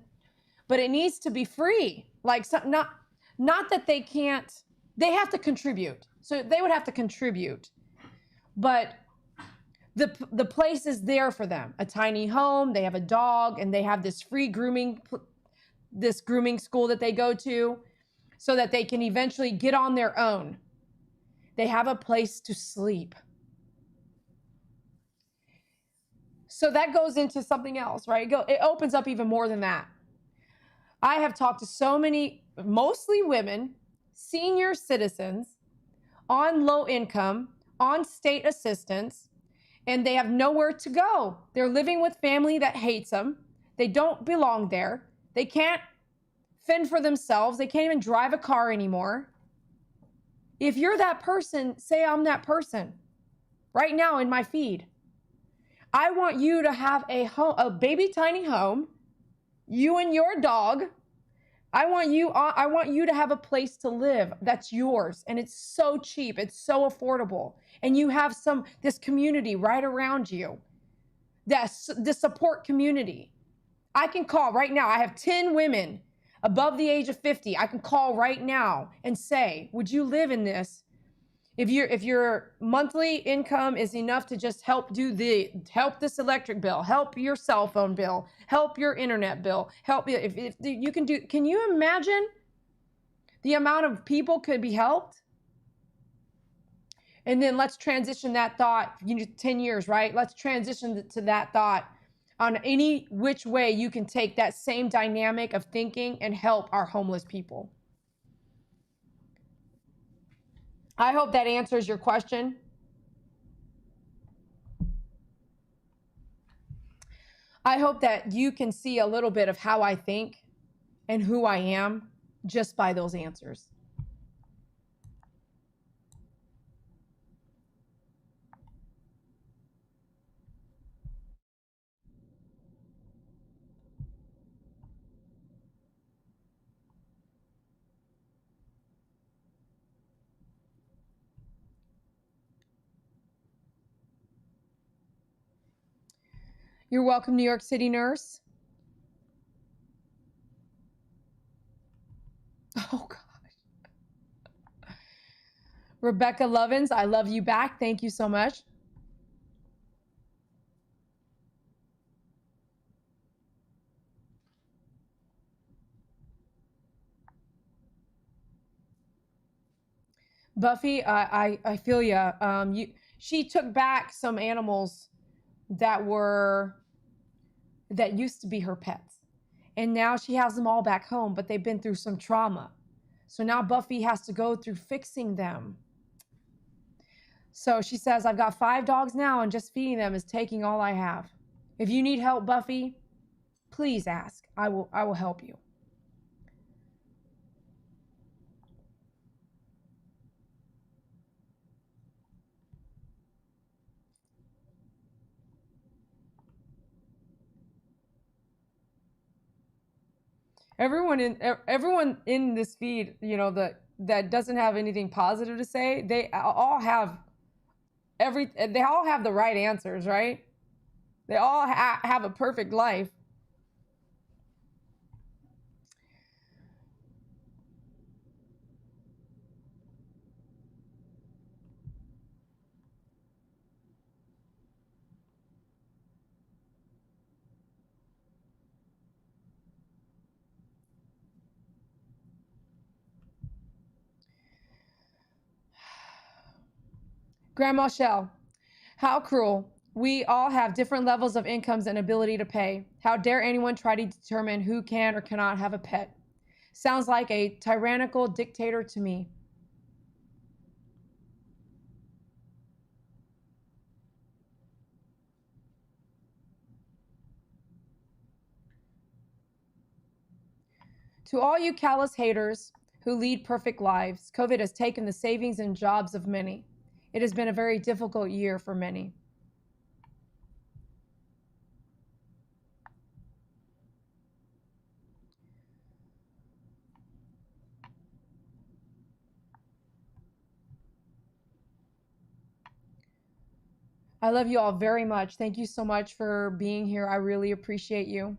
but it needs to be free. Like not that they can't, they have to contribute. So they would have to contribute, but the place is there for them. A tiny home, they have a dog, and they have this free grooming school that they go to so that they can eventually get on their own. They have a place to sleep. So that goes into something else, right? It opens up even more than that. I have talked to so many, mostly women, senior citizens on low income, on state assistance, and they have nowhere to go. They're living with family that hates them. They don't belong there. They can't fend for themselves. They can't even drive a car anymore. If you're that person, say I'm that person right now in my feed. I want you to have a baby tiny home, you and your dog. I want you to have a place to live that's yours, and it's so cheap, it's so affordable, and you have this community right around you. That's the support community. I can call right now. I have 10 women above the age of 50. I can call right now and say, would you live in this? If your monthly income is enough to just help this electric bill, help your cell phone bill, help your internet bill, if you can you imagine the amount of people could be helped? And then let's transition that thought, 10 years, right? Let's transition to that thought on any which way you can take that same dynamic of thinking and help our homeless people. I hope that answers your question. I hope that you can see a little bit of how I think and who I am just by those answers. You're welcome, New York City nurse. Oh, gosh. Rebecca Lovins, I love you back. Thank you so much. Buffy, I feel ya. She took back some animals that used to be her pets. And now she has them all back home, but they've been through some trauma. So now Buffy has to go through fixing them. So she says, I've got 5 dogs now, and just feeding them is taking all I have. If you need help, Buffy, please ask. I will help you. Everyone in this feed, that doesn't have anything positive to say, they all have the right answers, right? They all have a perfect life. Grandma Shell, how cruel. We all have different levels of incomes and ability to pay. How dare anyone try to determine who can or cannot have a pet? Sounds like a tyrannical dictator to me. To all you callous haters who lead perfect lives, COVID has taken the savings and jobs of many. It has been a very difficult year for many. I love you all very much. Thank you so much for being here. I really appreciate you.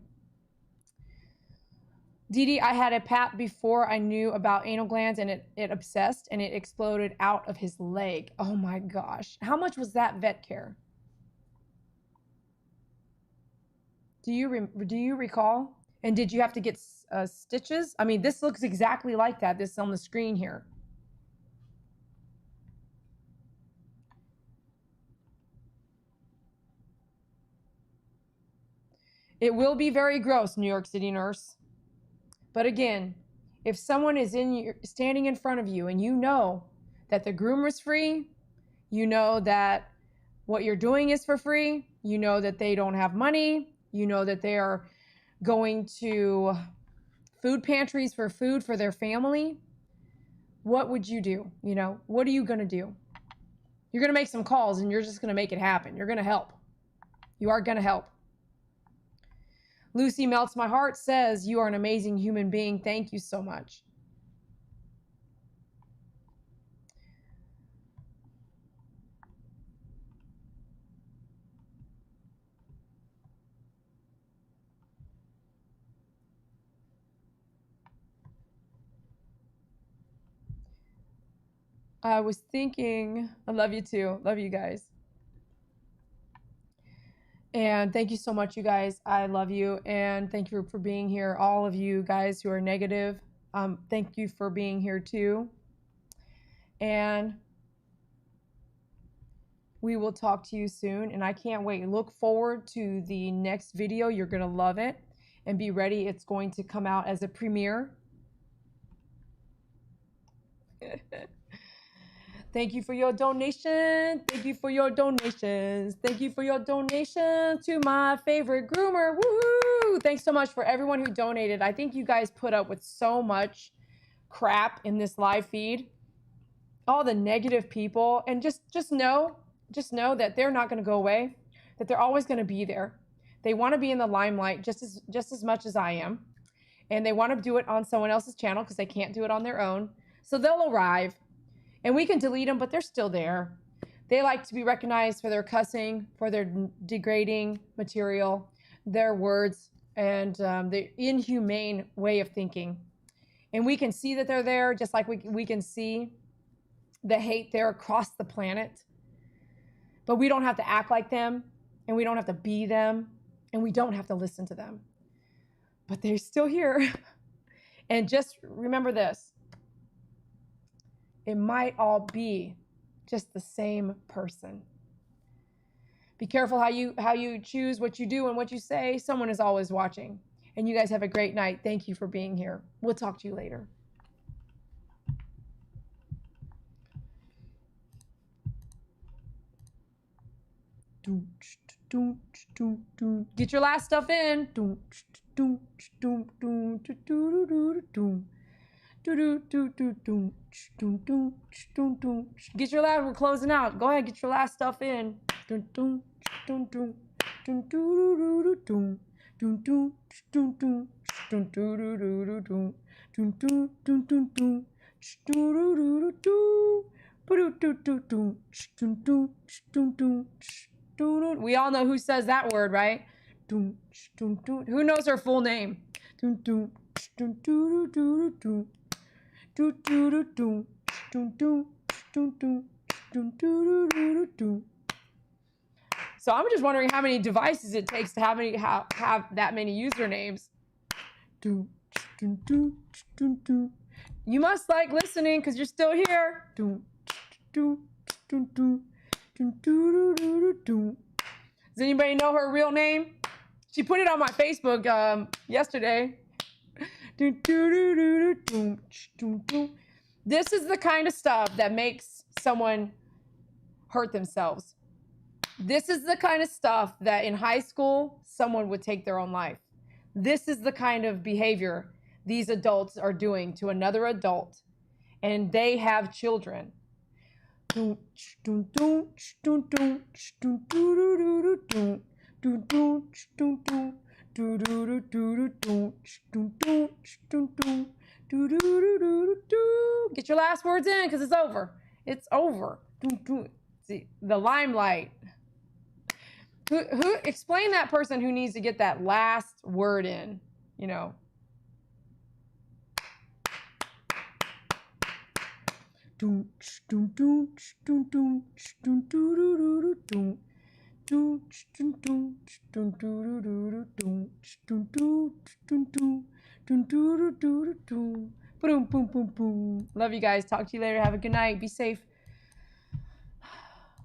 Dee Dee, I had a pap before I knew about anal glands, and it obsessed and it exploded out of his leg. Oh my gosh. How much was that vet care? Do you recall? And did you have to get stitches? I mean, this looks exactly like that. This is on the screen here. It will be very gross, New York City nurse. But again, if someone is standing in front of you and you know that the groomer's free, you know that what you're doing is for free, you know that they don't have money, you know that they are going to food pantries for food for their family, what would you do? You know, what are you going to do? You're going to make some calls and you're just going to make it happen. You're going to help. You are going to help. Lucy Melts My Heart says, you are an amazing human being. Thank you so much. I was thinking, I love you too. Love you guys. And thank you so much, you guys. I love you. And thank you for being here. All of you guys who are negative, thank you for being here too. And we will talk to you soon. And I can't wait. Look forward to the next video. You're going to love it. And be ready. It's going to come out as a premiere. Thank you for your donation. Thank you for your donations. Thank you for your donation to my favorite groomer. Woohoo! Thanks so much for everyone who donated. I think you guys put up with so much crap in this live feed. All the negative people. And just know that they're not going to go away. That they're always going to be there. They want to be in the limelight just as much as I am. And they want to do it on someone else's channel because they can't do it on their own. So they'll arrive. And we can delete them, but they're still there. They like to be recognized for their cussing, for their degrading material, their words, and the inhumane way of thinking. And we can see that they're there, just like we can see the hate there across the planet. But we don't have to act like them, and we don't have to be them, and we don't have to listen to them. But they're still here. And just remember this. It might all be just the same person. Be careful how you choose what you do and what you say. Someone is always watching. And you guys have a great night. Thank you for being here. We'll talk to you later. Get your last stuff in. Get your last, we're closing out. Go ahead, get your last stuff in. We all know who says that word, right? Who knows her full name? So I'm just wondering how many devices it takes to have that many usernames. You must like listening because you're still here. Does anybody know her real name? She put it on my Facebook yesterday. This is the kind of stuff that makes someone hurt themselves. This is the kind of stuff that in high school, someone would take their own life. This is the kind of behavior these adults are doing to another adult, and they have children. Get your last words in because it's over. It's over. See, the limelight. Who explain that person who needs to get that last word in, you know. Love you guys. Talk to you later. Have a good night. Be safe.